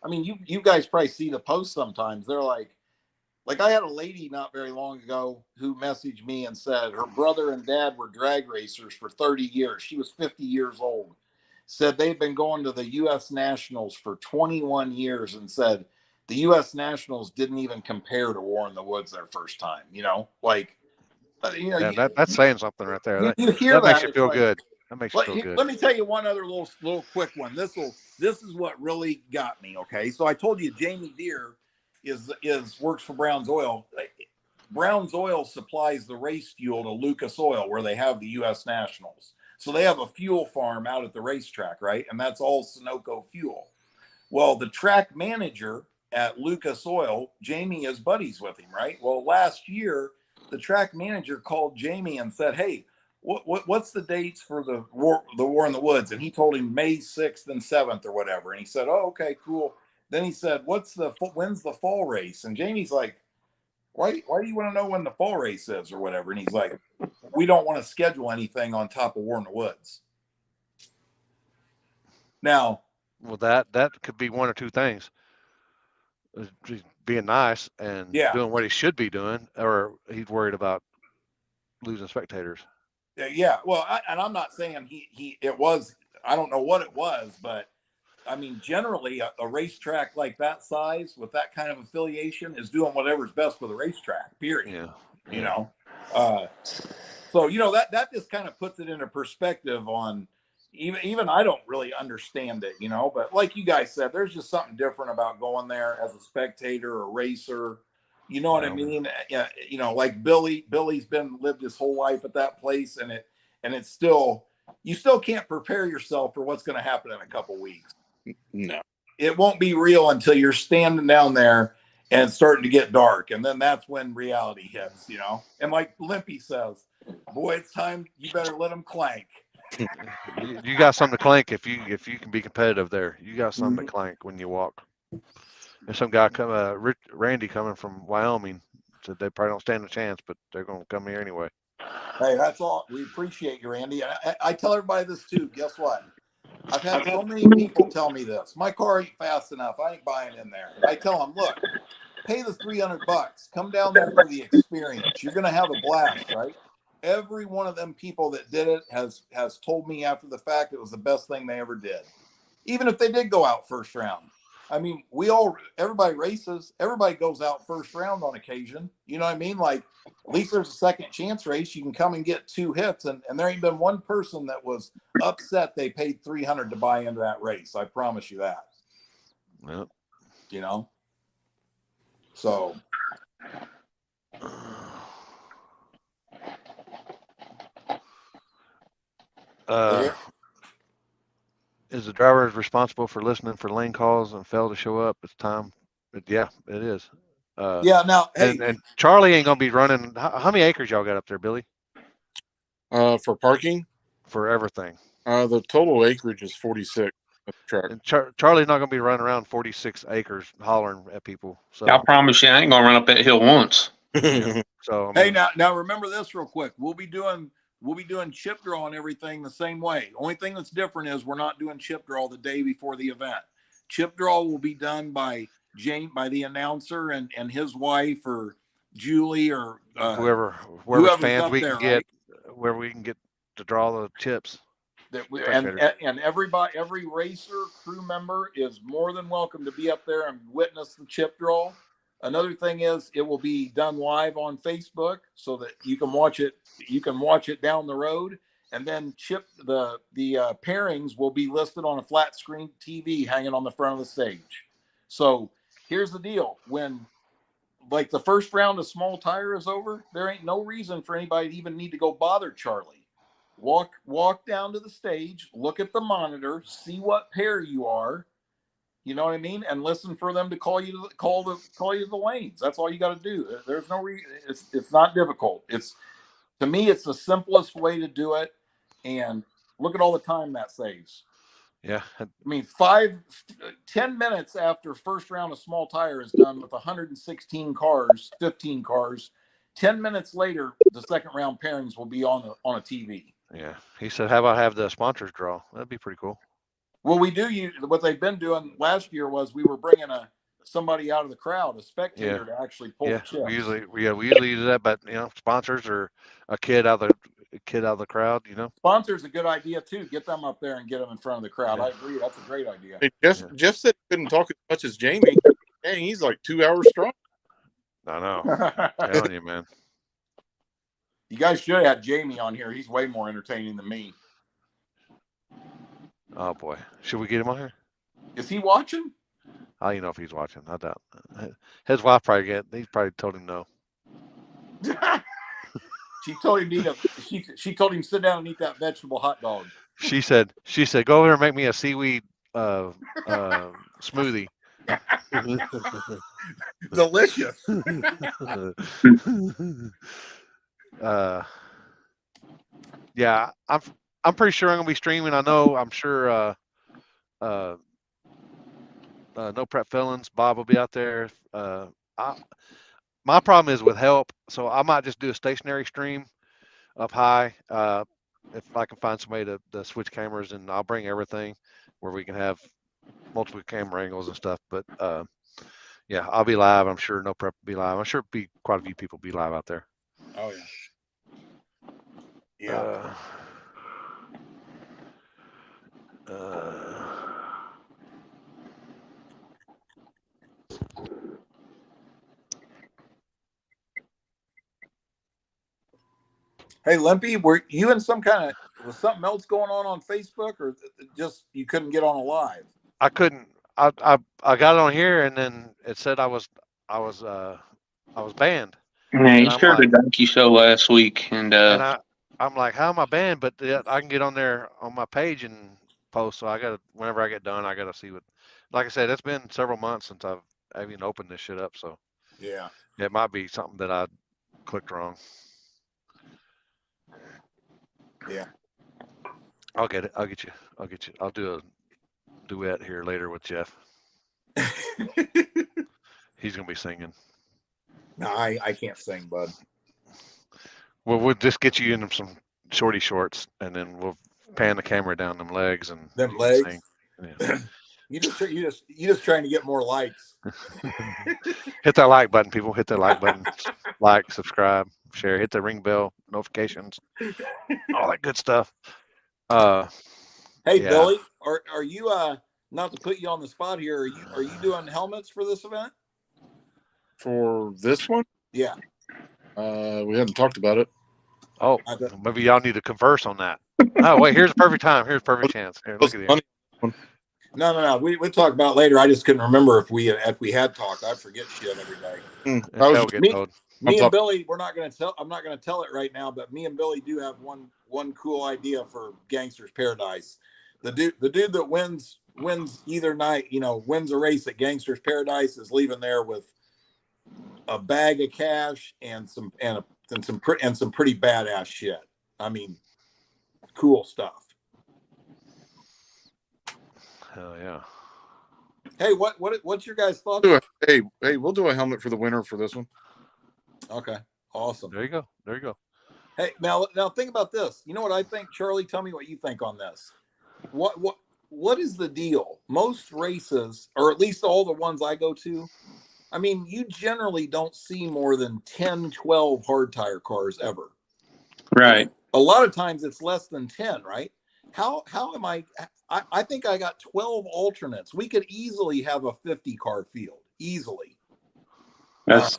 I mean, you guys probably see the posts sometimes. They're like I had a lady not very long ago who messaged me and said her brother and dad were drag racers for 30 years. She was 50 years old. Said they've been going to the U.S. Nationals for 21 years, and said the U.S. Nationals didn't even compare to War in the Woods their first time. that's saying something right there. You hear that makes you feel good. That makes you feel good. Let me tell you one other little quick one. This is what really got me. Okay, so I told you Jamie Deere works for Brown's Oil. Brown's Oil supplies the race fuel to Lucas Oil, where they have the U.S. Nationals. So they have a fuel farm out at the racetrack, right? And that's all Sunoco fuel. Well, the track manager at Lucas Oil, Jamie is buddies with him, right? Well, last year, the track manager called Jamie and said, "Hey, what's the dates for the war in the woods?" And he told him May 6th and 7th or whatever. And he said, "Oh, okay, cool." Then he said, when's the fall race? And Jamie's like, why do you want to know when the fall race is or whatever? And he's like, we don't want to schedule anything on top of War in the Woods. Now, well, that could be one or two things. Being nice and doing what he should be doing, or he's worried about losing spectators. Yeah. Well, I'm not saying it was, I don't know what it was, but I mean, generally a racetrack like that size with that kind of affiliation is doing whatever's best for the racetrack, period. Yeah. You know? So, that just kind of puts it into perspective on even I don't really understand it, but like you guys said, there's just something different about going there as a spectator or racer. You know what I mean? Like Billy's lived his whole life at that place, and it's still, you still can't prepare yourself for what's going to happen in a couple weeks. No, it won't be real until you're standing down there and it's starting to get dark, and then that's when reality hits. And like Limpy says, boy, it's time. You better let them clank. You got something to clank if you can be competitive there. You got something to clank when you walk. There's some guy Randy coming from Wyoming said they probably don't stand a chance, but they're going to come here anyway. Hey, that's all. We appreciate you, Randy. I tell everybody this too. Guess what? I've had so many people tell me this. My car ain't fast enough. I ain't buying in there. I tell them, look, pay the $300. Come down there for the experience. You're going to have a blast, right? Every one of them people that did it has told me after the fact it was the best thing they ever did. Even if they did go out first round. I mean, everybody races. Everybody goes out first round on occasion. You know what I mean? Like, at least there's a second chance race. You can come and get 2 hits. And there ain't been one person that was upset they paid $300 to buy into that race. I promise you that. Yep. So. Is the driver responsible for listening for lane calls and fail to show up? It's time. Yeah, it is. Now, hey, and Charlie ain't gonna be running. How many acres y'all got up there, Billy? For parking, for everything. The total acreage is 46. Track. And Charlie's not gonna be running around 46 acres hollering at people. So I promise you, I ain't gonna run up that hill once. Yeah. So I mean, hey, now remember this real quick. We'll be doing chip draw and everything the same way. Only thing that's different is we're not doing chip draw the day before the event. Chip draw will be done by the announcer and his wife or Julie or whoever's fans we can get, right? Where we can get to draw the chips. And every racer crew member is more than welcome to be up there and witness the chip draw. Another thing is it will be done live on Facebook so that you can watch it. You can watch it down the road, and then the pairings will be listed on a flat screen TV hanging on the front of the stage. So here's the deal: when like the first round of small tire is over, there ain't no reason for anybody to even need to go bother Charlie. Walk down to the stage, look at the monitor, see what pair you are. You know what I mean? And listen for them to call you to the lanes. That's all you got to do. There's no reason. It's not difficult. To me, it's the simplest way to do it. And look at all the time that saves. Yeah. I mean, 10 minutes after first round of small tire is done with 116 cars, 15 cars. 10 minutes later, the second round pairings will be on a TV. Yeah. He said, how about have the sponsors draw? That'd be pretty cool. Well, we do what they've been doing last year was we were bringing somebody out of the crowd, a spectator, to actually pull the chips. We usually do that, but sponsors or a kid out of the crowd, Sponsors a good idea too. Get them up there and get them in front of the crowd. Yeah. I agree. That's a great idea. Hey, Jeff said he couldn't talk as much as Jamie. Dang, he's like 2 hours strong. I know. I'm telling you, man. You guys should have had Jamie on here. He's way more entertaining than me. Oh boy, should we get him on here? Is he watching? I don't even know if he's watching. I doubt. His wife probably he's probably told him no. She told him to eat she told him to sit down and eat that vegetable hot dog. She said, go over there and make me a seaweed smoothie. Delicious. Yeah, I'm pretty sure I'm gonna be streaming. I'm sure No Prep Felons, Bob will be out there. My problem is with help, so I might just do a stationary stream up high. If I can find somebody to switch cameras, and I'll bring everything where we can have multiple camera angles and stuff. But yeah, I'll be live. I'm sure No Prep will be live. I'm sure be quite a few people be live out there. Oh yeah. Hey, Limpy, were you in some kind of, was something else going on Facebook, or just you couldn't get on a live? I couldn't. I got it on here, and then it said I was banned. Yeah, he And I'm shared a like, donkey show last week, and I'm like, how am I banned? But I can get on there on my page and post. So I got to, whenever I get done, I got to see what. Like I said, it's been several months since I've even opened this shit up. So Yeah. it might be something that I clicked wrong. Yeah. I'll get it. I'll get you. I'll do a duet here later with Jeff. He's gonna be singing. No, I can't sing, bud. Well, we'll just get you in some shorty shorts, and then we'll pan the camera down them legs and them legs. Yeah. you just trying to get more likes. Hit that like button, people. Hit that like button. Like, subscribe, share. Hit the ring bell notifications. All that good stuff. Hey, yeah. Billy, are you not to put you on the spot here? Are you doing helmets for this event? For this one? Yeah. We hadn't talked about it. Oh, maybe y'all need to converse on that. Oh, wait, here's a perfect time. Here's a perfect chance. Here, look at here. No. We'll talk about it later. I just couldn't remember if we had talked. I forget shit every day. Me and Billy, I'm not going to tell it right now, but me and Billy do have one cool idea for Gangster's Paradise. The dude that wins either night, wins a race at Gangster's Paradise, is leaving there with a bag of cash and some pretty badass shit. I mean, cool stuff. Hell yeah. Hey, what's your guys' thoughts? Hey, we'll do a helmet for the winner for this one. Okay, awesome. There you go. Hey, now think about this. You know what I think, Charlie? Tell me what you think on this. What is the deal? Most races, or at least all the ones I go to, I mean, you generally don't see more than 10, 12 hard tire cars ever. Right. A lot of times it's less than 10, right? How am I think I got 12 alternates. We could easily have a 50 car field. Easily. That's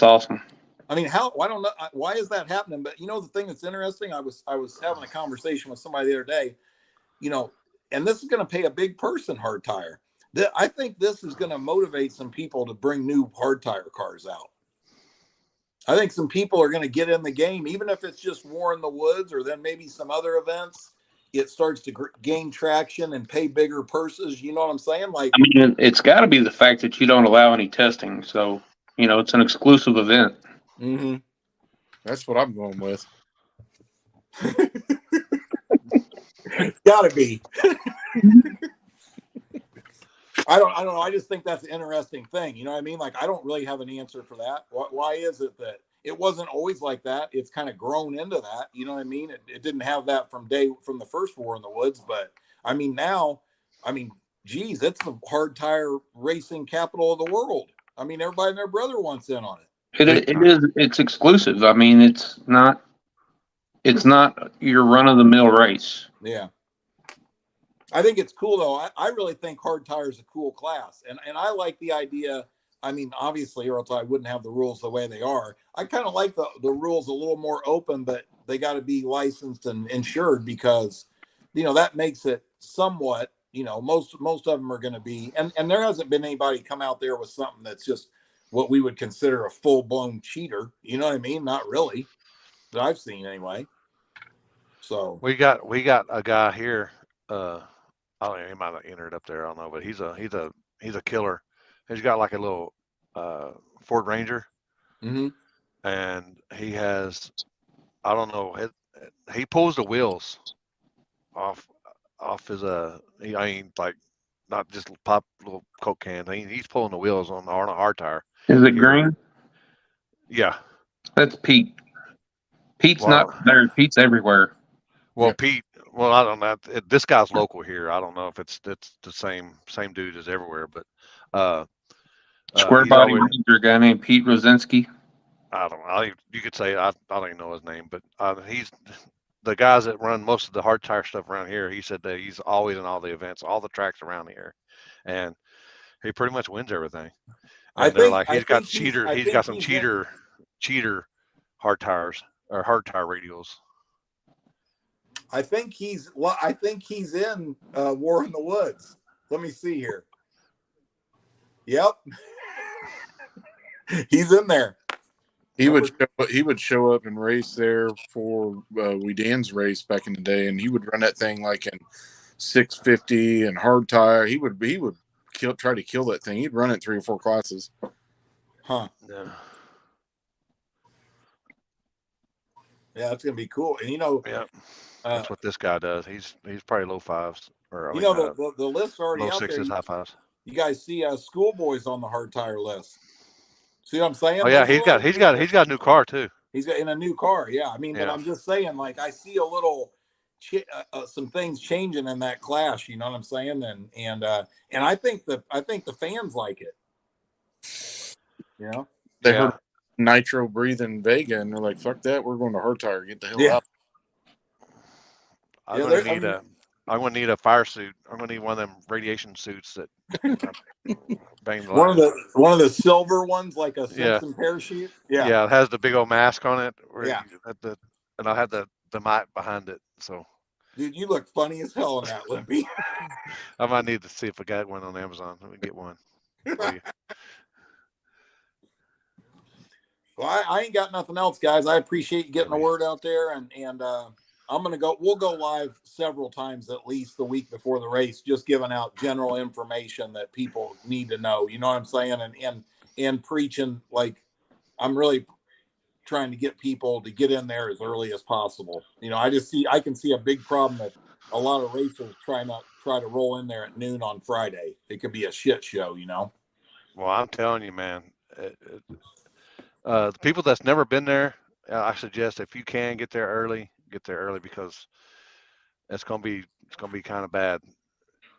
awesome. I mean, I don't know why is that happening, but the thing that's interesting, I was having a conversation with somebody the other day, and this is going to pay a big purse in hard tire. I think this is going to motivate some people to bring new hard tire cars out. I think some people are going to get in the game, even if it's just War in the Woods or then maybe some other events. It starts to gain traction and pay bigger purses. You know what I'm saying? Like, I mean, it's got to be the fact that you don't allow any testing. So, it's an exclusive event. Mm-hmm. That's what I'm going with. Gotta be. I don't know. I just think that's an interesting thing. You know what I mean? Like, I don't really have an answer for that. Why is it that it wasn't always like that? It's kind of grown into that. You know what I mean? It didn't have that from the first War in the Woods, but I mean, now, geez, it's the hard tire racing capital of the world. I mean, everybody and their brother wants in on it. It's exclusive. I mean, it's not your run of the mill race. Yeah. I think it's cool though. I really think hard tire is a cool class. And I like the idea. I mean, obviously, or else I wouldn't have the rules the way they are. I kind of like the rules a little more open, but they got to be licensed and insured because that makes it somewhat, most of them are going to be, and there hasn't been anybody come out there with something that's just what we would consider a full-blown cheater. You know what I mean? Not really, that I've seen anyway. So we got a guy here. I don't know, he might have entered up there. I don't know, but he's a killer. He's got like a little Ford Ranger, mhm. and he has, I don't know, he pulls the wheels off his I mean, like, not just pop little Coke cans. He's pulling the wheels on a hard tire Is it here. green? Yeah. That's Pete. Pete's Well, not there. Pete's everywhere. well, Yeah. Pete. Well, I don't know. This guy's local here. I don't know if it's the same dude as everywhere, but Square he's body always. ranger guy named Pete Rosinski. I don't know. You could say I don't even know his name, but he's the guys that run most of the hard tire stuff around here. He said that he's always in all the events, all the tracks around here, and he pretty much wins everything. And they're like, I he's got think cheater. I He's think got some he's in, cheater hard tires or hard tire radials. I think he's in War in the Woods. Let me see here. Yep. He's in there. He would show up and race there for Dan's race back in the day, and he would run that thing like in 650 and hard tire. He would try to kill that thing. He'd run it 3 or 4 classes. Huh. Yeah. Yeah, it's gonna be cool. And Yeah. That's what this guy does. He's probably low fives or the list's already low out there. sixes, high fives. You guys see schoolboys on the hard tire list. See what I'm saying? Oh yeah, Those are he's got a new car too. He's got in a new car. Yeah, I mean, but Yeah. I'm just saying, like, I see a little some things changing in that class. You know what I'm saying? And I think the fans like it. You know, They Yeah. heard nitro breathing Vega, and they're like, "Fuck that! We're going to hard tire. Get the hell Yeah. out." I'm Yeah, gonna need a fire suit. I'm gonna need one of them radiation suits that bang the one light. of the silver ones, like a Yeah. Simpson parachute. Yeah. Yeah, it has the big old mask on it. Yeah. And I had the mic behind it, so Dude, you look funny as hell in that, Limpy. I might need to see if I got one on Amazon. Let me get one. for you. Well, I ain't got nothing else, guys. I appreciate you getting the Maybe. word out there, and we'll go live several times at least the week before the race, just giving out general information that people need to know. You know what I'm saying? And preaching, like, I'm really trying to get people to get in there as early as possible. You know, I can see a big problem if a lot of racers try to roll in there at noon on Friday. It could be a shit show, you know? Well, I'm telling you, man. The people that's never been there, I suggest if you can get there early because it's gonna be kind of bad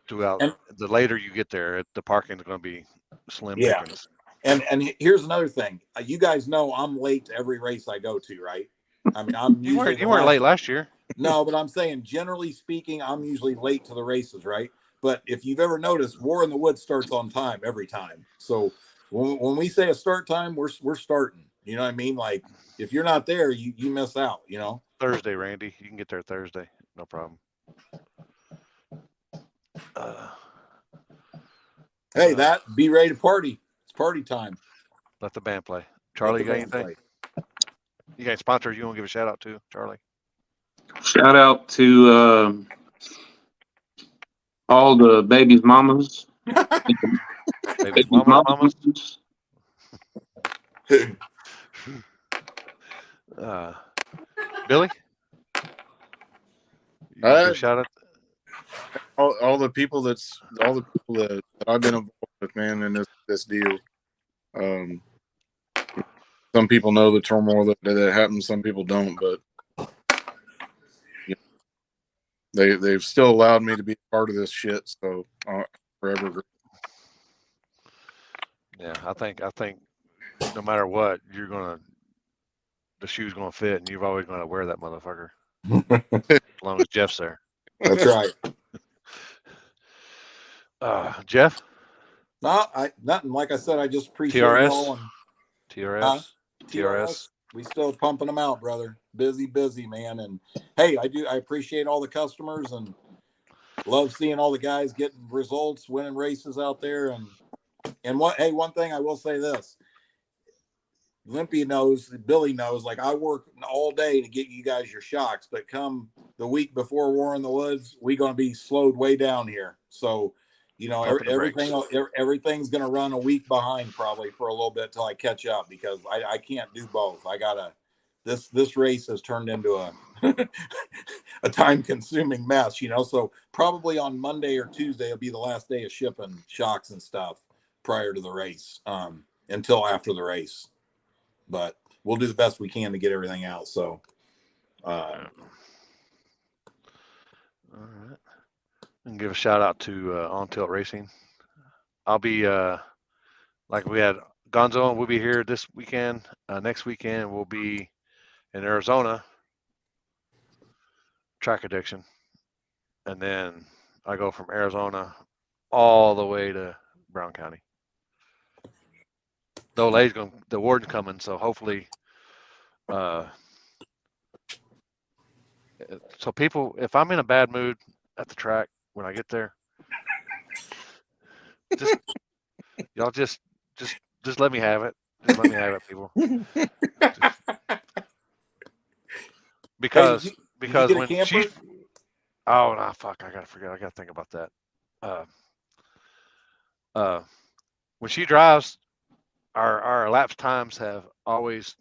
throughout. And The later you get there, the parking is gonna be slim Yeah. pickings. And here's another thing. You guys know I'm late to every race I go to, right? I mean, I'm You usually weren't late last year. No, but I'm saying generally speaking, I'm usually late to the races, right? But if you've ever noticed, War in the Woods starts on time every time. So when we say a start time, we're starting. You know what I mean? Like, if you're not there, you miss out. You know. Thursday, Randy. You can get there Thursday. No problem. Hey, be ready to party. It's party time. Let the band play. Charlie, you Let got the band anything? You got any sponsors you want to give a shout out to, Charlie? Shout out to all the babies' mamas. Baby mamas. play. Billy? You wanna give a shout out? All the people that I've been involved with, man, in this deal. Some people know the turmoil that happens. Some people don't, but they've still allowed me to be part of this shit. So forever. Yeah, I think no matter what, the shoe's gonna fit, and you're always gonna wear that motherfucker as long as Jeff's there. That's right. Jeff, Nothing. Like I said, I just appreciate TRS? it all. And TRS. We still pumping them out, brother. Busy, man. And hey, I appreciate all the customers, and love seeing all the guys getting results, winning races out there. And one thing I will say this. Limpy knows, Billy knows, like I work all day to get you guys your shocks, but come the week before War in the Woods, we're going to be slowed way down here. So, everything's going to run a week behind probably for a little bit till I catch up, because I can't do both. I gotta, this race has turned into a a time consuming mess, so probably on Monday or Tuesday will be the last day of shipping shocks and stuff prior to the race, until after the race. But we'll do the best we can to get everything out. So, all right. And give a shout out to On Tilt Racing. I'll be like we had Gonzo, and we'll be here this weekend. Next weekend we'll be in Arizona, Track Addiction, and then I go from Arizona all the way to Brown County. The warden's coming, so hopefully, so people, if I'm in a bad mood at the track when I get there, y'all just let me have it. Just let me have it, people. Because did you when get a camper? oh no, fuck, I gotta think about that. When she drives, our elapsed times have always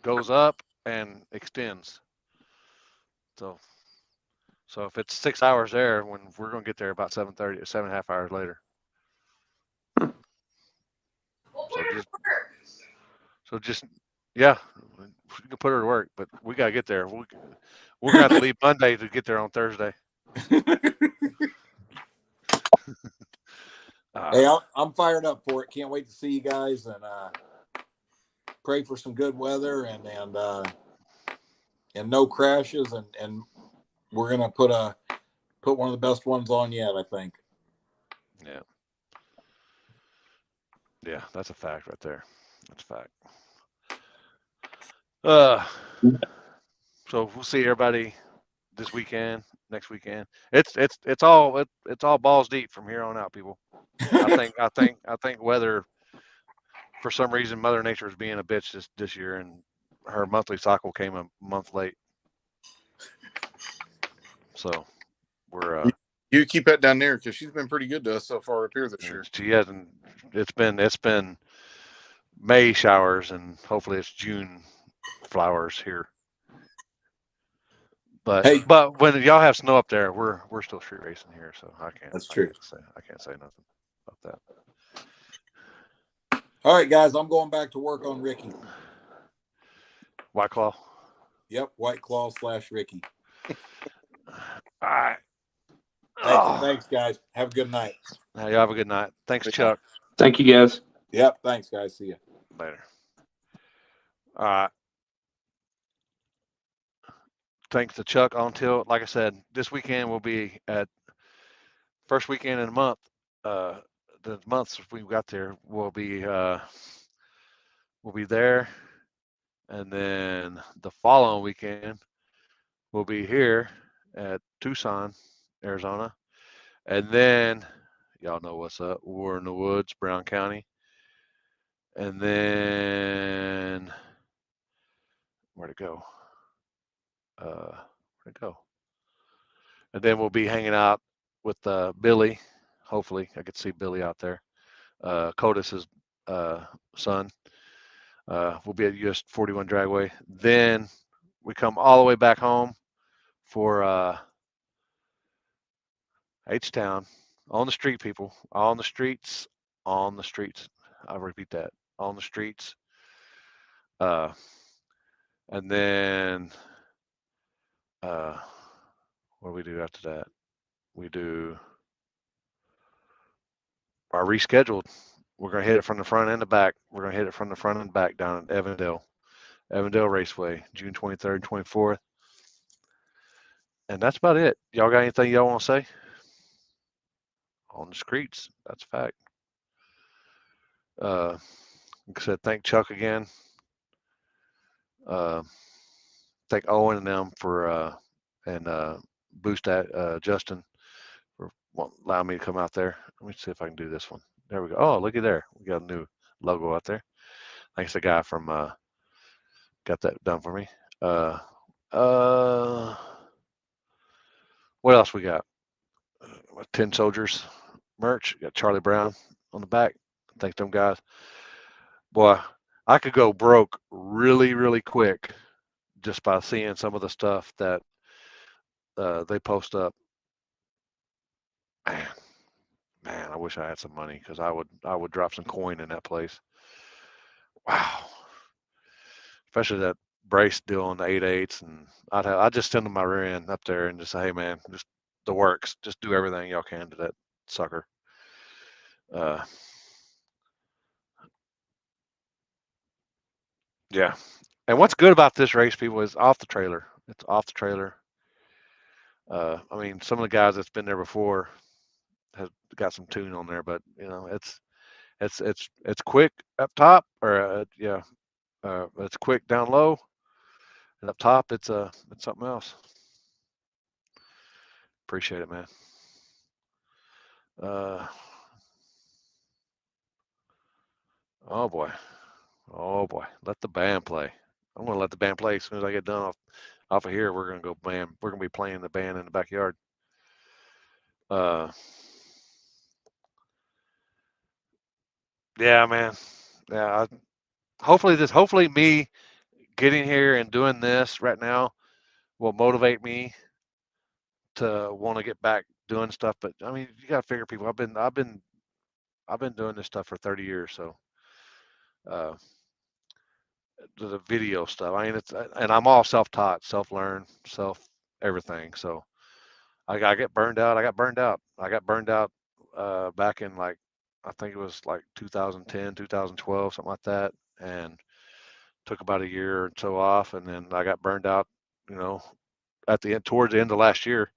goes up and extends. So if it's 6 hours there, when we're gonna get there about 7:30, 7.5 hours later. So just yeah, we can put her to work, but we gotta get there. We're gonna have to leave Monday to get there on Thursday. Hey, I'm fired up for it. Can't wait to see you guys, and pray for some good weather and no crashes, and we're gonna put one of the best ones on yet, I think. Yeah, that's a fact right there. That's a fact. So we'll see everybody this weekend, next weekend. It's all balls deep from here on out, people. I think weather, for some reason, Mother Nature is being a bitch this year, and her monthly cycle came a month late. So we're You keep that down there, because she's been pretty good to us so far up here this year. She hasn't. It's been May showers, and hopefully it's June flowers here. But when y'all have snow up there, we're still street racing here, so I can't. That's true. I can't say nothing about that. All right, guys, I'm going back to work on Ricky. White Claw. Yep, White Claw / Ricky. All right. Thanks, guys. Have a good night. Y'all have a good night. Thanks, Chuck. Thank you, guys. Yep. Thanks, guys. See you later. All right. Thanks to Chuck On Tilt. Like I said, this weekend we'll be at first weekend in the month. The months we got there, we'll be there, and then the following weekend we'll be here at Tucson, Arizona, and then y'all know what's up. War in the Woods, Brown County, and then where'd it go? And then we'll be hanging out with Billy. Hopefully, I get to see Billy out there. Codis's son. We'll be at US 41 Dragway. Then we come all the way back home for H-Town. On the street, people. On the streets. On the streets. I'll repeat that. On the streets. And then what do we do after that? We do our rescheduled. We're going to hit it from the front and the back. We're going to hit it from the front and back down at Evandale Raceway, June 23rd, 24th. And that's about it. Y'all got anything y'all want to say? On the streets. That's a fact. Like I said, thank Chuck again. Thank Owen and them for, and boost that Justin for allowing me to come out there. Let me see if I can do this one. There we go. Oh, looky there. We got a new logo out there. Thanks to the guy from got that done for me. Uh, uh, what else we got? 10 Soldiers merch. Got Charlie Brown on the back. Thanks them guys. Boy, I could go broke really, really quick just by seeing some of the stuff that they post up. Man, man, I wish I had some money because I would drop some coin in that place. Wow, especially that brace deal on the 8/8s, and I'd just send them my rear end up there and just say, hey man, just the works, just do everything y'all can to that sucker. Uh, yeah, and what's good about this race, people, is off the trailer. It's off the trailer. I mean, some of the guys that's been there before has got some tune on there, but you know, it's quick up top, or yeah, it's quick down low, and up top, it's something else. Appreciate it, man. Uh, oh boy, oh boy, let the band play. I'm gonna let the band play as soon as I get done off of here. We're gonna go band. We're gonna be playing the band in the backyard. Uh, yeah, man. Yeah, hopefully me getting here and doing this right now will motivate me to want to get back doing stuff. But I mean, you got to figure, people. I've been doing this stuff for 30 years, so uh, the video stuff. I mean, and I'm all self-taught, self-learned, self everything. So I get burned out. I got burned out. I got burned out back in, like, I think it was like 2010, 2012, something like that, and took about a year or so off, and then I got burned out. You know, at the end, towards the end of last year,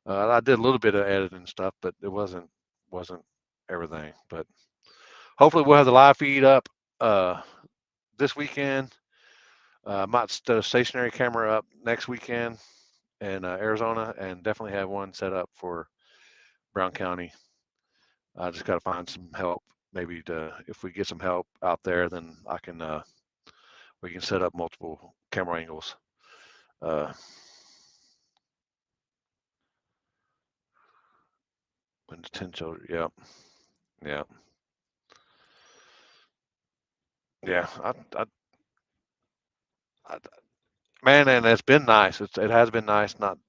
I did a little bit of editing stuff, but it wasn't everything. But hopefully, we'll have the live feed up uh, this weekend. Might set a stationary camera up next weekend in Arizona, and definitely have one set up for Brown County. I just got to find some help. Maybe if we get some help out there, then we can set up multiple camera angles. Uh, Potential, yeah, yeah, yeah. I, man, and it's been nice. It has been nice not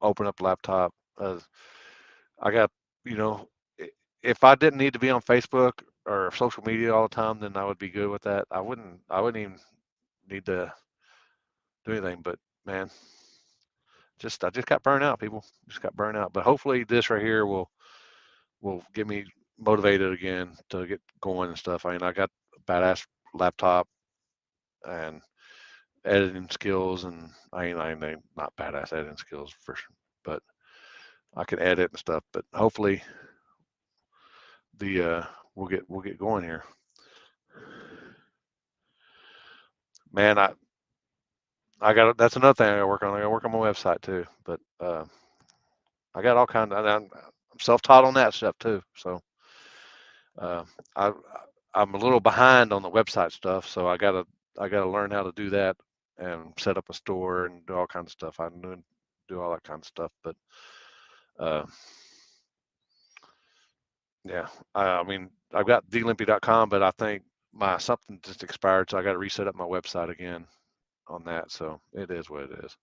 open up laptop. I got, you know, if I didn't need to be on Facebook or social media all the time, then I would be good with that. I wouldn't even need to do anything. But man, I just got burned out, people. Just got burned out. But hopefully this right here will get me motivated again to get going and stuff. I mean, I got a badass laptop and editing skills, and I ain't not badass editing skills for sure, but I can edit and stuff. But hopefully the we'll get going here. Man, I got that's another thing I gotta work on. I gotta work on my website too. But I got all kinds of, I'm self-taught on that stuff too. So uh, I I'm a little behind on the website stuff, so I gotta learn how to do that and set up a store and do all kinds of stuff. I do all that kind of stuff, but uh, yeah, I mean, I've got thelimpy.com, but I think my something just expired, so I got to reset up my website again on that. So it is what it is.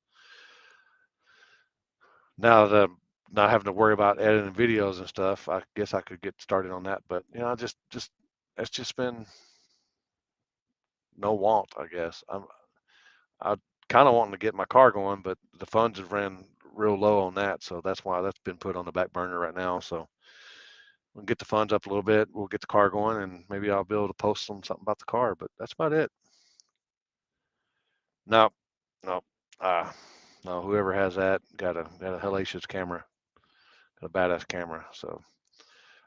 Now that I'm not having to worry about editing videos and stuff, I guess I could get started on that. But you know, just it's just been no want, I guess. I kind of wanting to get my car going, but the funds have ran real low on that, so that's why that's been put on the back burner right now. So we'll get the funds up a little bit. We'll get the car going, and maybe I'll be able to post something about the car. But that's about it. No, no, uh, no. Whoever has that got a hellacious camera, got a badass camera. So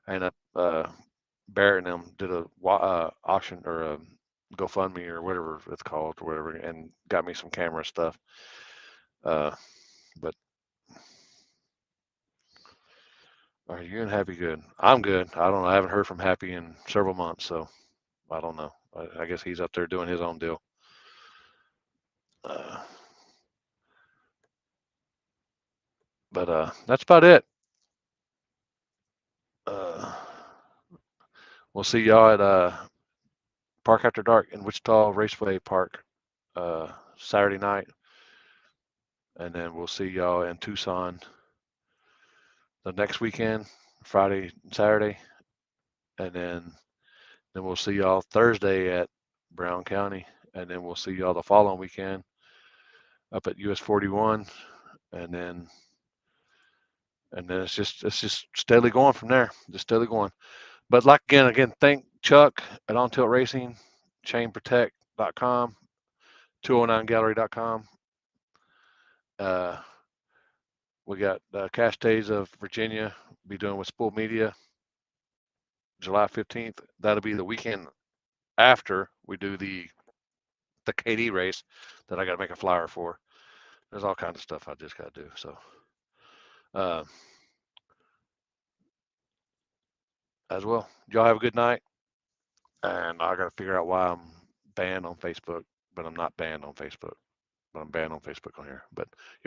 I ended up Barrett and them did a auction or a GoFundMe or whatever it's called or whatever, and got me some camera stuff. Uh, but Are you and Happy good? I'm good. I don't know. I haven't heard from Happy in several months, so I don't know. I guess he's up there doing his own deal. But that's about it. We'll see y'all at Park After Dark in Wichita Raceway Park Saturday night, and then we'll see y'all in Tucson the next weekend, Friday and Saturday, and then we'll see y'all Thursday at Brown County, and then we'll see y'all the following weekend up at US 41, and then it's just steadily going from there, just steadily going. But like again, thank Chuck at On Tilt Racing, chainprotect.com, 209gallery.com. We got Cash Days of Virginia, be doing with Spool Media, July 15th. That'll be the weekend after we do the KD race that I got to make a flyer for. There's all kinds of stuff I just got to do. So, as well, y'all have a good night. And I got to figure out why I'm banned on Facebook, but I'm not banned on Facebook. But I'm banned on Facebook on here. But y'all